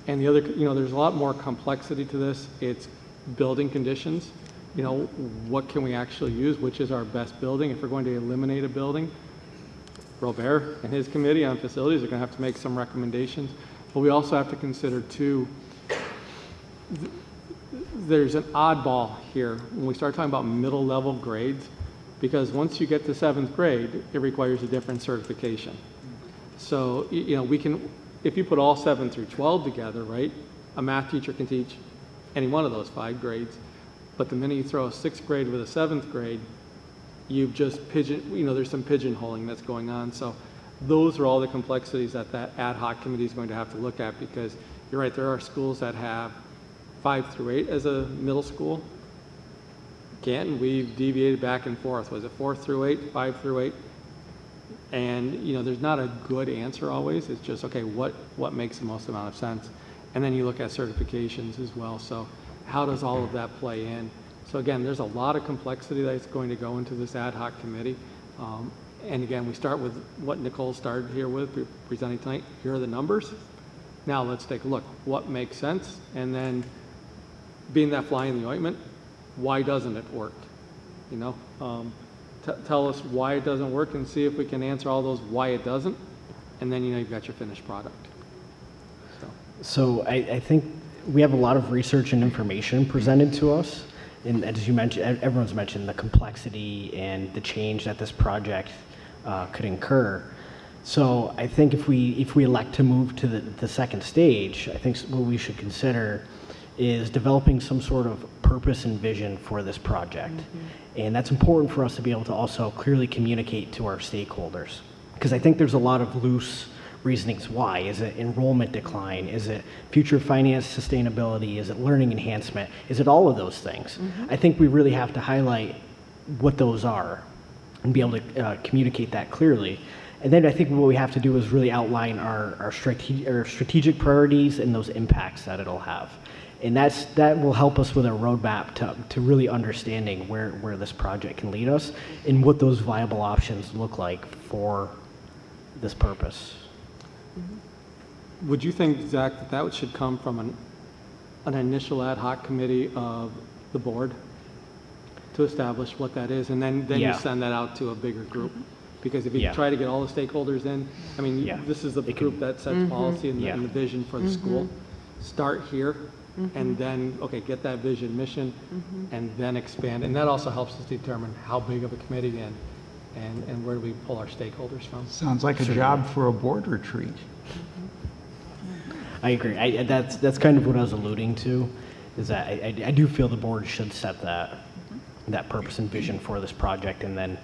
And the other, you know, there's a lot more complexity to this. It's building conditions. You know, what can we actually use? Which is our best building? If we're going to eliminate a building, Robert and his committee on facilities are going to have to make some recommendations. But we also have to consider, too, there's an oddball here when we start talking about middle level grades, because once you get to 7th grade, it requires a different certification. So, you know, we can, if you put all 7 through 12 together, right, a math teacher can teach any one of those 5 grades. But the minute you throw a 6th grade with a 7th grade, you've just you know, there's some pigeonholing that's going on. So those are all the complexities that that ad hoc committee is going to have to look at, because you're right, there are schools that have 5 through 8 as a middle school. Canton, we've deviated back and forth. Was it 4 through 8, 5 through 8? And, you know, there's not a good answer always. It's just, okay, what makes the most amount of sense? And then you look at certifications as well. So how does all of that play in? So again, there's a lot of complexity that's going to go into this ad hoc committee. And again, we start with what Nicole started here with, presenting tonight. Here are the numbers. Now let's take a look. What makes sense? And then, being that fly in the ointment, why doesn't it work? You know, tell us why it doesn't work and see if we can answer all those why it doesn't. And then, you know, you've got your finished product. So I think we have a lot of research and information presented to us. And as you mentioned, everyone's mentioned the complexity and the change that this project could incur. So I think if we elect to move to the second stage, I think what we should consider is developing some sort of purpose and vision for this project. And that's important for us to be able to also clearly communicate to our stakeholders. Because I think there's a lot of loose reasonings why. Is it enrollment decline? Is it future finance sustainability? Is it learning enhancement? Is it all of those things? I think we really have to highlight what those are and be able to communicate that clearly. And then I think what we have to do is really outline our strategic priorities and those impacts that it'll have. And that will help us with a roadmap to really understanding where this project can lead us and what those viable options look like for this purpose. Would you think, Zach, that should come from an initial ad hoc committee of the board to establish what that is, and then you send that out to a bigger group? Because if you try to get all the stakeholders in, I mean, this is the group that sets policy and the vision for the school. Start here, and then, okay, get that vision, mission, and then expand. And that also helps us determine how big of a committee and where do we pull our stakeholders from. Sounds like a job for a board retreat. I agree. That's kind of what I was alluding to, is that I do feel the board should set that purpose and vision for this project, and then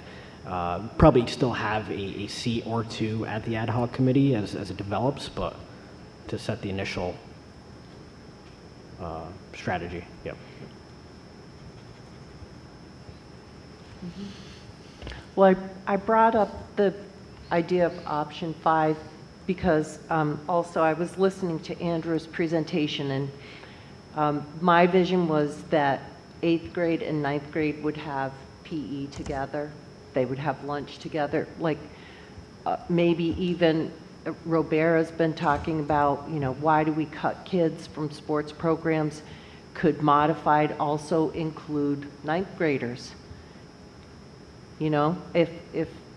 probably still have a seat or two at the ad hoc committee as it develops, but to set the initial strategy. Yep. Well, I brought up the idea of option 5 because also I was listening to Andrew's presentation, and my vision was that 8th grade and 9th grade would have PE together. They would have lunch together. Like maybe even Robert has been talking about, you know, why do we cut kids from sports programs? Could modified also include 9th graders? You know, if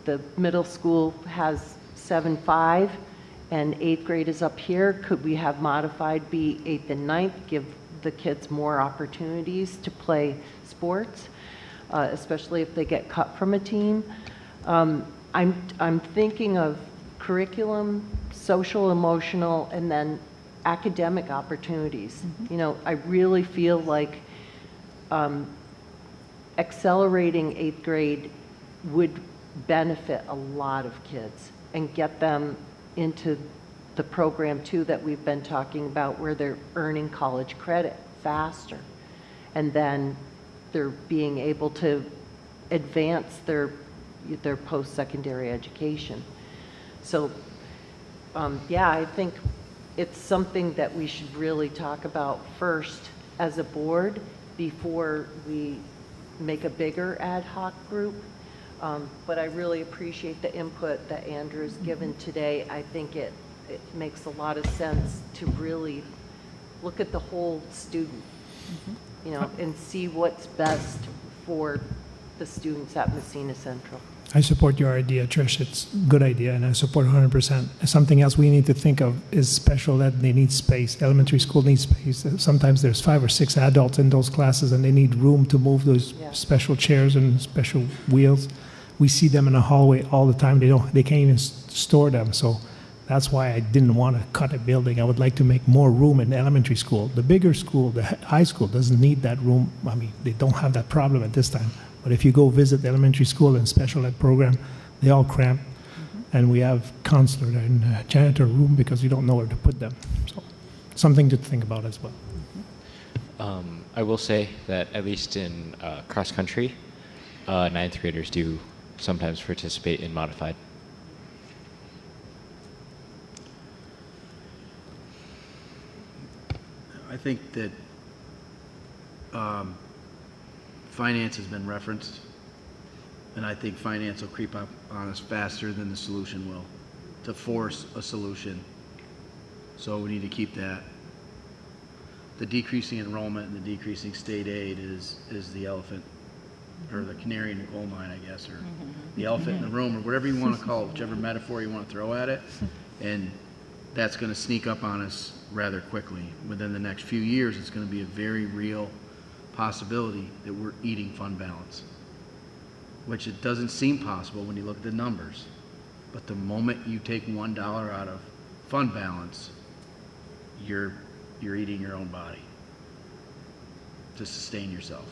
the middle school has 7-5 and 8th grade is up here, could we have modified be 8th and 9th, give the kids more opportunities to play sports, especially if they get cut from a team. I'm thinking of curriculum, social, emotional, and then academic opportunities. You know, I really feel like accelerating 8th grade would benefit a lot of kids and get them into the program too that we've been talking about, where they're earning college credit faster, and then they're being able to advance their post-secondary education. So yeah, I think it's something that we should really talk about first as a board before we make a bigger ad hoc group. But I really appreciate the input that Andrew's given today. I think it makes a lot of sense to really look at the whole student, you know, and see what's best for the students at Massena Central. I support your idea, Trish. It's a good idea, and I support 100%. Something else we need to think of is special ed. They need space. Elementary school needs space. Sometimes there's 5 or 6 adults in those classes, and they need room to move those special chairs and special wheels. We see them in the hallway all the time. They can't even store them. So that's why I didn't want to cut a building. I would like to make more room in the elementary school. The bigger school, the high school, doesn't need that room. I mean, they don't have that problem at this time. But if you go visit the elementary school and special ed program, they all cramp. And we have counselor and janitor room because we don't know where to put them. So something to think about as well. I will say that at least in cross country, 9th graders do sometimes participate in modified. I think that finance has been referenced, and I think finance will creep up on us faster than the solution will, to force a solution. So we need to keep that. The decreasing enrollment and the decreasing state aid is the elephant, or the canary in the coal mine, I guess, or the elephant in the room, or whatever you want to call it, whichever metaphor you want to throw at it. And that's going to sneak up on us rather quickly. Within the next few years, it's going to be a very real possibility that we're eating fund balance, which it doesn't seem possible when you look at the numbers. But the moment you take $1 out of fund balance, you're eating your own body to sustain yourself.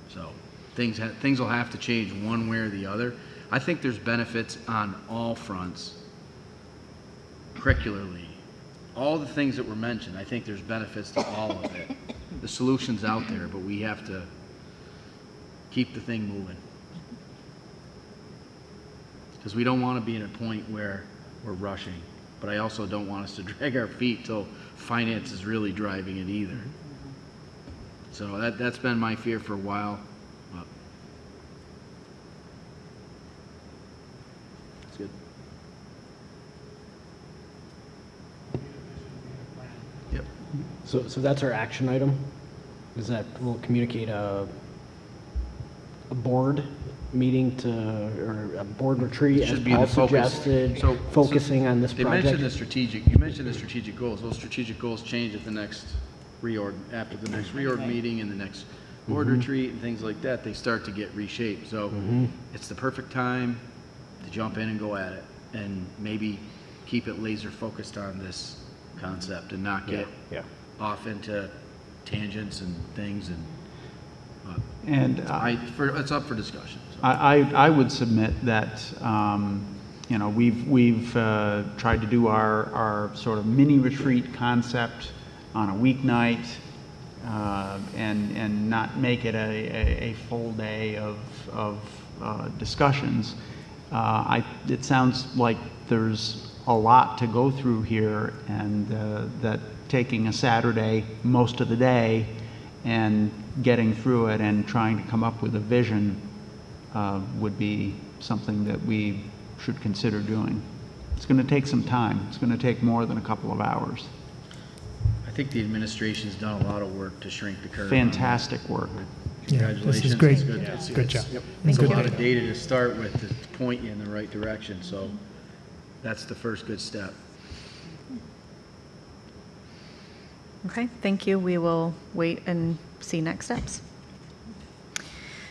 So things will have to change one way or the other. I think there's benefits on all fronts, curricularly. All the things that were mentioned, I think there's benefits to all of it. The solution's out there, but we have to keep the thing moving. Because we don't want to be in a point where we're rushing, but I also don't want us to drag our feet till finance is really driving it either. So that's been my fear for a while. That's good. Yep. So that's our action item. Is that we'll communicate a board meeting or a board retreat, as Paul suggested, focusing on this project. You mentioned the strategic goals. Those strategic goals change at the next reorg, after the next reorg meeting and the next board retreat and things like that. They start to get reshaped. So it's the perfect time to jump in and go at it, and maybe keep it laser focused on this concept and not get off into tangents and things. And it's up for discussion. So. I would submit that you know, we've tried to do our sort of mini retreat concept on a weeknight and not make it a full day of discussions. It sounds like there's a lot to go through here, and that taking a Saturday most of the day and getting through it and trying to come up with a vision would be something that we should consider doing. It's going to take some time. It's going to take more than a couple of hours. I think the administration's done a lot of work to shrink the curve. Fantastic work. Congratulations. This is great. It's good. Good job. It's a lot of data to start with to point you in the right direction. So that's the first good step. Okay, thank you. We will wait and see next steps.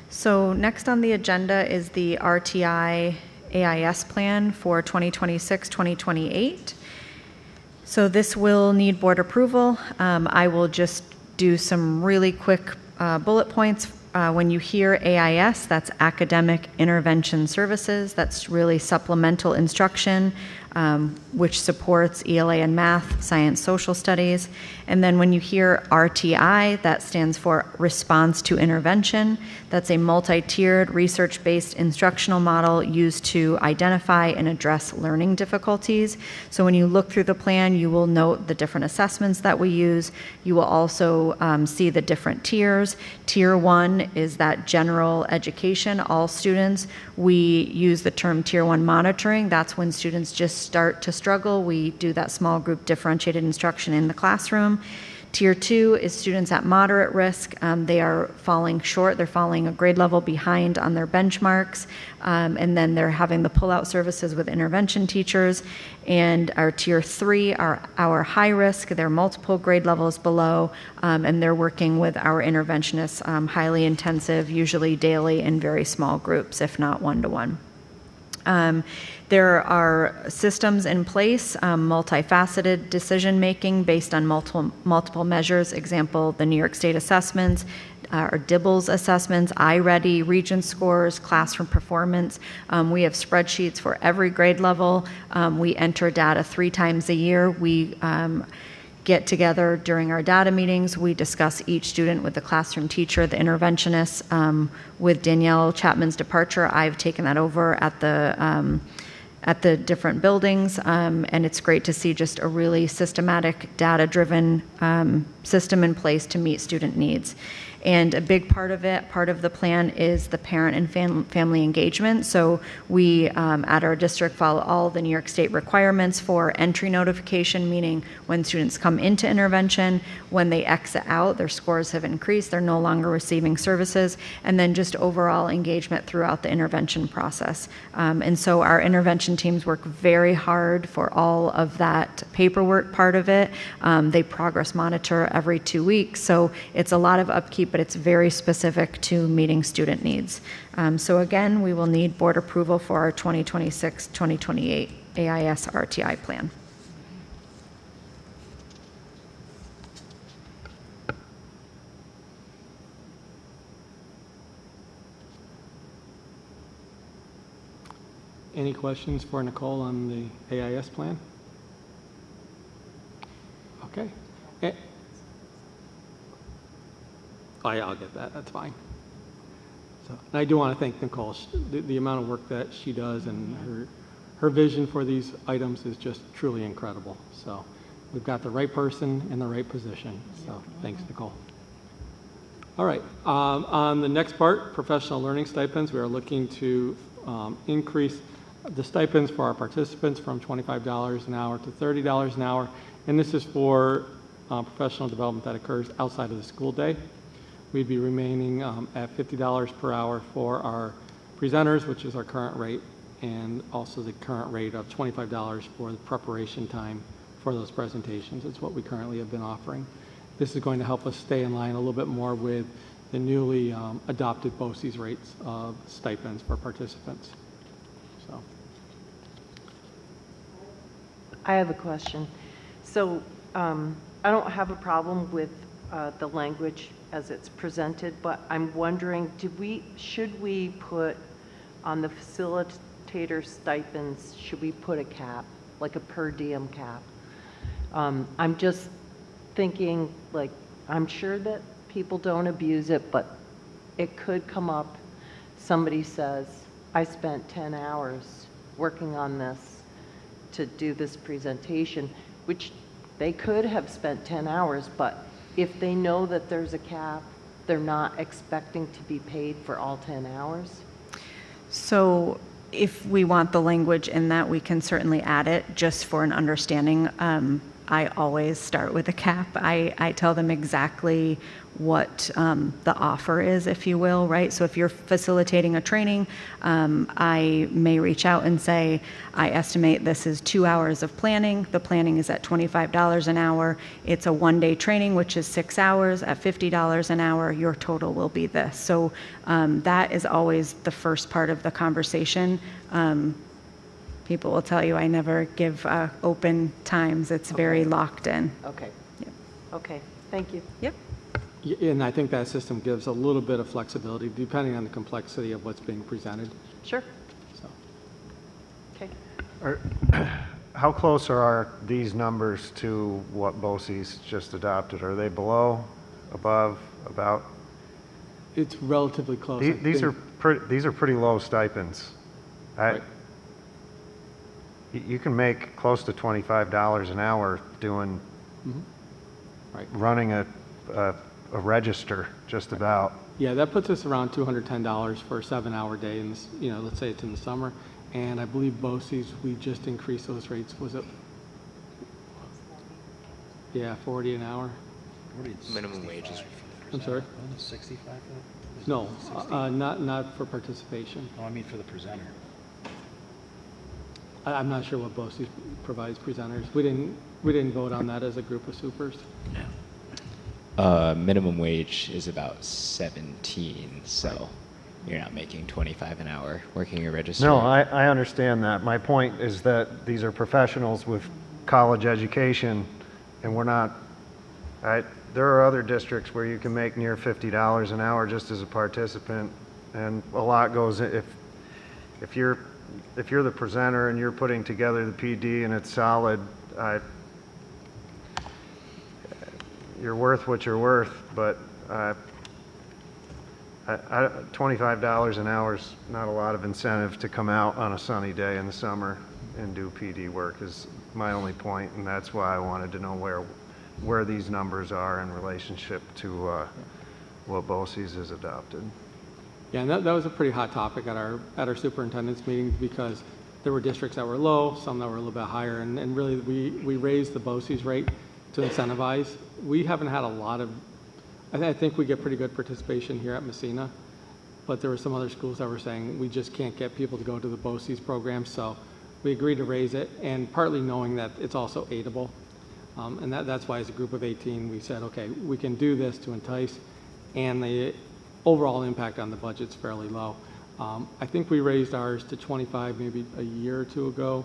So next on the agenda is the RTI AIS plan for 2026-2028. So this will need board approval. I will just do some really quick bullet points. When you hear AIS, that's Academic Intervention Services. That's really supplemental instruction, which supports ELA and math, science, social studies. And then when you hear RTI, that stands for Response to Intervention. That's a multi-tiered, research-based instructional model used to identify and address learning difficulties. So when you look through the plan, you will note the different assessments that we use. You will also see the different tiers. Tier 1 is that general education, all students. We use the term Tier 1 monitoring. That's when students just start to struggle. We do that small group differentiated instruction in the classroom. Tier 2 is students at moderate risk. They are falling short. They're falling a grade level behind on their benchmarks. And then they're having the pull-out services with intervention teachers. And our Tier 3 are our high risk. They're multiple grade levels below. And they're working with our interventionists, highly intensive, usually daily in very small groups, if not one-to-one. There are systems in place, multifaceted decision-making based on multiple measures. Example, the New York State assessments, or DIBELS assessments, iReady, region scores, classroom performance. We have spreadsheets for every grade level. We enter data 3 times a year. We get together during our data meetings. We discuss each student with the classroom teacher, the interventionist. With Danielle Chapman's departure, I've taken that over at the different buildings, and it's great to see just a really systematic, data-driven system in place to meet student needs. And a big part of the plan is the parent and family engagement. So we, at our district, follow all the New York State requirements for entry notification, meaning when students come into intervention, when they exit out, their scores have increased, they're no longer receiving services, and then just overall engagement throughout the intervention process. And so our intervention teams work very hard for all of that paperwork part of it. They progress monitor every 2 weeks, so it's a lot of upkeep, but it's very specific to meeting student needs. So again, we will need board approval for our 2026-2028 AIS RTI plan. Any questions for Nicole on the AIS plan? Okay. Oh yeah, I'll get that. That's fine. So, and I do want to thank Nicole. The amount of work that she does and her vision for these items is just truly incredible. So we've got the right person in the right position. So thanks, Nicole. All right. On the next part, professional learning stipends, we are looking to increase the stipends for our participants from $25 an hour to $30 an hour. And this is for professional development that occurs outside of the school day. We'd be remaining at $50 per hour for our presenters, which is our current rate, and also the current rate of $25 for the preparation time for those presentations. It's what we currently have been offering. This is going to help us stay in line a little bit more with the newly adopted BOCES rates of stipends for participants. So, I have a question. So I don't have a problem with the language as it's presented, but I'm wondering, should we put on the facilitator stipends, should we put a cap, like a per diem cap? I'm just thinking, like, I'm sure that people don't abuse it, but it could come up. Somebody says, I spent 10 hours working on this to do this presentation, which they could have spent 10 hours, but if they know that there's a cap, they're not expecting to be paid for all 10 hours? So if we want the language in that, we can certainly add it just for an understanding. I always start with a cap. I tell them exactly what the offer is, if you will, right? So if you're facilitating a training, I may reach out and say, I estimate this is 2 hours of planning. The planning is at $25 an hour. It's a one-day training, which is 6 hours at $50 an hour. Your total will be this. So that is always the first part of the conversation. People will tell you I never give open times. It's very locked in. Okay. Yep. Okay, thank you. Yep. And I think that system gives a little bit of flexibility depending on the complexity of what's being presented. Sure. So. Okay. How close are these numbers to what BOCES just adopted? Are they below, above, about? It's relatively close. These are pretty low stipends. Right. You can make close to $25 an hour doing, right, running a register, just about. Yeah, that puts us around $210 for a 7-hour day, and let's say it's in the summer. And I believe BOCES, we just increased those rates. Was it? Yeah, 40 an hour. Minimum wages. I'm sorry? 65? No, not for participation. Oh, I mean for the presenter. I'm not sure what BOCES provides presenters. We didn't vote on that as a group of supers. Minimum wage is about 17, so you're not making 25 an hour working a register. No, I understand that. My point is that these are professionals with college education, and we're not, there are other districts where you can make near $50 an hour just as a participant, and a lot goes, if you're the presenter and you're putting together the PD and it's solid, you're worth what you're worth, but $25 an hour is not a lot of incentive to come out on a sunny day in the summer and do PD work is my only point, and that's why I wanted to know where these numbers are in relationship to what BOCES has adopted. Yeah, and that was a pretty hot topic at our superintendent's meeting because there were districts that were low, some that were a little bit higher, and really we raised the BOCES rate to incentivize. We haven't had a lot of, I think we get pretty good participation here at Massena, but there were some other schools that were saying we just can't get people to go to the BOCES program, so we agreed to raise it, and partly knowing that it's also aidable. And that's why as a group of 18 we said, okay, we can do this to entice, and the overall impact on the budget's fairly low. I think we raised ours to 25 maybe a year or two ago.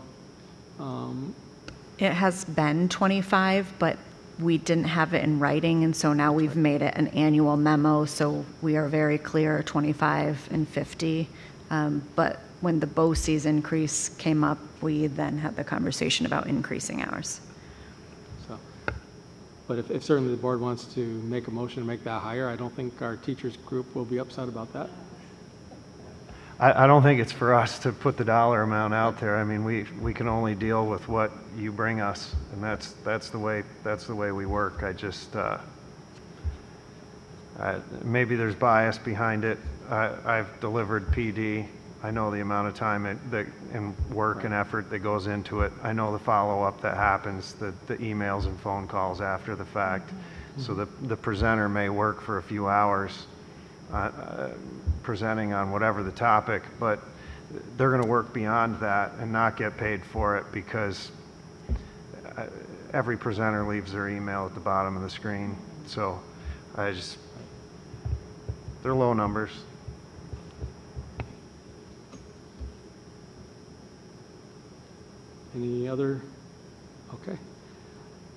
It has been 25, but we didn't have it in writing, and so now we've made it an annual memo, so we are very clear, 25 and 50. But when the BOCES increase came up, we then had the conversation about increasing ours. So, but if certainly the board wants to make a motion to make that higher, I don't think our teachers group will be upset about that. I don't think it's for us to put the dollar amount out there. I mean, we can only deal with what you bring us, and that's the way we work. I just maybe there's bias behind it. I've delivered PD. I know the amount of time and work and effort that goes into it. I know the follow-up that happens, the emails and phone calls after the fact. So the presenter may work for a few hours presenting on whatever the topic, but they're going to work beyond that and not get paid for it because every presenter leaves their email at the bottom of the screen. So they're low numbers. Any other? Okay.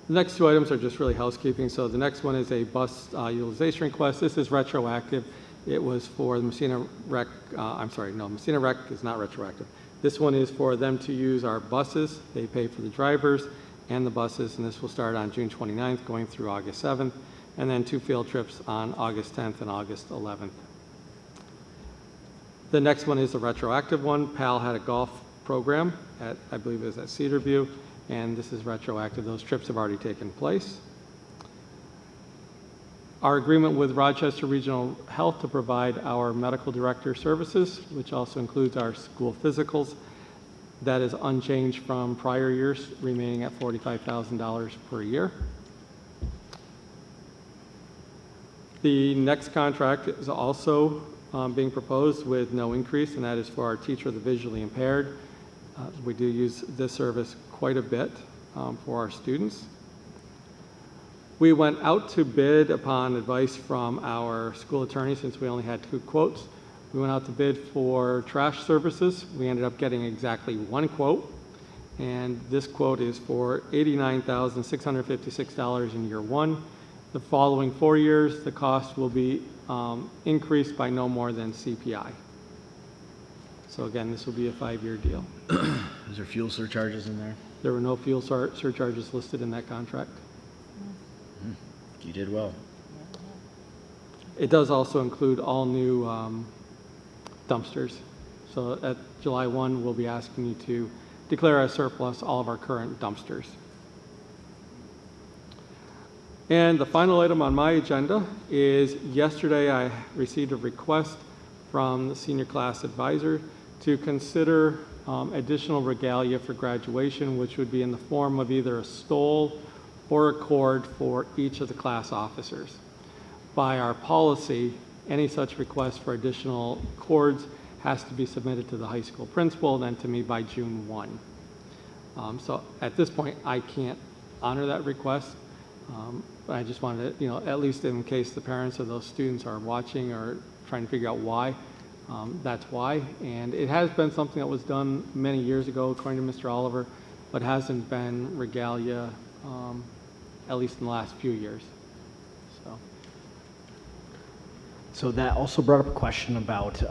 The next two items are just really housekeeping. So the next one is a bus utilization request. This is retroactive. It was for the Massena Rec, Massena Rec is not retroactive. This one is for them to use our buses. They pay for the drivers and the buses, and this will start on June 29th, going through August 7th, and then 2 field trips on August 10th and August 11th. The next one is the retroactive one. PAL had a golf program at, I believe it was at Cedarview, and this is retroactive. Those trips have already taken place. Our agreement with Rochester Regional Health to provide our medical director services, which also includes our school physicals. That is unchanged from prior years, remaining at $45,000 per year. The next contract is also being proposed with no increase, and that is for our teacher of the visually impaired. We do use this service quite a bit for our students. We went out to bid upon advice from our school attorney, since we only had 2 quotes. We went out to bid for trash services. We ended up getting exactly 1 quote, and this quote is for $89,656 in year 1. The following 4 years, the cost will be increased by no more than CPI. So again, this will be a 5-year deal. Is there fuel surcharges in there? There were no fuel surcharges listed in that contract. You did well. It does also include all new dumpsters. So at July 1, we'll be asking you to declare as surplus all of our current dumpsters. And the final item on my agenda is yesterday I received a request from the senior class advisor to consider additional regalia for graduation, which would be in the form of either a stole or a cord for each of the class officers. By our policy, any such request for additional cords has to be submitted to the high school principal, then to me by June 1. So at this point, I can't honor that request. But I just wanted to, at least in case the parents of those students are watching or trying to figure out why, that's why. And it has been something that was done many years ago, according to Mr. Oliver, but hasn't been regalia, at least in the last few years. So that also brought up a question about,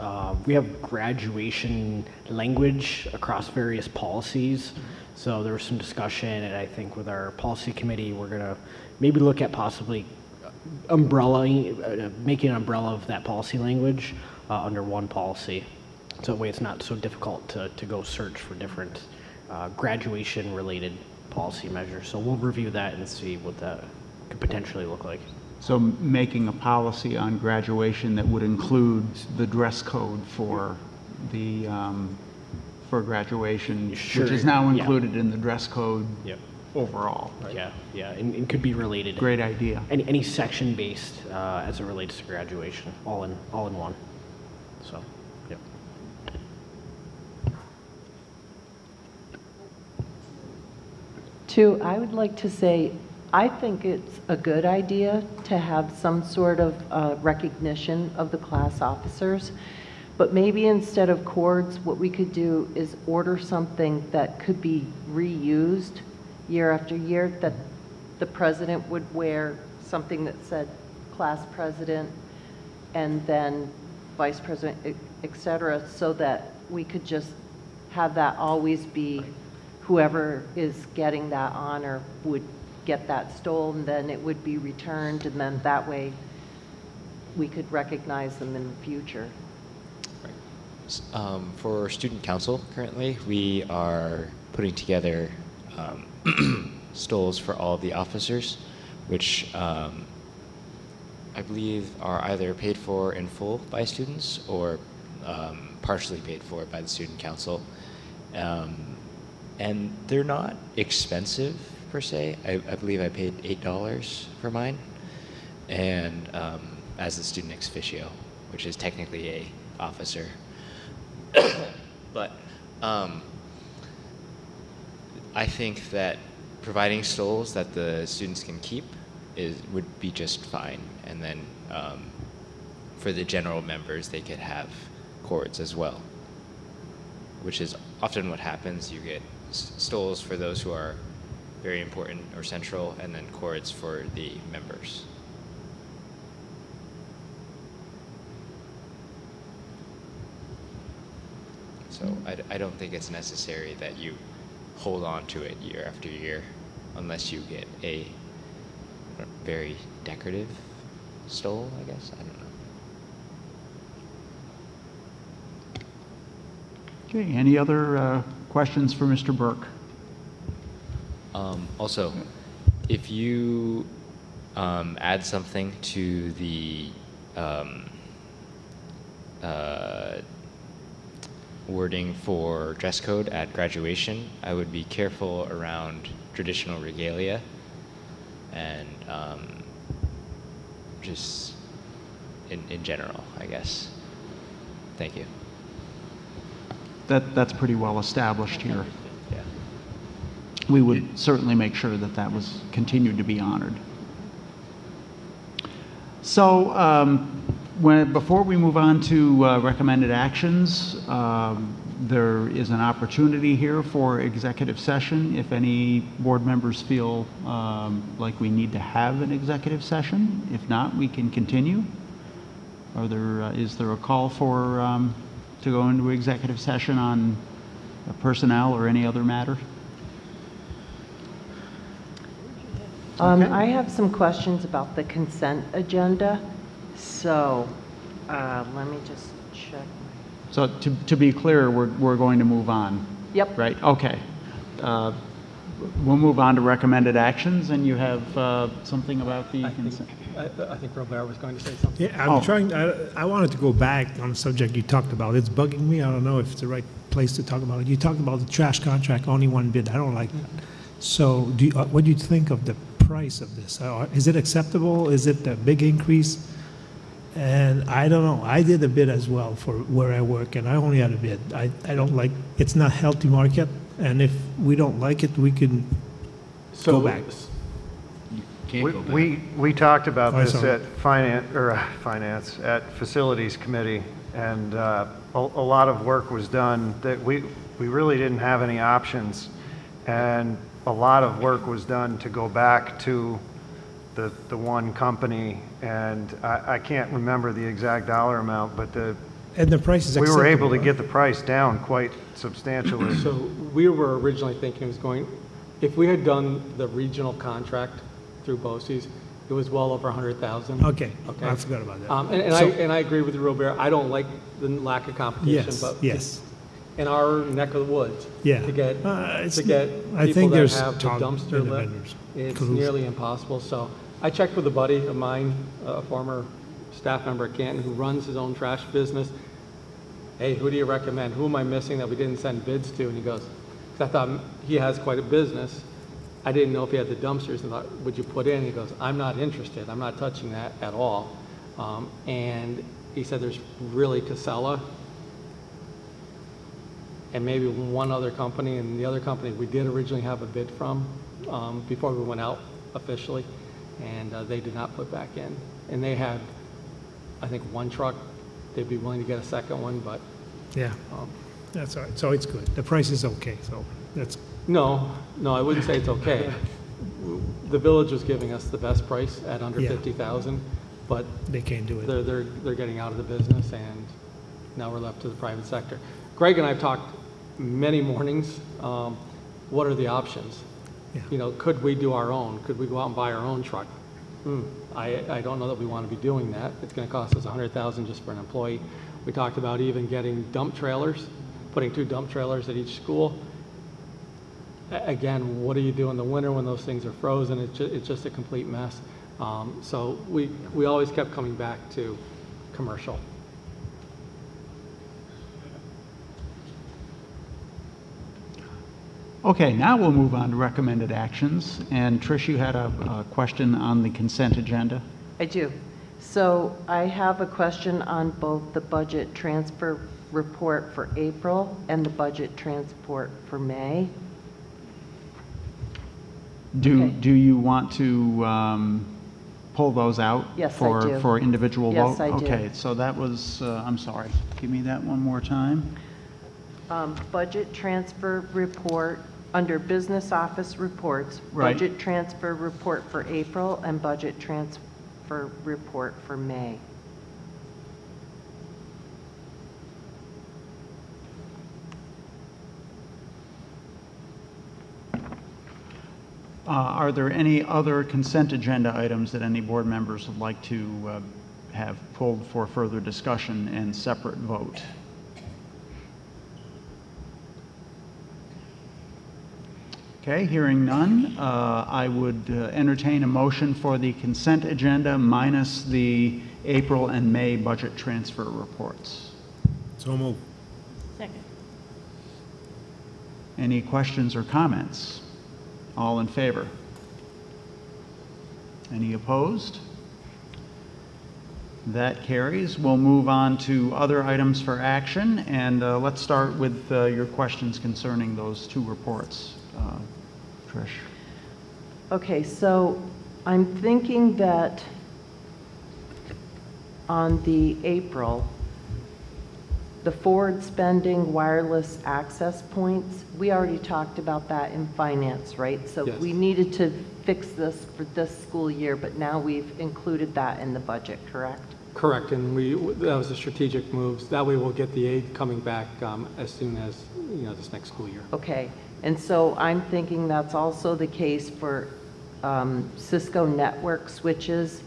we have graduation language across various policies. So there was some discussion, and I think with our policy committee, we're gonna maybe look at possibly making an umbrella of that policy language under one policy. So that way it's not so difficult to go search for different graduation related policy measures. So we'll review that and see what that could potentially look like. So making a policy on graduation that would include the dress code for the for graduation, Sure, which is now yeah. included in the dress code overall. Right? Yeah, and could be related. Great idea. Any section based as it relates to graduation, all in one. So, yeah. Two, I would like to say, I think it's a good idea to have some sort of recognition of the class officers, but maybe instead of cords, what we could do is order something that could be reused year after year, that the president would wear something that said class president and then vice president, et cetera, so that we could just have that always be whoever is getting that honor would get that stolen, then it would be returned, and then that way we could recognize them in the future. For student council currently, we are putting together stoles for all of the officers, which I believe are either paid for in full by students or partially paid for by the student council. And they're not expensive per se. I believe I paid $8 for mine, and as the student ex officio, which is technically a officer. But I think that providing stoles that the students can keep would be just fine, and then for the general members, they could have cords as well, which is often what happens. You get stoles for those who are very important or central, and then cords for the members. So I don't think it's necessary that you hold on to it year after year, unless you get a very decorative stole, I guess. I don't know. Okay, any other questions for Mr. Burke? Also, if you add something to the wording for dress code at graduation. I would be careful around traditional regalia and just in general, I guess. Thank you. That's pretty well established here. Yeah. We would certainly make sure that that was continued to be honored. So before we move on to recommended actions, there is an opportunity here for executive session. If any board members feel like we need to have an executive session, if not, we can continue. Is there a call for to go into executive session on personnel or any other matter? I have some questions about the consent agenda. So let me just check. So to be clear, we're going to move on. Yep. Right, okay. We'll move on to recommended actions, and you have something about the consent. I think Robert was going to say something. Yeah, I wanted to go back on the subject you talked about. It's bugging me. I don't know if it's the right place to talk about it. You talked about the trash contract, only one bid. I don't like that. So what do you think of the price of this? Is it acceptable? Is it a big increase? And I don't know. I did a bid as well for where I work, and I only had a bid. I don't like, it's not healthy market, and if we don't like it, we can go back. We talked about this at finance at facilities committee, and a lot of work was done that we really didn't have any options, and a lot of work was done to go back to the one company, and I can't remember the exact dollar amount, but and the price is we were able to acceptable, get the price down quite substantially. So we were originally thinking it was going, if we had done the regional contract through BOCES, it was well over 100,000. Okay, I forgot about that. And I agree with you, Robert. I don't like the lack of competition, but yes. in our neck of the woods, Yeah. to get I people think that there's have the talk dumpster in the lift, vendors. it's Collusion. nearly impossible. So I checked with a buddy of mine, a former staff member at Canton, who runs his own trash business. Hey, who do you recommend? Who am I missing that we didn't send bids to? And he goes, because I thought he has quite a business. I didn't know if he had the dumpsters. I thought, would you put in? He goes, I'm not interested. I'm not touching that at all. And he said there's really Casella and maybe one other company. And the other company we did originally have a bid from before we went out officially. And they did not put back in. And they had, I think, one truck. They'd be willing to get a second one, but... Yeah, that's all right. So it's good. The price is okay, so that's... No, I wouldn't say it's okay. The village was giving us the best price at under 50,000, but... They can't do it. They're getting out of the business, and now we're left to the private sector. Greg and I have talked many mornings. What are the options? Yeah. You know, could we do our own? Could we go out and buy our own truck? I don't know that we want to be doing that. It's going to cost us $100,000 just for an employee. We talked about even getting dump trailers, putting 2 dump trailers at each school. Again, what do you do in the winter when those things are frozen? It's just a complete mess. So we always kept coming back to commercial. Okay, now we'll move on to recommended actions. And Trish, you had a question on the consent agenda? I do. So I have a question on both the budget transfer report for April and the budget transport for May. Do you want to pull those out? Yes, I do. For individual vote? Yes, I do. Okay, so that was, I'm sorry, give me that one more time. Budget transfer report under business office reports. Right. Budget transfer report for April and budget transfer report for May. Are there any other consent agenda items that any board members would like to have pulled for further discussion and separate vote? Okay, hearing none, I would entertain a motion for the consent agenda minus the April and May budget transfer reports. So move. Second. Any questions or comments? All in favor? Any opposed? That carries. We'll move on to other items for action, and let's start with your questions concerning those two reports. Trish. Okay, so I'm thinking that on the April, the forward spending wireless access points, we already talked about that in finance, right? So Yes. we needed to fix this for this school year, but now we've included that in the budget, correct? Correct, and that was a strategic move. That way we'll get the aid coming back as soon as, this next school year. Okay, and so I'm thinking that's also the case for Cisco network switches,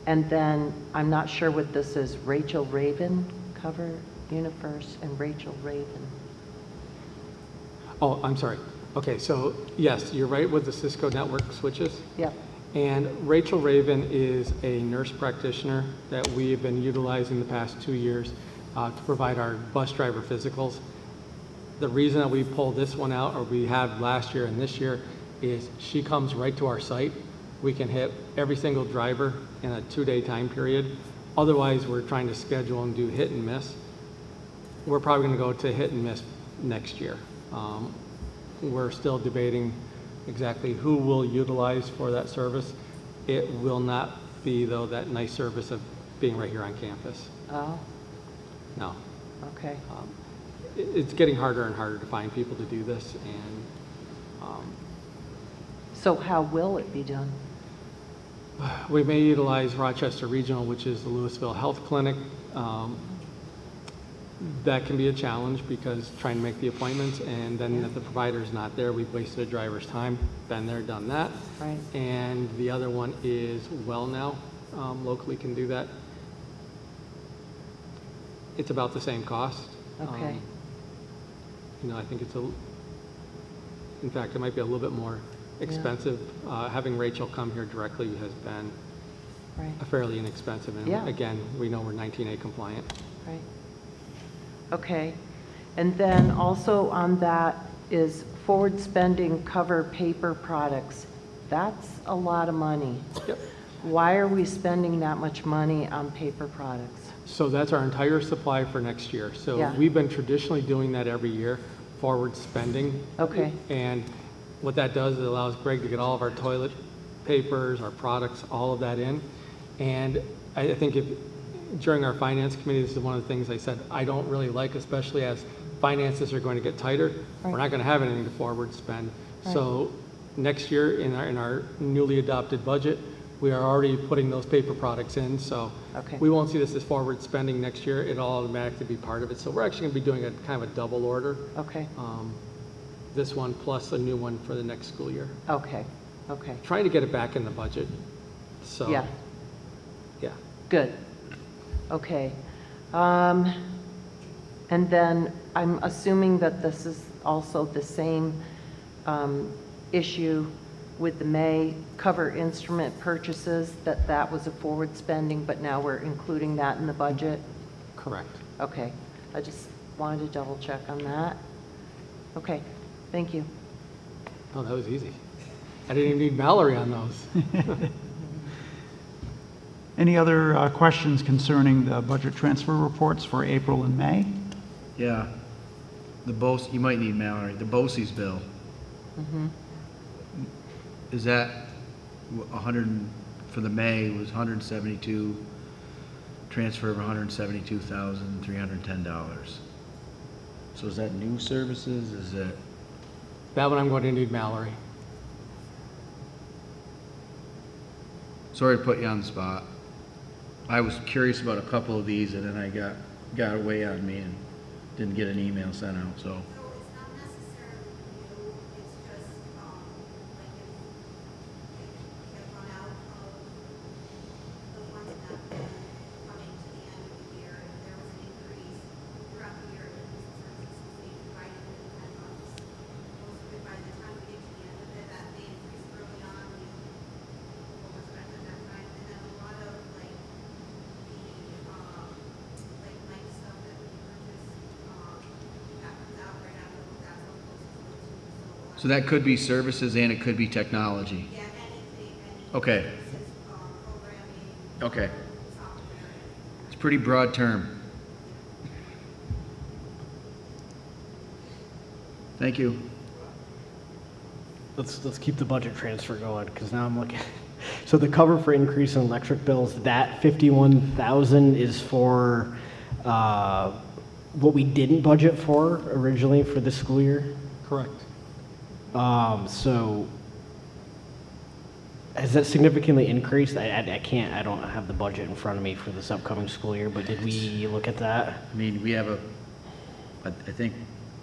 and then I'm not sure what this is, Rachel Raven, cover Universe and Rachel Raven. Oh, I'm sorry. Okay, so yes, you're right with the Cisco network switches. Yep. And Rachel Raven is a nurse practitioner that we have been utilizing the past 2 years to provide our bus driver physicals. The reason that we pulled this one out, or we have last year and this year, is she comes right to our site. We can hit every single driver in a 2-day time period. Otherwise, we're trying to schedule and do hit and miss. We're probably going to go to hit and miss next year. We're still debating exactly who will utilize for that service. It will not be, though, that nice service of being right here on campus. Oh, No. okay. It's getting harder and harder to find people to do this, and So how will it be done? we may utilize Rochester Regional, which is the Louisville Health Clinic. That can be a challenge because trying to make the appointments, and then if the provider's not there, we've wasted a driver's time. Been there, done that. Right. And the other one is WellNow. Locally can do that. It's about the same cost. Okay. I think in fact, it might be a little bit more expensive. Having Rachel come here directly has been Right. fairly inexpensive. And Yeah. again, we know we're 19A compliant. Right. Okay. And then also on that is forward spending cover paper products. That's a lot of money. Yep. Why are we spending that much money on paper products? So that's our entire supply for next year. So Yeah. we've been traditionally doing that every year, forward spending. Okay. And what that does is it allows Greg to get all of our toilet papers, our products, all of that in. And I think during our finance committee, this is one of the things I said I don't really like, especially as finances are going to get tighter. Right. We're not going to have anything to forward spend. Right. So next year in our newly adopted budget, we are already putting those paper products in. So Okay. we won't see this as forward spending next year. It'll automatically be part of it. So we're actually going to be doing a kind of a double order. Okay. This one plus a new one for the next school year. Okay. Okay. Trying to get it back in the budget. So Yeah. yeah. Good. Okay. And then I'm assuming that this is also the same issue with the May cover instrument purchases, that was a forward spending, but now we're including that in the budget? Correct. Okay. I just wanted to double check on that. Okay. Thank you. Oh, that was easy. I didn't even need Mallory on those. Any other questions concerning the budget transfer reports for April and May? Yeah. You might need Mallory, the BOCES bill. Mm-hmm. Is that 100, for the May was 172, transfer of $172,310. So is that new services? Is it? That one I'm going to need Mallory. Sorry to put you on the spot. I was curious about a couple of these, and then I got away on me and didn't get an email sent out, so. So that could be services and it could be technology. Yeah, anything. Okay. Okay. It's a pretty broad term. Thank you. Let's keep the budget transfer going, because now I'm looking. So the cover for increase in electric bills, that 51,000 is for what we didn't budget for originally for this school year? Correct. So has that significantly increased? I don't have the budget in front of me for this upcoming school year, but did we look at that? I mean, we have I think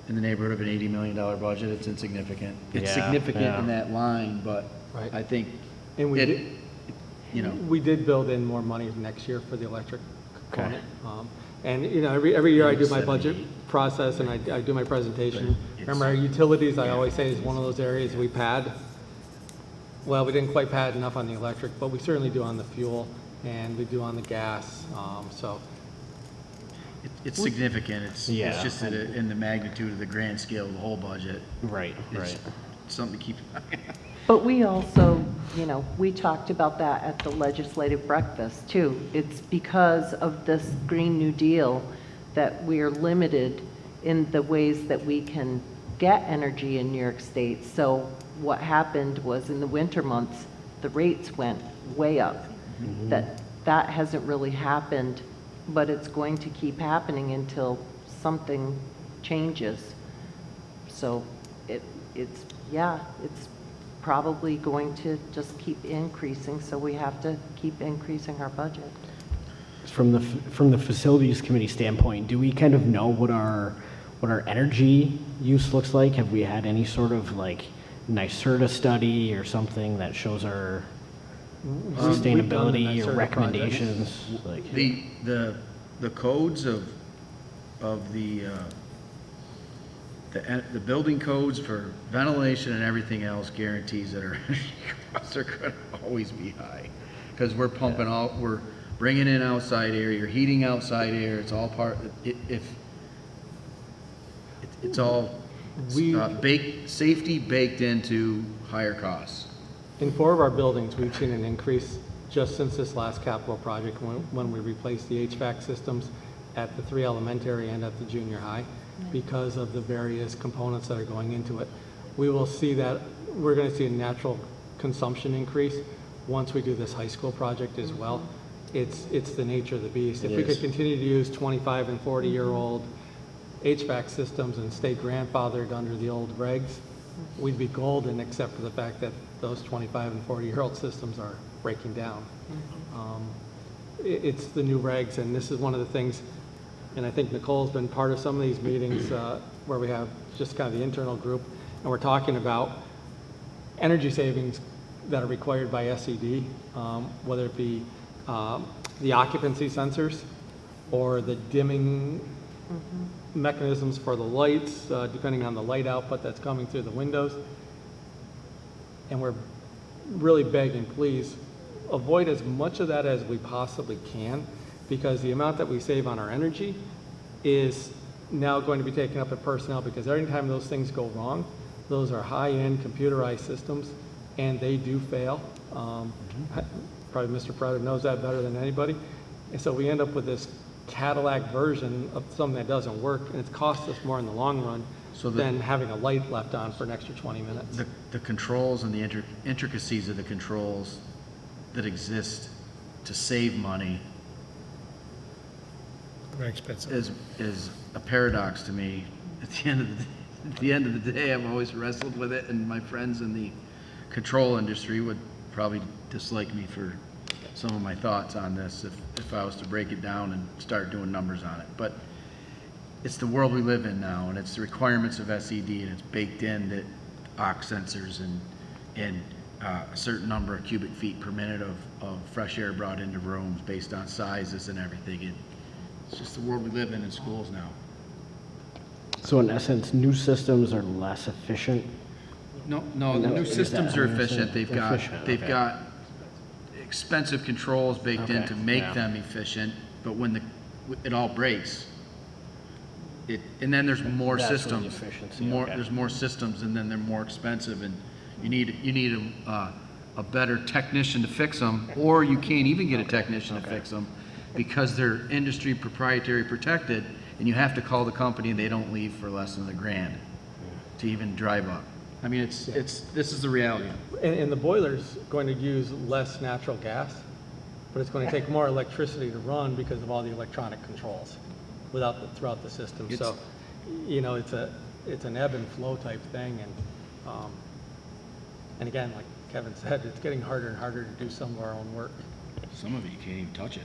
in the neighborhood of an $80 million budget. It's insignificant. It's significant in that line, but Right. I think And we did build in more money next year for the electric component. And every year I do my budget process and I do my presentation. Remember, our utilities, I always say, is one of those areas we pad. Well, we didn't quite pad enough on the electric, but we certainly do on the fuel and we do on the gas. So it's significant. It's just in the magnitude of the grand scale of the whole budget. Right. It's something to keep in mind. But we also, we talked about that at the legislative breakfast too. It's because of this Green New Deal that we're limited in the ways that we can get energy in New York State. So what happened was in the winter months, the rates went way up. Mm-hmm. That hasn't really happened, but it's going to keep happening until something changes. So it's probably going to just keep increasing, so we have to keep increasing our budget. From the facilities committee standpoint, do we kind of know what our energy use looks like? Have we had any sort of like NYSERDA study or something that shows our sustainability or recommendations? Like The codes of the building codes for ventilation and everything else guarantees that our energy costs are going to always be high, because we're pumping we're bringing in outside air, you're heating outside air. It's all part. It's all safety baked into higher costs. in 4 of our buildings, we've seen an increase just since this last capital project when we replaced the HVAC systems at the 3 elementary and at the junior high because of the various components that are going into it. We will see that we're going to see a natural consumption increase once we do this high school project as well. It's the nature of the beast. If we could continue to use 25 and 40-year-old HVAC systems and stay grandfathered under the old regs, we'd be golden, except for the fact that those 25 and 40-year-old systems are breaking down. It's the new regs, and this is one of the things, and I think Nicole's been part of some of these meetings where we have just kind of the internal group, and we're talking about energy savings that are required by SED, whether it be the occupancy sensors or the dimming mechanisms for the lights, depending on the light output that's coming through the windows. And we're really begging, please, avoid as much of that as we possibly can, because the amount that we save on our energy is now going to be taken up at personnel, because every time those things go wrong, those are high-end computerized systems, and they do fail. Probably Mr. Prater knows that better than anybody. And so we end up with this Cadillac version of something that doesn't work, and it's cost us more in the long run than having a light left on for an extra 20 minutes. The controls and the intricacies of the controls that exist to save money very expensive is a paradox to me. At the end of the day, I've always wrestled with it, and my friends in the control industry would probably dislike me for some of my thoughts on this if I was to break it down and start doing numbers on it. But it's the world we live in now, and it's the requirements of SED, and it's baked in that OX sensors and a certain number of cubic feet per minute of fresh air brought into rooms based on sizes and everything. It's just the world we live in schools now. So in essence, new systems are less efficient? No, the new systems are efficient. They've got expensive controls baked in to make them efficient, but when it all breaks, And then there's more That's where the systems. efficiency, More, okay. there's more systems, and then they're more expensive, and you need a better technician to fix them, or you can't even get a technician to fix them because they're industry proprietary protected, and you have to call the company, and they don't leave for less than $1,000 to even drive up. I mean, this is the reality. And the boiler's going to use less natural gas, but it's going to take more electricity to run because of all the electronic controls throughout the system. So, you know, it's an ebb and flow type thing, and again, like Kevin said, it's getting harder and harder to do some of our own work. Some of it you can't even touch it.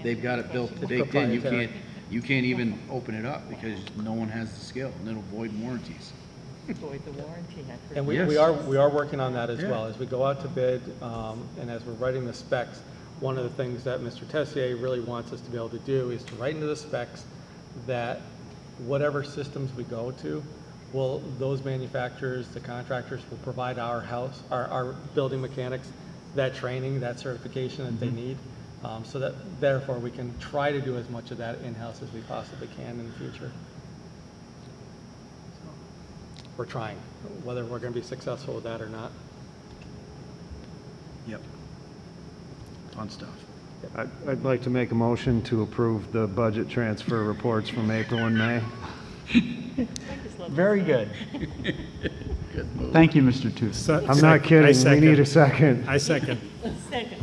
They've got it built, baked in. You can't even open it up because no one has the skill, and it'll void warranties. Void the warranty. And we are working on that as well. As we go out to bid, and as we're writing the specs, one of the things that Mr. Tessier really wants us to be able to do is to write into the specs that whatever systems we go to, those manufacturers, the contractors will provide our building mechanics that training, that certification that they need, so that therefore we can try to do as much of that in-house as we possibly can in the future. We're trying, whether we're going to be successful with that or not. Yep. Fun stuff. I'd like to make a motion to approve the budget transfer reports from April and May. Very good. Good move. Thank you, Mr. Tooth. I'm not kidding. We need a second. I second. Second.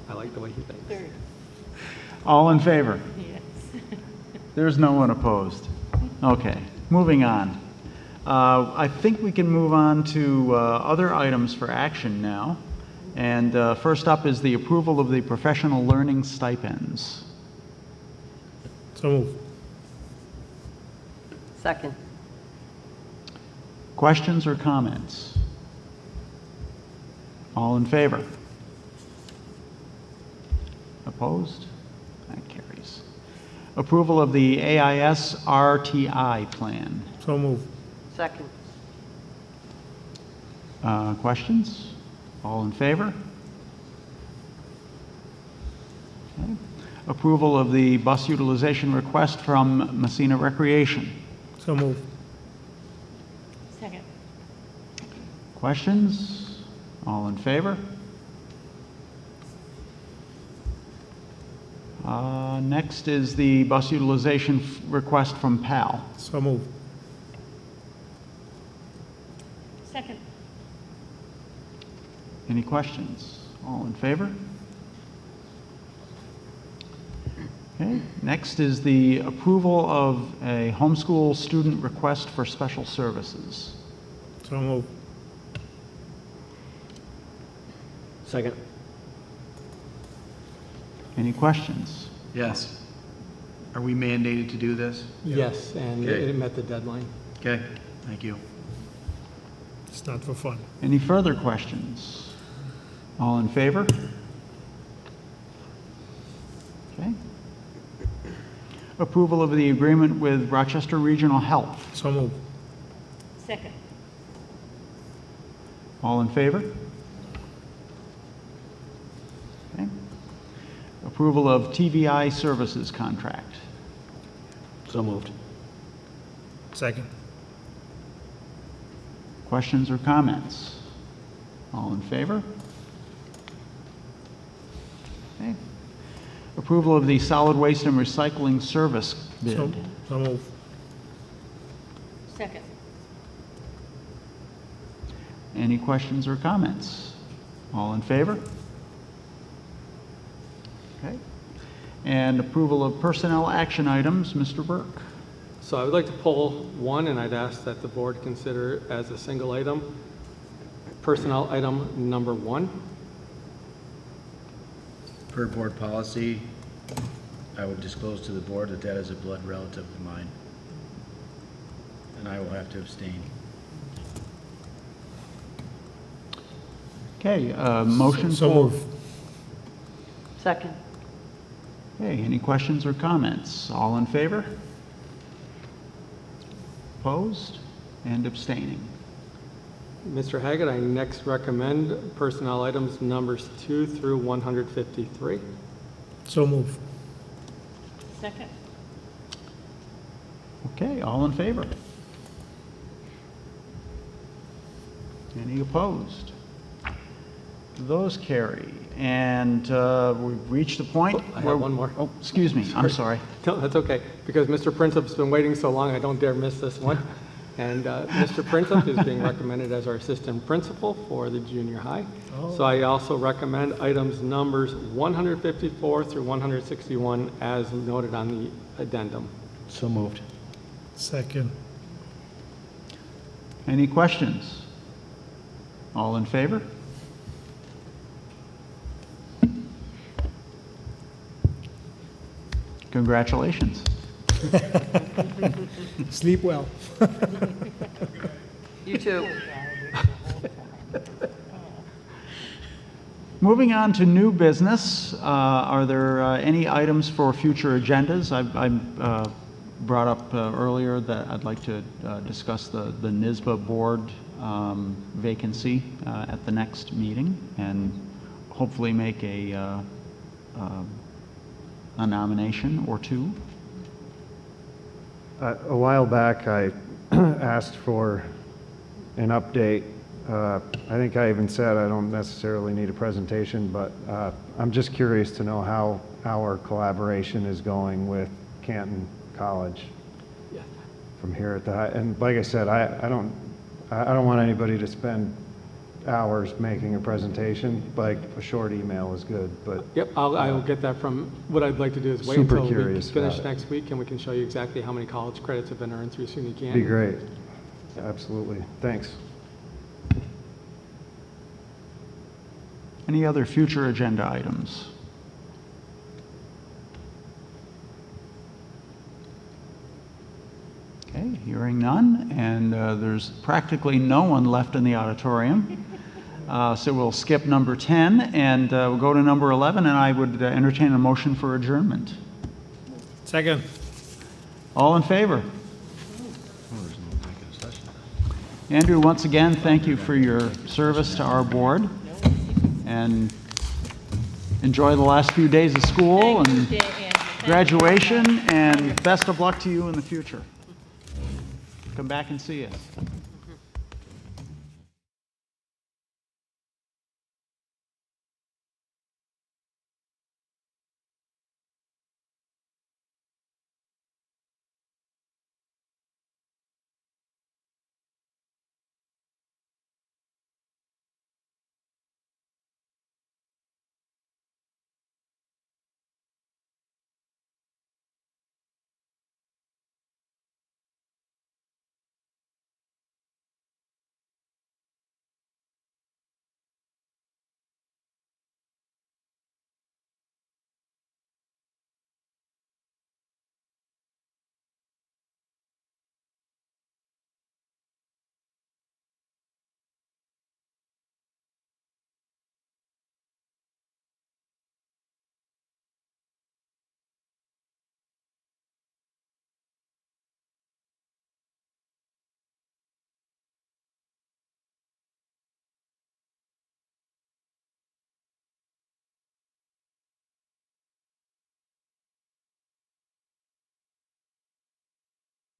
I like the way he thinks. Third. All in favor? Yes. There's no one opposed. Okay, moving on. I think we can move on to other items for action now. And first up is the approval of the professional learning stipends. So move. Second. Questions or comments? All in favor? Opposed? That carries. Approval of the AIS RTI plan. So move. Second. Questions? All in favor? Okay. Approval of the bus utilization request from Massena Recreation. So move. Second. Questions? All in favor? Next is the bus utilization request from PAL. So move. Second. Any questions? All in favor? Okay. Next is the approval of a homeschool student request for special services. So move. Second. Any questions? Yes. Are we mandated to do this? Yes, and Okay. it met the deadline. Okay, thank you. It's not for fun. Any further questions? All in favor? Okay. Approval of the agreement with Rochester Regional Health. So move. Second. All in favor? Okay. Approval of TVI services contract. So moved. Second. Questions or comments? All in favor? Okay. Approval of the solid waste and recycling service bid. So move. Second. Any questions or comments? All in favor? Okay. And approval of personnel action items, Mr. Burke. So I would like to pull one, and I'd ask that the board consider as a single item, personnel item number 1. Per board policy, I would disclose to the board that that is a blood relative of mine. And I will have to abstain. Okay, motion So for... move. Second. Okay, any questions or comments? All in favor? Opposed and abstaining. Mr. Haggett, I next recommend personnel items numbers 2 through 153. So move. Second. Okay, all in favor? Any opposed? Those carry. And we've reached the point I where... have one more. Oh, excuse me, I'm sorry. No, that's okay, because Mr. Princep's been waiting so long, I don't dare miss this one. And Mr. Princep is being recommended as our assistant principal for the junior high. So I also recommend items numbers 154 through 161 as noted on the addendum. So moved. Second. Any questions? All in favor? Congratulations. Sleep well. You too. Moving on to new business, are there any items for future agendas? I brought up earlier that I'd like to discuss the NISBA board vacancy at the next meeting and hopefully make a nomination or two. A while back, I asked for an update. I think I even said I don't necessarily need a presentation, but I'm just curious to know how our collaboration is going with Canton College from here at the high. And like I said, I don't want anybody to spend hours making a presentation. Like a short email is good, but Yep, I will get that from, what I'd like to do is wait Super until we curious finish about it. next week and we can show you exactly how many college credits have been earned through SUNY Canton. be great. Absolutely. Thanks. Any other future agenda items? Okay, hearing none, and there's practically no one left in the auditorium. So we'll skip number 10 and we'll go to number 11, and I would entertain a motion for adjournment. Second. All in favor? Andrew, once again, thank you for your service to our board, and enjoy the last few days of school and graduation, and best of luck to you in the future. Come back and see us.